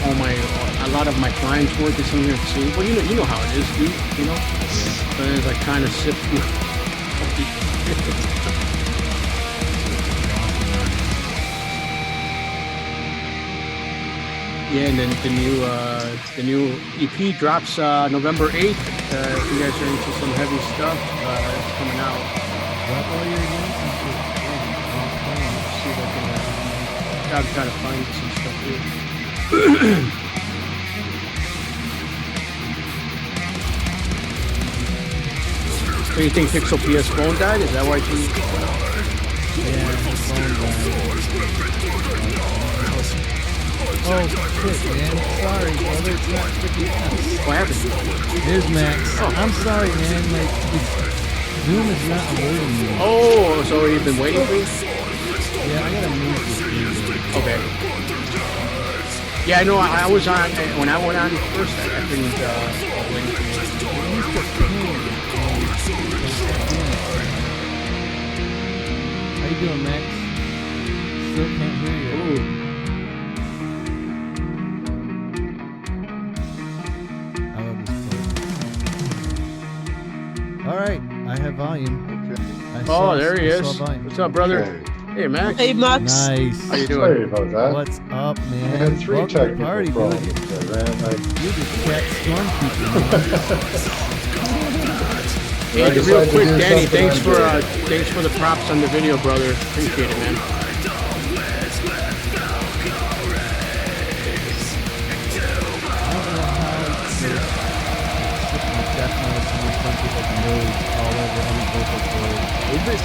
a lot of my clients' work is in here too. Well, you know how it is, dude. You know, so it's like trying to sift through. Yeah, and then the new EP drops November 8th. If you guys are into some heavy stuff, it's coming out. Drop all your links and shit. See if I can. I'll try to find some stuff here. So you think Pixel PS phone died? Is that why you? Yeah, the phone died. Oh shit, man. Sorry, brother. It's not freaking out. What happened? Here's Max. Oh. I'm sorry, man. Zoom is not alerting me. Oh, so you've been waiting for me? Yeah, I gotta move this thing. Okay. Yeah, I know. I was on when I went on first. I couldn't wait for you. How you doing, Max? Still can't hear you. Ooh. All right, I have volume. Okay. There he is. What's up, brother? Okay. Hey, Max. Hey, Max. Nice. How you doing? Sorry about that. What's up, man? I had 3 Welcome technical party, problems. dude. You just kept stormkeeping. Hey, real quick, Danny, thanks for the props on the video, brother. Appreciate it, man.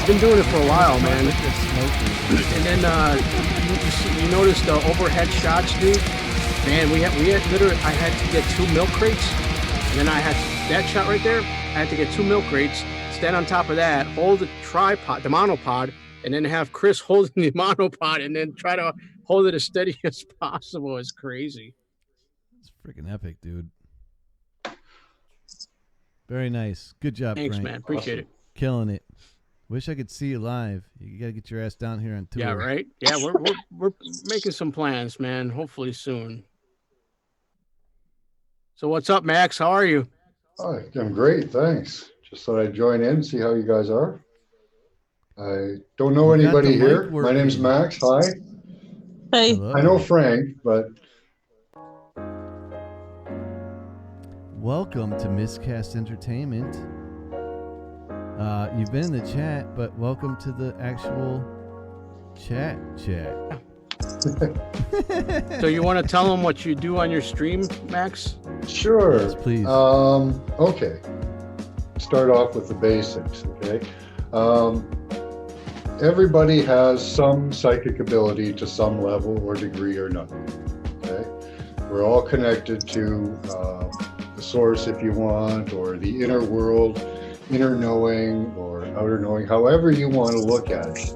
been doing it for a while, man. And then you notice the overhead shots, dude. Man, we had literally. I had to get 2 milk crates, and then I had that shot right there. I had to get 2 milk crates, stand on top of that, hold the tripod, the monopod, and then have Chris holding the monopod, and then try to hold it as steady as possible. It's crazy. It's freaking epic, dude. Very nice. Good job, Thanks, Frank. man. Appreciate it. Killing it. Wish I could see you live. You got to get your ass down here on tour. Yeah, right. Yeah, we're making some plans, man. Hopefully soon. So what's up, Max? How are you? Hi, I'm great, thanks. Just thought I'd join in, see how you guys are. I don't know anybody here. My name's Max. Hi. Hey. Hello. I know Frank, but... Welcome to Miscast Entertainment. You've been in the chat, but welcome to the actual chat. So you want to tell them what you do on your stream, Max? Sure. Yes, please. Okay. Start off with the basics, okay? Everybody has some psychic ability to some level or degree or nothing, okay? We're all connected to the source, if you want, or the inner world, inner knowing or outer knowing, however you want to look at it.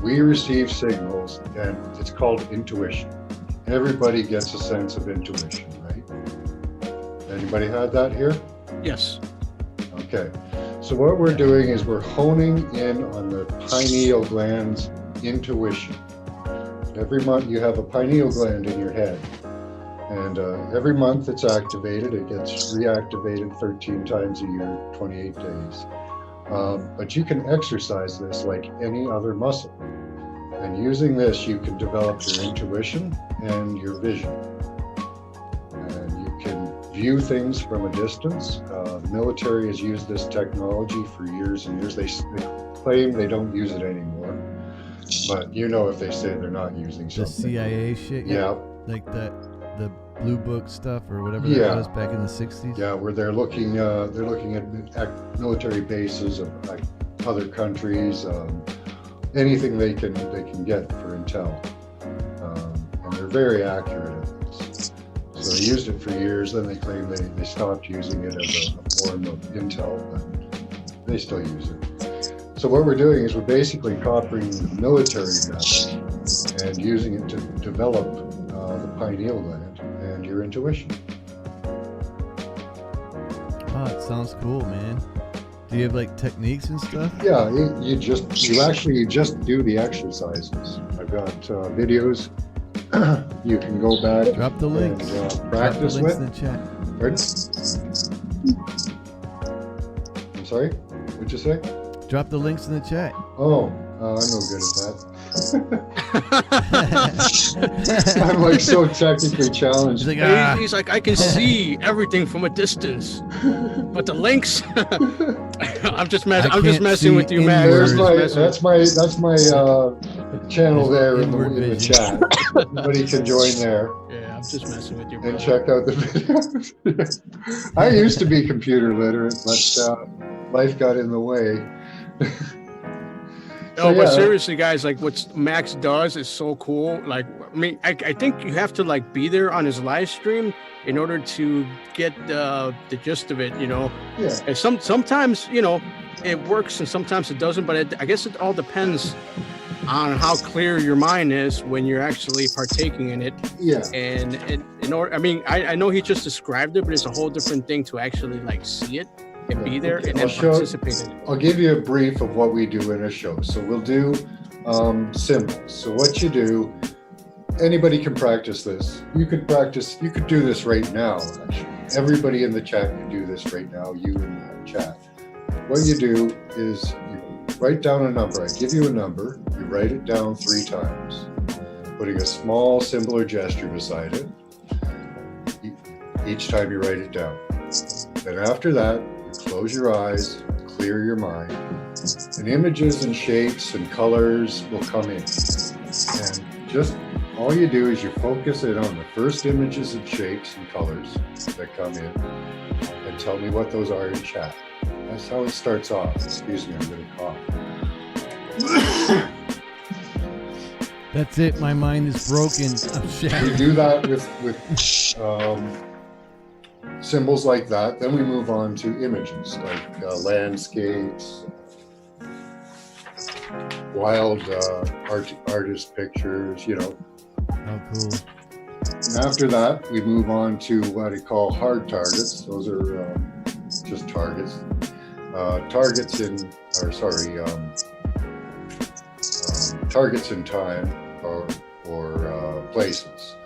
We receive signals, and it's called intuition. Everybody gets a sense of intuition, right? Anybody had that here? Yes. Okay. So what we're doing is we're honing in on the pineal gland's intuition. Every month you have a pineal gland in your head. And every month it's activated. It gets reactivated 13 times a year, 28 days. But you can exercise this like any other muscle. And using this, you can develop your intuition and your vision. And you can view things from a distance. The military has used this technology for years and years. They claim they don't use it anymore. But you know if they say they're not using something. The CIA shit? Yeah. Like the Blue Book stuff or whatever that was back in the 60s? Yeah, where they're looking at military bases of like other countries, anything they can get for intel, and they're very accurate at this. So they used it for years. Then they claim they stopped using it as a form of intel, but they still use it. So what we're doing is we're basically copying the military method and using it to develop the pineal gland and your intuition. Oh, it sounds cool, man. Do you have like techniques and stuff? Yeah, you just do the exercises. I've got videos. You can go back. Drop the links. And, practice Drop the links with. in the chat. I'm sorry. What'd you say? Drop the links in the chat. Oh, I'm no good at that. I'm like so technically challenged. He's like, I can see everything from a distance, but the links. I'm just messing with you, Max. That's my channel there in the chat. Everybody can join there. Yeah, I'm just messing with you. And check out the videos. I used to be computer literate, but life got in the way. But seriously, guys, like what Max does is so cool. Like, I mean, I think you have to like be there on his live stream in order to get the gist of it, you know. Yeah. And sometimes, you know, it works and sometimes it doesn't. But I guess it all depends on how clear your mind is when you're actually partaking in it. Yeah. And in order, I mean, I know he just described it, but it's a whole different thing to actually like see it and be there and then participate in it. I'll give you a brief of what we do in a show. So we'll do symbols. So what you do, anybody can practice this. You could do this right now, actually. Everybody in the chat can do this right now, you in the chat. What you do is you write down a number. I give you a number, you write it down 3 times, putting a small symbol or gesture beside it, each time you write it down. Then after that, close your eyes, clear your mind, and images and shapes and colors will come in. And just all you do is you focus in on the first images and shapes and colors that come in and tell me what those are in chat. That's how it starts off. Excuse me, I'm going to cough. That's it. My mind is broken. I'm shattered. We do that with symbols like that. Then we move on to images like landscapes, wild artist pictures, you know. Oh, cool. And after that, we move on to what I call hard targets. Those are just targets. Targets in time or places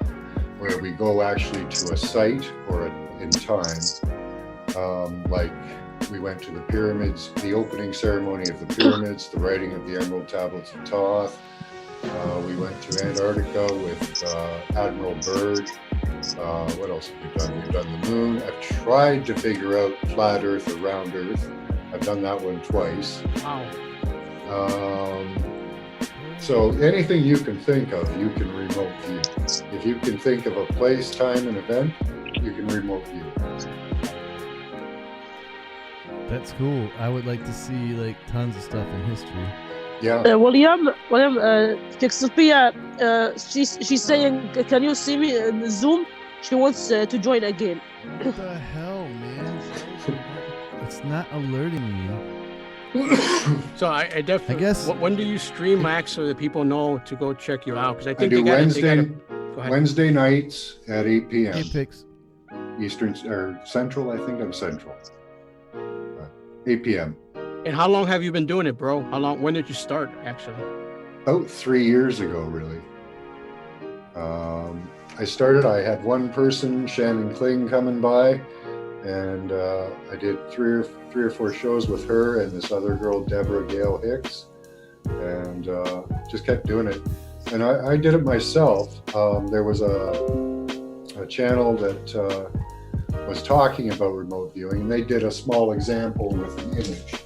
where we go actually to a site or in time. Like we went to the pyramids, the opening ceremony of the pyramids, the writing of the Emerald Tablets of Thoth. We went to Antarctica with Admiral Byrd. What else have we done? We've done the moon. I've tried to figure out flat Earth or round Earth. I've done that one twice. Wow. So anything you can think of, you can remote view. If you can think of a place, time, and event, you can remote view. That's cool. I would like to see like tons of stuff in history. Yeah. William, Sophia, she's saying, can you see me in Zoom? She wants to join again. What the hell, man? It's not alerting me. So I definitely. I guess. When do you stream, Max, so that people know to go check you out? Because I think I do Wednesday Wednesday nights at 8 p.m. Hey, Pix. Eastern or Central. I think I'm Central. 8 p.m. And how long have you been doing it, bro? How long? When did you start, actually? About 3 years ago, really. I started. I had one person, Shannon Kling, coming by, and I did three or four shows with her and this other girl, Deborah Gale Hicks, and just kept doing it. And I did it myself. There was a channel that was talking about remote viewing, and they did a small example with an image.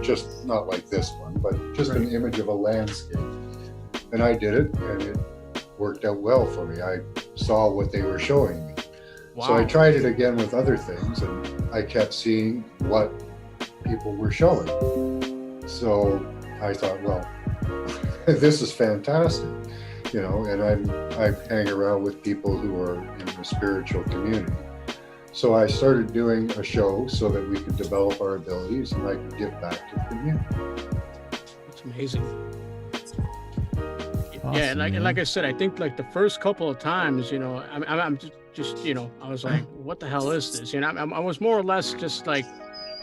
Just not like this one, but just an image of a landscape. And I did it, and it worked out well for me. I saw what they were showing me. Wow. So I tried it again with other things, and I kept seeing what people were showing. So I thought, well, this is fantastic, you know, and I hang around with people who are in the spiritual community. So I started doing a show so that we could develop our abilities and I could give back to the community. That's amazing. Awesome, yeah, and like I said, I think like the first couple of times, you know, I'm just you know, I was like, what the hell is this? You know, I was more or less just like,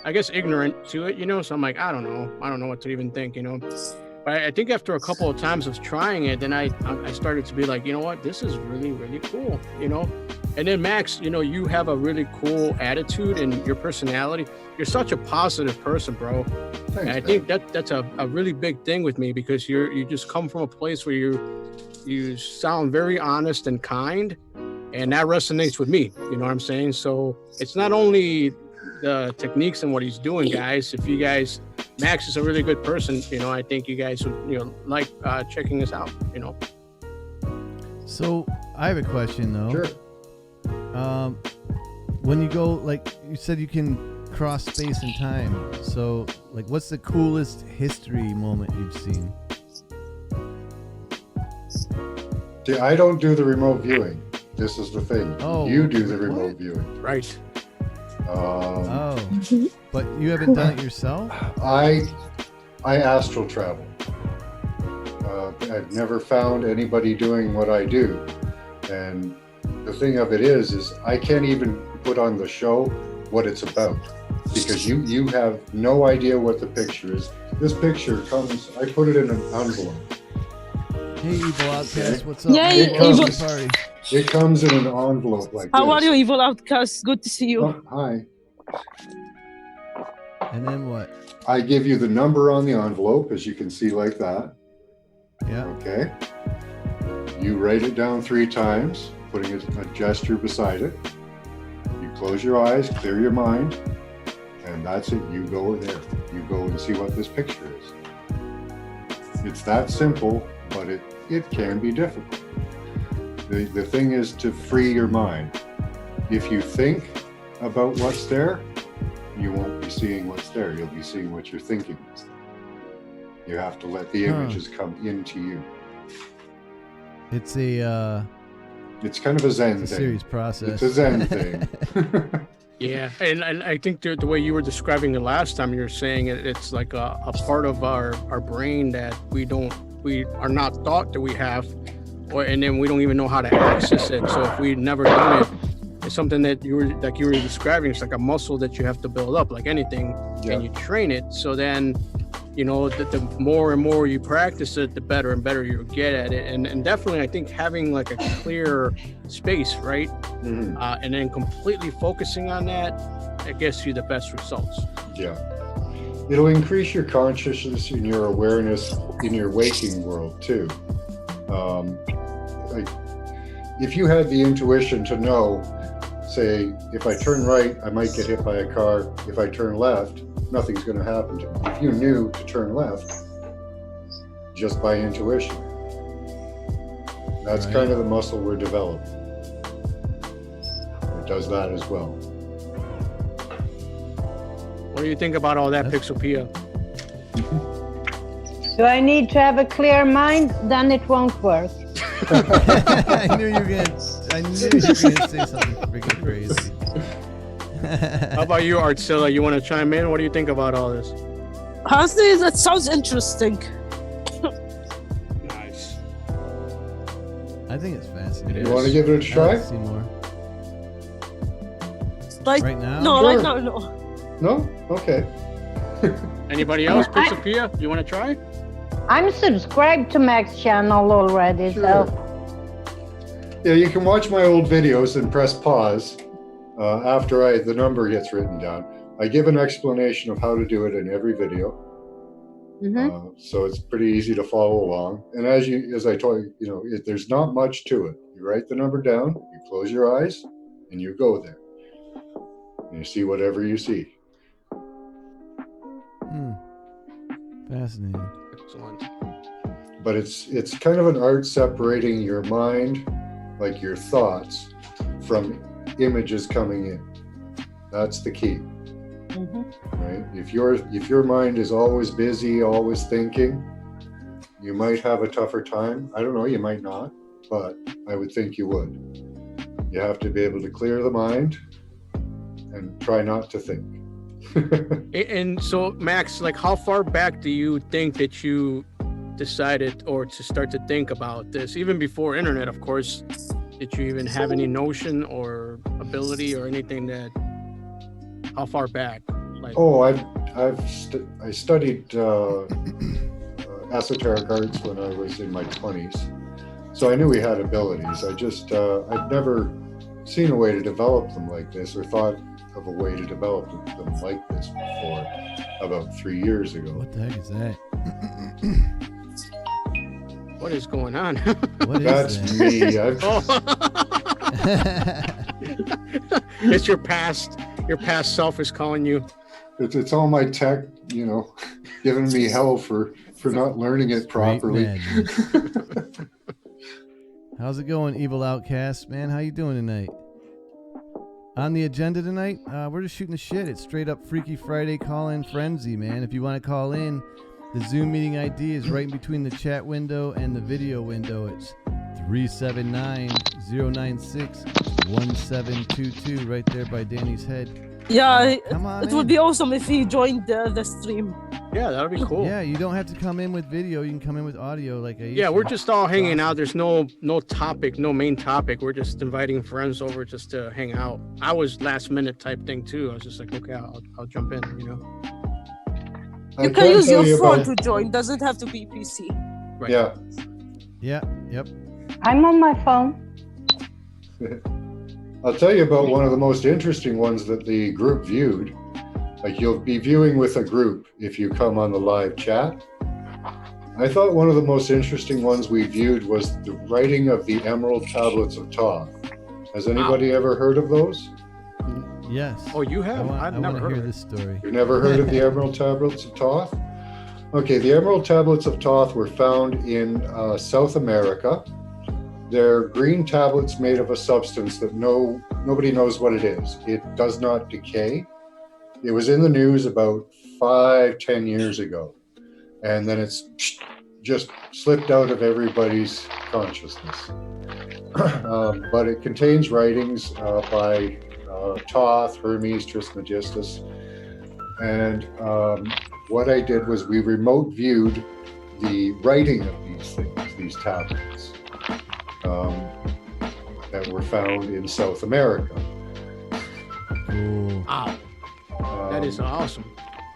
I guess, ignorant to it, you know. So I'm like, I don't know what to even think, you know. But I think after a couple of times of trying it, then I started to be like, you know what, this is really, really cool, you know. And then Max, you know, you have a really cool attitude and your personality. You're such a positive person, bro. Thanks, and I think that's a really big thing with me, because you just come from a place where you sound very honest and kind, and that resonates with me. You know what I'm saying? So it's not only the techniques and what he's doing, guys. If you guys, Max is a really good person, you know. I think you guys would, you know, like checking us out, you know. So I have a question though. Sure. When you go, like you said, you can cross space and time. So, like, what's the coolest history moment you've seen? See, I don't do the remote viewing. This is the thing. Oh, you do the remote viewing. Right. But you haven't done it yourself? I astral travel. I've never found anybody doing what I do. And the thing of it is I can't even put on the show what it's about, because you have no idea what the picture is. This picture comes, I put it in an envelope. Hey, Evil Outcast, what's up? Yay, Evil. It comes in an envelope like How this. are you, Evil Outcast? Good to see you. Oh, hi. And then what? I give you the number on the envelope, as you can see, like that. Yeah. Okay. You write it down 3 times, putting a gesture beside it. You close your eyes, clear your mind, and that's it. You go there. You go and see what this picture is. It's that simple, but it can be difficult. The thing is to free your mind. If you think about what's there, you won't be seeing what's there. You'll be seeing what you're thinking is there. You have to let the images come into you. It's it's kind of a Zen thing. Serious process. It's a Zen thing. Yeah, and I think the way you were describing it last time, you're saying it's like a part of our brain that we are not thought that we have, and then we don't even know how to access it. So if we've never done it, it's something that you were describing. It's like a muscle that you have to build up, like anything, and you train it. So then, the more and more you practice it, the better and better you get at it. And definitely, I think having like a clear space, right? Mm-hmm. And then completely focusing on that, it gets you the best results. Yeah. It'll increase your consciousness and your awareness in your waking world too. Like if you had the intuition to know, say, if I turn right, I might get hit by a car. If I turn left, nothing's going to happen to me. If you knew to turn left just by intuition, that's kind of the muscle we're developing. It does that as well. What do you think about all that, Pixelpia? Do I need to have a clear mind? Then it won't work. I knew you were gonna say something freaking crazy. How about you, Artzilla? You want to chime in? What do you think about all this? Honestly, that sounds interesting. Nice. I think it's fascinating. You want to give it a try? See more. Right now? No, Sure. right now, no. No? Okay. Anybody else? Pixelpia, you want to try? I'm subscribed to Mac's channel already, so. Yeah, you can watch my old videos and press pause after the number gets written down. I give an explanation of how to do it in every video. Mm-hmm. So it's pretty easy to follow along. And as I told you, there's not much to it. You write the number down, you close your eyes, and you go there. And you see whatever you see. Fascinating. Excellent. But it's kind of an art separating your mind, like your thoughts, from images coming in. That's the key. Mm-hmm. Right? If your mind is always busy, always thinking, you might have a tougher time. I don't know, you might not, but I would think you would. You have to be able to clear the mind and try not to think. And so, Max, like, how far back do you think that you decided or to start to think about this? Even before internet, of course. Did you even have any notion or ability or anything that? How far back? Like, I studied esoteric arts when I was in my 20s, so I knew we had abilities. I'd never seen a way to develop them like this, or thought of a way to develop them like this before, about 3 years ago. What the heck is that? What is going on? That's me. It's your past self is calling you. It's all my tech, giving me hell for not learning it properly. How's it going, Evil Outcast? Man, how you doing tonight? On the agenda tonight, we're just shooting the shit. It's straight up Freaky Friday call-in frenzy, man. If you want to call in, the Zoom meeting ID is right in between the chat window and the video window. It's 379-096-1722 right there by Danny's head. Yeah, it would be awesome if he joined the stream. Yeah, that would be cool. Yeah, you don't have to come in with video. You can come in with audio like I used Yeah, to. we're just all hanging out. There's no topic, no main topic. We're just inviting friends over just to hang out. I was last minute type thing too. I was just like, okay, I'll jump in, You can use your phone to join. Doesn't have to be PC. Right. Yeah. Yeah, yep. I'm on my phone. I'll tell you about one of the most interesting ones that the group viewed. Like, you'll be viewing with a group if you come on the live chat. I thought one of the most interesting ones we viewed was the writing of the Emerald Tablets of Thoth. Has anybody ever heard of those? Yes. Oh, you have? I've never heard of this story. You've never heard of the Emerald Tablets of Thoth? Okay, the Emerald Tablets of Thoth were found in South America. They're green tablets made of a substance that nobody knows what it is. It does not decay. It was in the news about 5-10 years ago. and then it's just slipped out of everybody's consciousness. But it contains writings by Thoth, Hermes, Trismegistus, and what I did was we remote viewed the writing of these things, these tablets that were found in South America. Cool. Wow. That is awesome.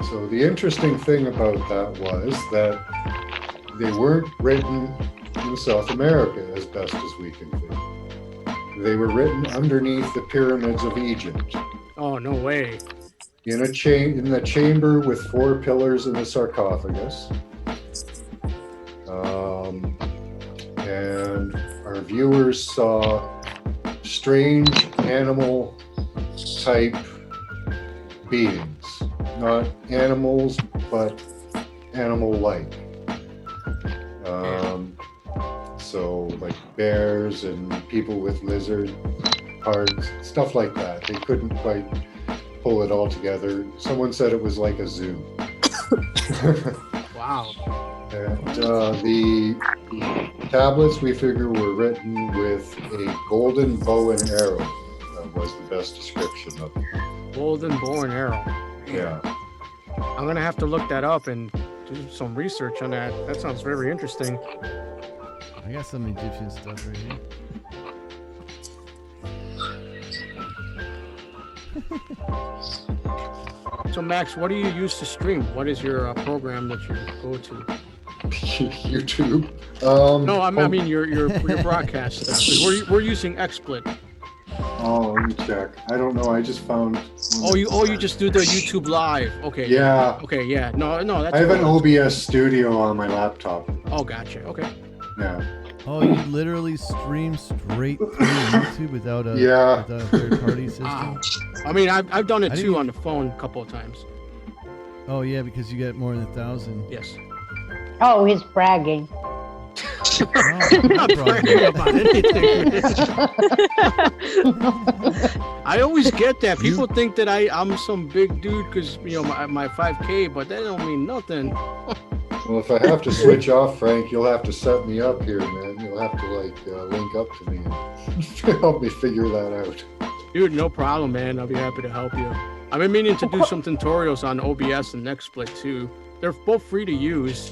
So the interesting thing about that was that they weren't written in South America as best as we can think. They were written underneath the pyramids of Egypt. Oh, no way. In the chamber with 4 pillars in the sarcophagus. And our viewers saw strange animal type beings. Not animals, but animal-like. So like bears and people with lizard hearts, stuff like that. They couldn't quite pull it all together. Someone said it was like a zoo. Wow. And the tablets we figure were written with a golden bow and arrow. That was the best description of it. Golden bow and arrow. Yeah. I'm gonna have to look that up and do some research on that. That sounds very interesting. I got some Egyptian stuff right here. So Max, what do you use to stream? What is your program that you go to? YouTube. No, I mean your broadcast stuff. We're using XSplit. Oh, let me check. I don't know. I just found. You just do the YouTube live. Okay. Yeah. Okay. Yeah. No. That's. I have an OBS studio on my laptop. Oh, gotcha. Okay. Yeah. Oh, you literally stream straight through YouTube without a third-party system? I mean, I've done it too on the phone a couple of times. Oh yeah, because you get more than 1,000. Yes. Oh, he's bragging. I'm not bragging about anything. I always get that. People think that I'm some big dude because my 5K, but that don't mean nothing. Well, if I have to switch off, Frank, you'll have to set me up here, man. You'll have to link up to me and help me figure that out. Dude, no problem, man. I'll be happy to help you. I've been meaning to do some tutorials on OBS and XSplit too. They're both free to use,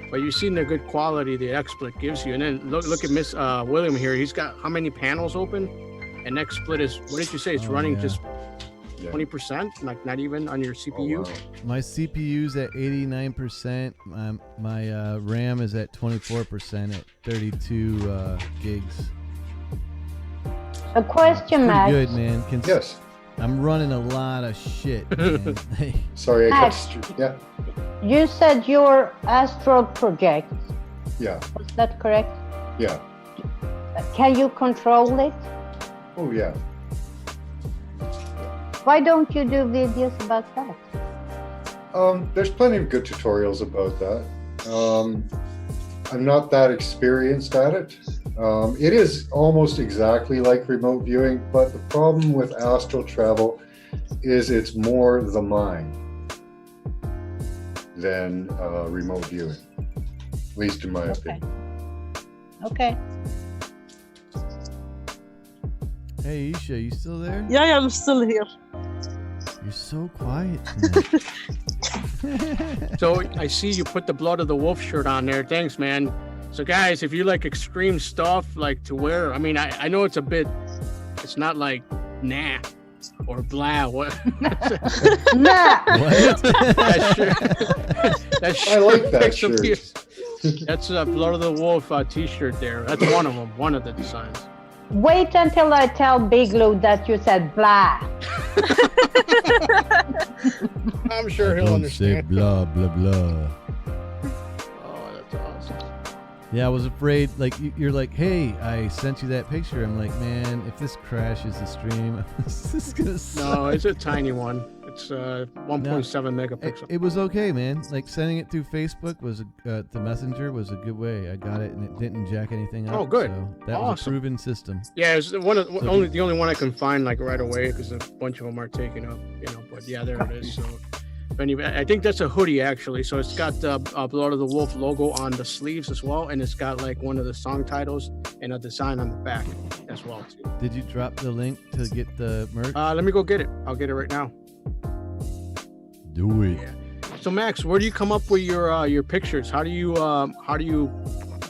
but you've seen the good quality the XSplit gives you. And then look at Miss William here. He's got how many panels open? And XSplit is, what did you say? It's running just 20%, like not even on your CPU. Oh, wow. My CPU's at 89%. My RAM is at 24% at 32 gigs. A question, Pretty Max. good, man. Yes. I'm running a lot of shit, man. Sorry, I Max, kept. Yeah. You said your astral project. Yeah. Was that correct? Yeah. Can you control it? Oh yeah. Why don't you do videos about that? There's plenty of good tutorials about that. I'm not that experienced at it. It is almost exactly like remote viewing, but the problem with astral travel is it's more the mind than remote viewing, at least in my opinion. Okay. Hey, Isha, you still there? Yeah, I'm still here. You're so quiet. So I see you put the Blood of the Wolf shirt on there. Thanks, man. So guys, if you like extreme stuff, like to wear, I mean, I know it's it's not like nah or blah. What? Nah. What? That shirt I like that picks up shirt. you. That's a Blood of the Wolf t-shirt there. That's one of them, one of the designs. Wait until I tell Big Lou that you said blah. I'm sure he'll Don't say understand. blah, blah, blah. Oh, that's awesome. Yeah, I was afraid, like, you're like, hey, I sent you that picture. I'm like, man, if this crashes the stream, this is going to suck. No, it's a tiny one. It's 1.7 megapixel. It was okay, man. Like, sending it through Facebook was, the messenger was a good way. I got it, and it didn't jack anything up. Oh, good. So that was a Awesome. proven system. Yeah, it's the only one I can find like right away because a bunch of them are taken up, But yeah, there it is. So I think that's a hoodie actually. So it's got the Blood of the Wolf logo on the sleeves as well, and it's got like one of the song titles and a design on the back as well too. Did you drop the link to get the merch? Let me go get it. I'll get it right now. Do it. Yeah. So Max, where do you come up with your pictures? How do you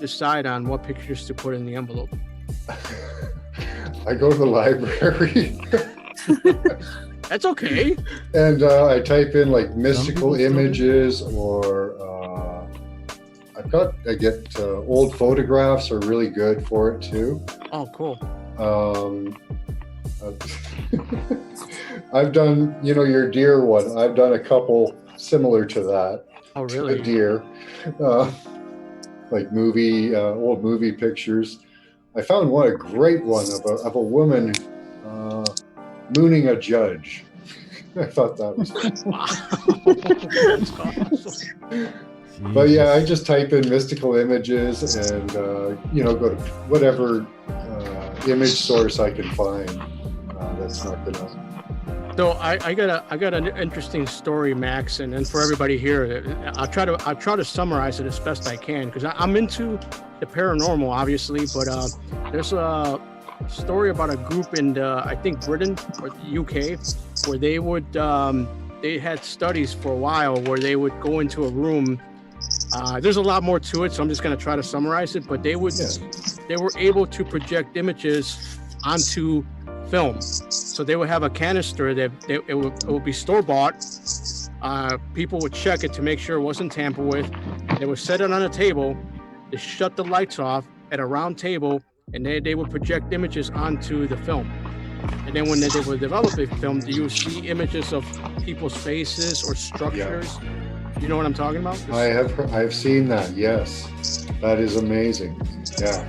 decide on what pictures to put in the envelope? I go to the library. That's okay. And I type in like mystical images, or I get old photographs are really good for it too. Oh, cool. I've done, your deer one. I've done a couple similar to that. Oh, really? The deer, like old movie pictures. I found a great one of a woman mooning a judge. I thought that was cool. But yeah, I just type in mystical images and go to whatever image source I can find. That's not gonna. So I got an interesting story, Max, and for everybody here, I'll try to summarize it as best I can, because I'm into the paranormal, obviously, but there's a story about a group in I think Britain or UK, where they would they had studies for a while where they would go into a room. There's a lot more to it, so I'm just going to try to summarize it. But they were able to project images onto film. So they would have a canister that it would be store bought. People would check it to make sure it wasn't tampered with. They would set it on a table. They shut the lights off at a round table, and they would project images onto the film. And then when they would develop a film, you would see images of people's faces or structures. Yeah. You know what I'm talking about? I've seen that. Yes, that is amazing. Yeah.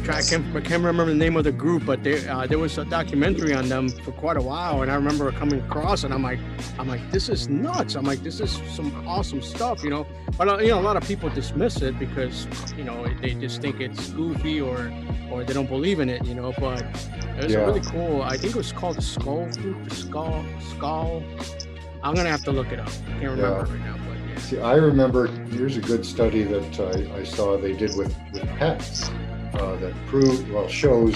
I can't remember the name of the group, but there was a documentary on them for quite a while, and I remember coming across, and I'm like, this is nuts. I'm like, this is some awesome stuff, But a lot of people dismiss it because they just think it's goofy or they don't believe in it, But it was a really cool. I think it was called the Skull Group. The Skull. I'm gonna have to look it up. I can't remember right now, but yeah. See, I remember here's a good study that I saw they did with pets. That shows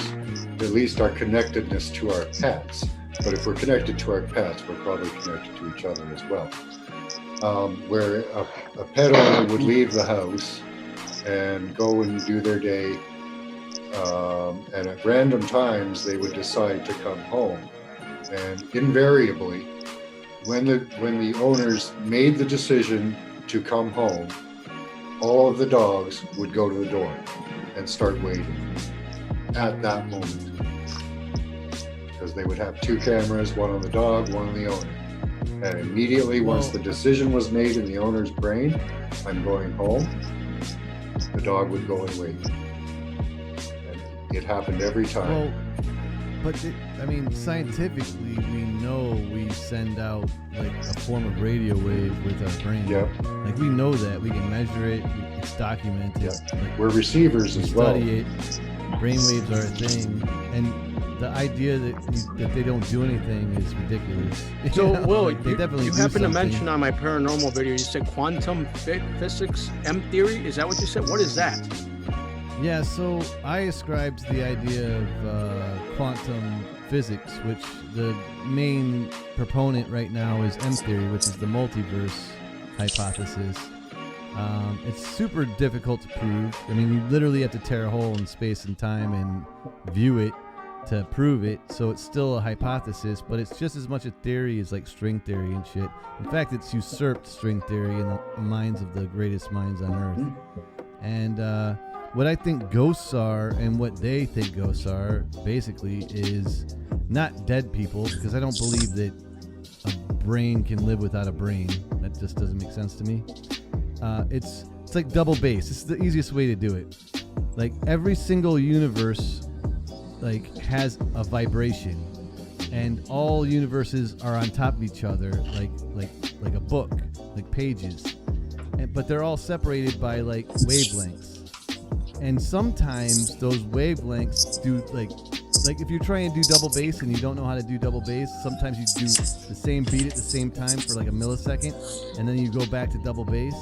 at least our connectedness to our pets. But if we're connected to our pets, we're probably connected to each other as well. Where a pet owner would leave the house and go and do their day, and at random times they would decide to come home. And invariably, when the owners made the decision to come home, all of the dogs would go to the door and start waiting at that moment, because they would have two cameras, one on the dog, one on the owner. And immediately once the decision was made in the owner's brain, I'm going home, the dog would go and wait. And it happened every time. But scientifically, we know we send out like a form of radio wave with our brain. Yep. Like we know that, we can measure it, it's documented. Yep. Like, we're receivers as well. Study it. Brain waves are a thing, and the idea that they don't do anything is ridiculous. So, Will, they definitely you happen to mention on my paranormal video, you said quantum physics M theory. Is that what you said? What is that? Yeah, so I ascribe to the idea of quantum physics, which the main proponent right now is M theory, which is the multiverse hypothesis. It's super difficult to prove. I mean, you literally have to tear a hole in space and time and view it to prove it, so it's still a hypothesis, but it's just as much a theory as like string theory and shit. In fact, it's usurped string theory in the minds of the greatest minds on Earth. And what I think ghosts are and what they think ghosts are basically is not dead people, because I don't believe that a brain can live without a brain. That just doesn't make sense to me. It's like double bass. It's the easiest way to do it. Like every single universe like has a vibration, and all universes are on top of each other like a book, like pages. But they're all separated by like wavelengths. And sometimes those wavelengths do like like if you're trying to do double bass and you don't know how to do double bass, sometimes you do the same beat at the same time for like a millisecond, and then you go back to double bass.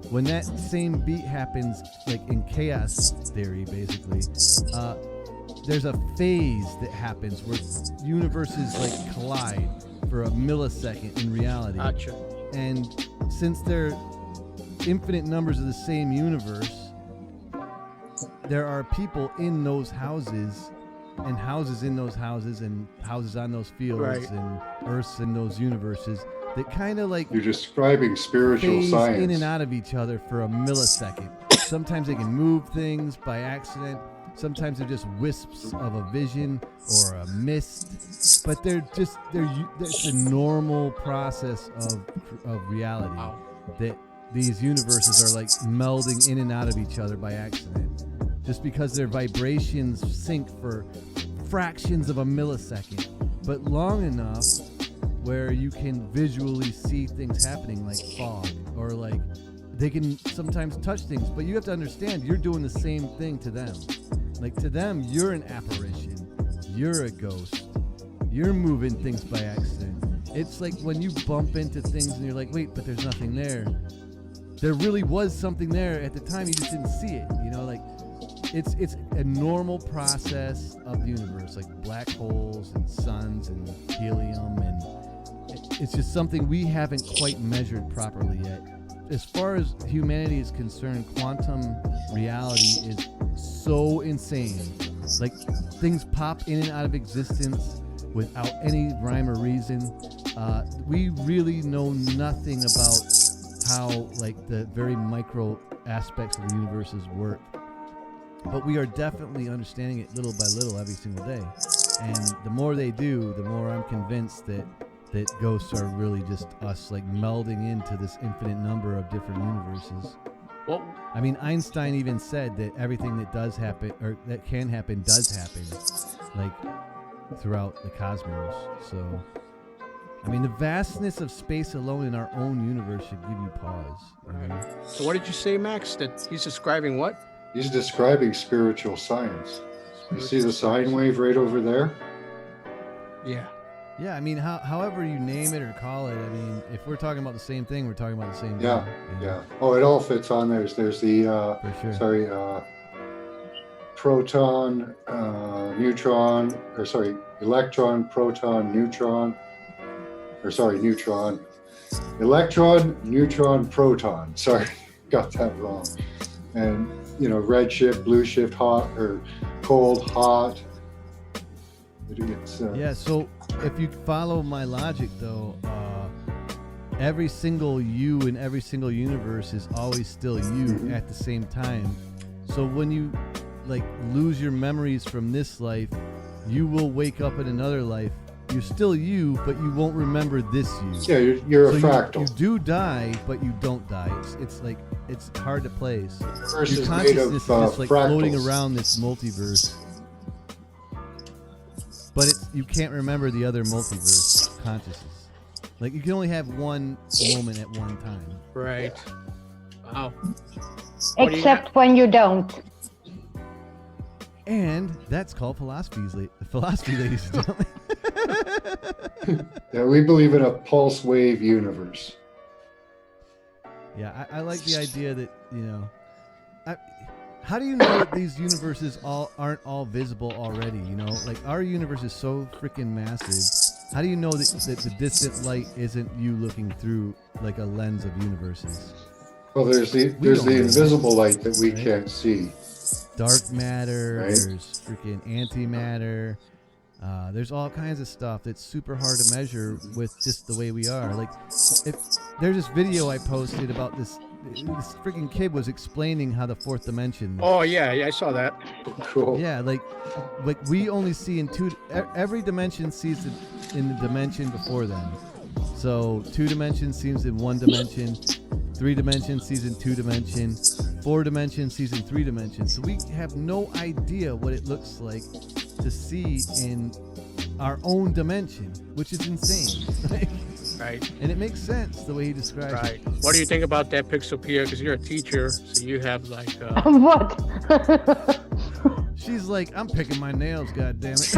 When that same beat happens, like in chaos theory, basically, there's a phase that happens where universes like collide for a millisecond in reality. Gotcha. And since they're infinite numbers of the same universe, there are people in those houses and houses in those houses and houses on those fields Right. and Earths in those universes that kind of like You're describing spiritual phase science. in and out of each other for a millisecond. Sometimes they can move things by accident. Sometimes they're just wisps of a vision or a mist. But it's a normal process of reality that these universes are like melding in and out of each other by accident. Just because their vibrations sync for fractions of a millisecond, but long enough where you can visually see things happening like fog, or like they can sometimes touch things, but you have to understand you're doing the same thing to them. Like to them, you're an apparition, you're a ghost, you're moving things by accident. It's like when you bump into things and you're like, wait, but there's nothing there. There really was something there at the time, you just didn't see it, you know, like it's a normal process of the universe, like black holes and suns and helium, and it's just something we haven't quite measured properly yet. As far as humanity is concerned, quantum reality is so insane. Like things pop in and out of existence without any rhyme or reason. We really know nothing about how like the very micro aspects of the universes work. But we are definitely understanding it little by little every single day. And the more they do, the more I'm convinced that ghosts are really just us like melding into this infinite number of different universes. Well, I mean, Einstein even said that everything that does happen or that can happen does happen, like throughout the cosmos. So, I mean, the vastness of space alone in our own universe should give you pause. You know? So what did you say, Max? That he's describing what? He's describing spiritual science. You see the sine wave right over there? Yeah. Yeah, I mean, however you name it or call it, I mean, if we're talking about the same thing, we're talking about the same Yeah, thing. yeah. Oh, it all fits on there. There's the, proton, neutron, electron, proton, neutron, neutron, electron, neutron, proton. Sorry, got that wrong. And, you know, red shift, blue shift, hot or cold, hot. Yeah, so if you follow my logic, though, every single you in every single universe is always still you at the same time. So when you like lose your memories from this life, you will wake up in another life. You're still you, but you won't remember this you. Yeah, you're a fractal. You do die, but you don't die. It's like it's hard to place. Your is consciousness made of, is just like fractals. floating around this multiverse. But you can't remember the other multiverse consciousness. Like you can only have one moment at one time. Right. Wow. Except when you don't. And that's called philosophy, ladies and gentlemen. Yeah, we believe in a pulse wave universe. Yeah, I like the idea that, you know, how do you know that these universes aren't all visible already? You know, like our universe is so freaking massive. How do you know that the distant light isn't you looking through like a lens of universes? Well, there's the invisible light that we can't see. Dark matter, Right. There's freaking antimatter. There's all kinds of stuff that's super hard to measure with just the way we are. Like, if there's this video I posted about this freaking kid was explaining how the fourth dimension. Oh yeah, I saw that. Cool. Yeah, like we only see in every dimension sees it in the dimension before them. So 2 dimensions sees in 1 dimension, 3 dimensions sees in 2 dimensions, 4 dimensions sees in 3 dimensions. So we have no idea what it looks like to see in our own dimension, which is insane. Right. And it makes sense the way he describes Right. it. What do you think about that, Pixelpia? Because you're a teacher, so you have like. What? She's like, I'm picking my nails, God damn it. Is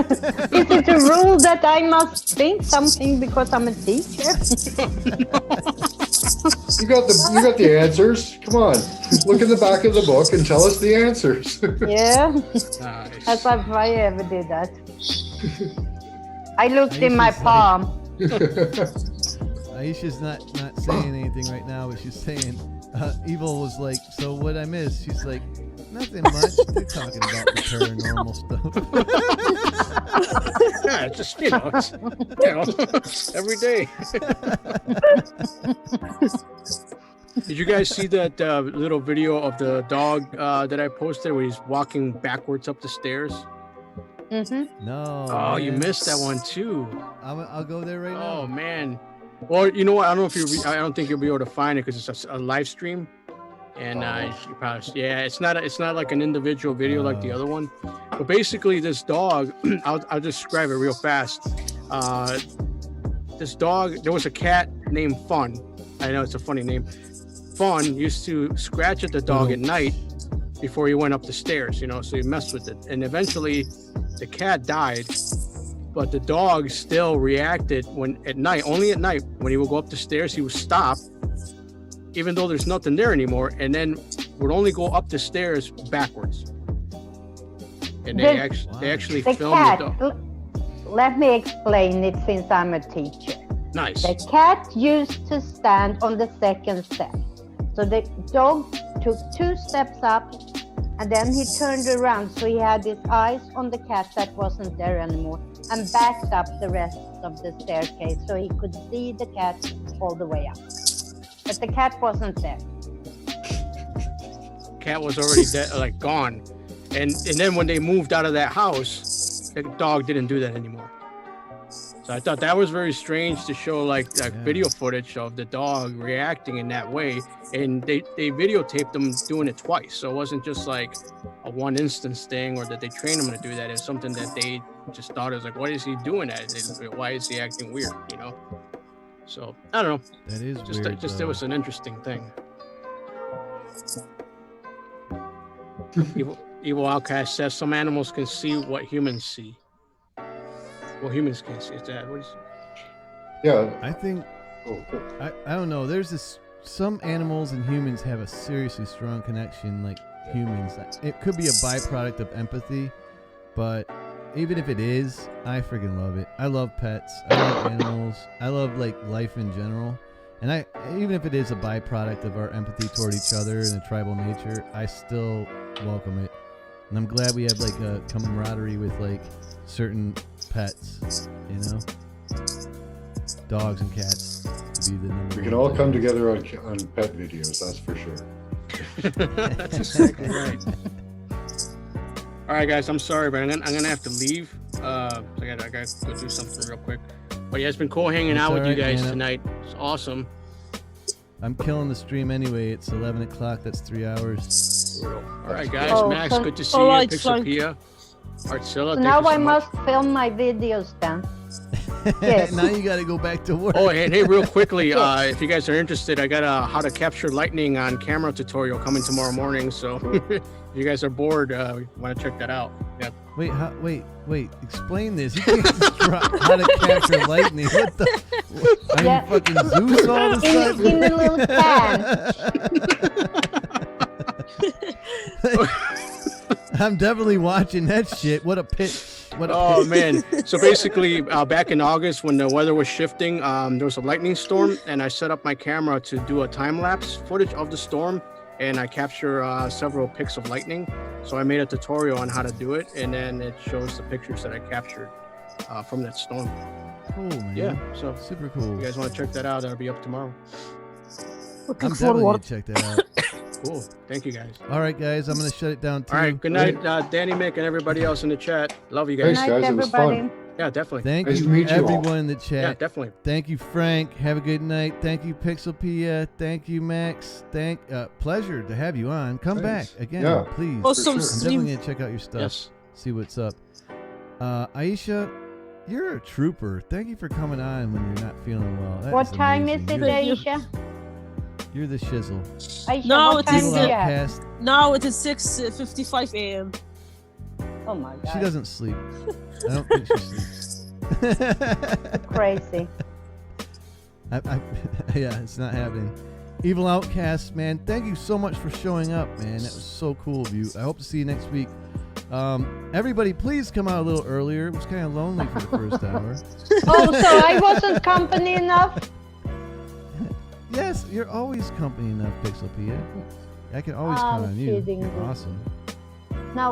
it a rule that I must think something because I'm a teacher? You got the answers. Come on, look in the back of the book and tell us the answers. Yeah. Nice. As if I ever did that. I looked in my palm. Aisha's not saying anything right now, but she's saying, Evil was like, so what I missed? She's like, nothing much. They're talking about the paranormal stuff. Yeah, just every day. Did you guys see that little video of the dog that I posted where he's walking backwards up the stairs? Mm-hmm. No. Oh, man. you missed that one too. I'll go there right now. Oh man. Well, you know what? I don't think you'll be able to find it because it's a live stream, and you probably, it's not like an individual video like the other one. But basically, this dog, I'll describe it real fast. This dog, there was a cat named Fun. I know it's a funny name. Fun used to scratch at the dog at night before he went up the stairs, so he messed with it. And eventually the cat died, but the dog still reacted only at night, when he would go up the stairs, he would stop, even though there's nothing there anymore, and then would only go up the stairs backwards. And they actually the filmed cat, the dog. Let me explain it since I'm a teacher. Nice. The cat used to stand on the second step. So the dog took 2 steps up and then he turned around. So he had his eyes on the cat that wasn't there anymore and backed up the rest of the staircase so he could see the cat all the way up. But the cat wasn't there. Cat was already dead, like gone. And then when they moved out of that house, the dog didn't do that anymore. So I thought that was very strange to show like video footage of the dog reacting in that way. And they videotaped them doing it twice. So it wasn't just like a one instance thing or that they trained him to do that. It's something that they just thought it was like, what is he doing that? Why is he acting weird, So I don't know. That is just weird, it was an interesting thing. Evil Outcast says some animals can see what humans see. Well, humans can't see. Is that what is? Yeah. I think. I don't know. There's some animals and humans have a seriously strong connection, like humans. It could be a byproduct of empathy, but even if it is, I freaking love it. I love pets. I love animals. I love like life in general. And even if it is a byproduct of our empathy toward each other and a tribal nature, I still welcome it. And I'm glad we have like a camaraderie with like certain pets, dogs and cats to be the number. We can all come together on pet videos, that's for sure. That's exactly right. All right, guys, I'm sorry, but I'm gonna have to leave. I gotta go do something real quick. But yeah, it's been cool hanging out with you guys tonight. It's awesome. I'm killing the stream anyway. It's 11 o'clock. That's 3 hours. All right, guys. Max, good to see you. Pixelpia. Artzilla, so now I must film my videos then. Yes. Now you got to go back to work. Oh, and hey, real quickly, if you guys are interested, I got a how to capture lightning on camera tutorial coming tomorrow morning. So if you guys are bored, want to check that out. Yeah. Wait. Explain this. You can't just drop how to capture lightning. What the? Are you fucking Zeus all of a sudden? In a little can. I'm definitely watching that shit. What a pitch. Oh man. So basically back in August when the weather was shifting, there was a lightning storm and I set up my camera to do a time-lapse footage of the storm and I capture several pics of lightning. So I made a tutorial on how to do it and then it shows the pictures that I captured from that storm. Cool, man. Yeah, so super cool. If you guys want to check that out, that'll be up tomorrow. I'm definitely gonna check that out. Cool. Thank you, guys. All right, guys. I'm going to shut it down, too. All right. Good night, Danny, Mick, and everybody else in the chat. Love you guys. Thanks, guys. It was fun. Yeah, definitely. Thank nice you, to meet you everyone all. in the chat. Yeah, definitely. Thank you, Frank. Have a good night. Thank you, Pixelpia. Thank you, Max. Pleasure to have you on. Come back again, please. Awesome. I'm definitely going to check out your stuff. Yes. See what's up. Aisha, you're a trooper. Thank you for coming on when you're not feeling well. That What time is amazing. it, Aisha? You're the shizzle. Aisha, No, what it is time is it? now it is 6:55 a.m. Oh my God. She doesn't sleep. I don't think she sleeps. Crazy. Yeah, it's not happening. Evil Outcast, man, thank you so much for showing up, man. That was so cool of you. I hope to see you next week. Everybody, please come out a little earlier. It was kind of lonely for the first hour. Oh, so I wasn't company enough? Yes, you're always company enough, Pixelpia. I can always count on you. You're awesome. Now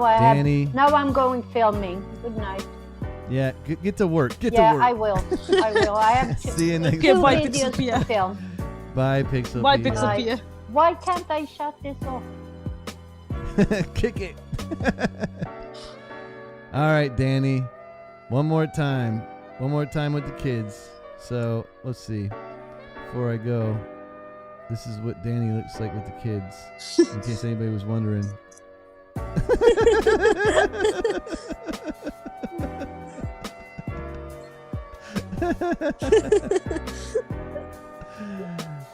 now I'm going filming. Good night. Yeah, get to work. Get to Yeah, work. I will. I have See you next two week. videos to film. Bye, Pixelpia. Bye, Pixelpia. Why can't I shut this off? Kick it. All right, Danny. One more time with the kids. So let's see. Before I go, this is what Danny looks like with the kids, in case anybody was wondering.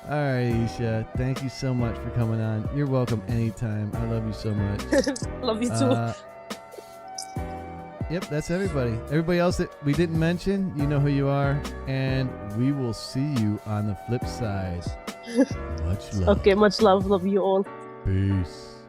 All right, Isha. Thank you so much for coming on. You're welcome anytime. I love you so much. Love you too. Yep, that's everybody. Everybody else that we didn't mention, you know who you are. And we will see you on the flip side. Much love. Okay, much love. Love you all. Peace.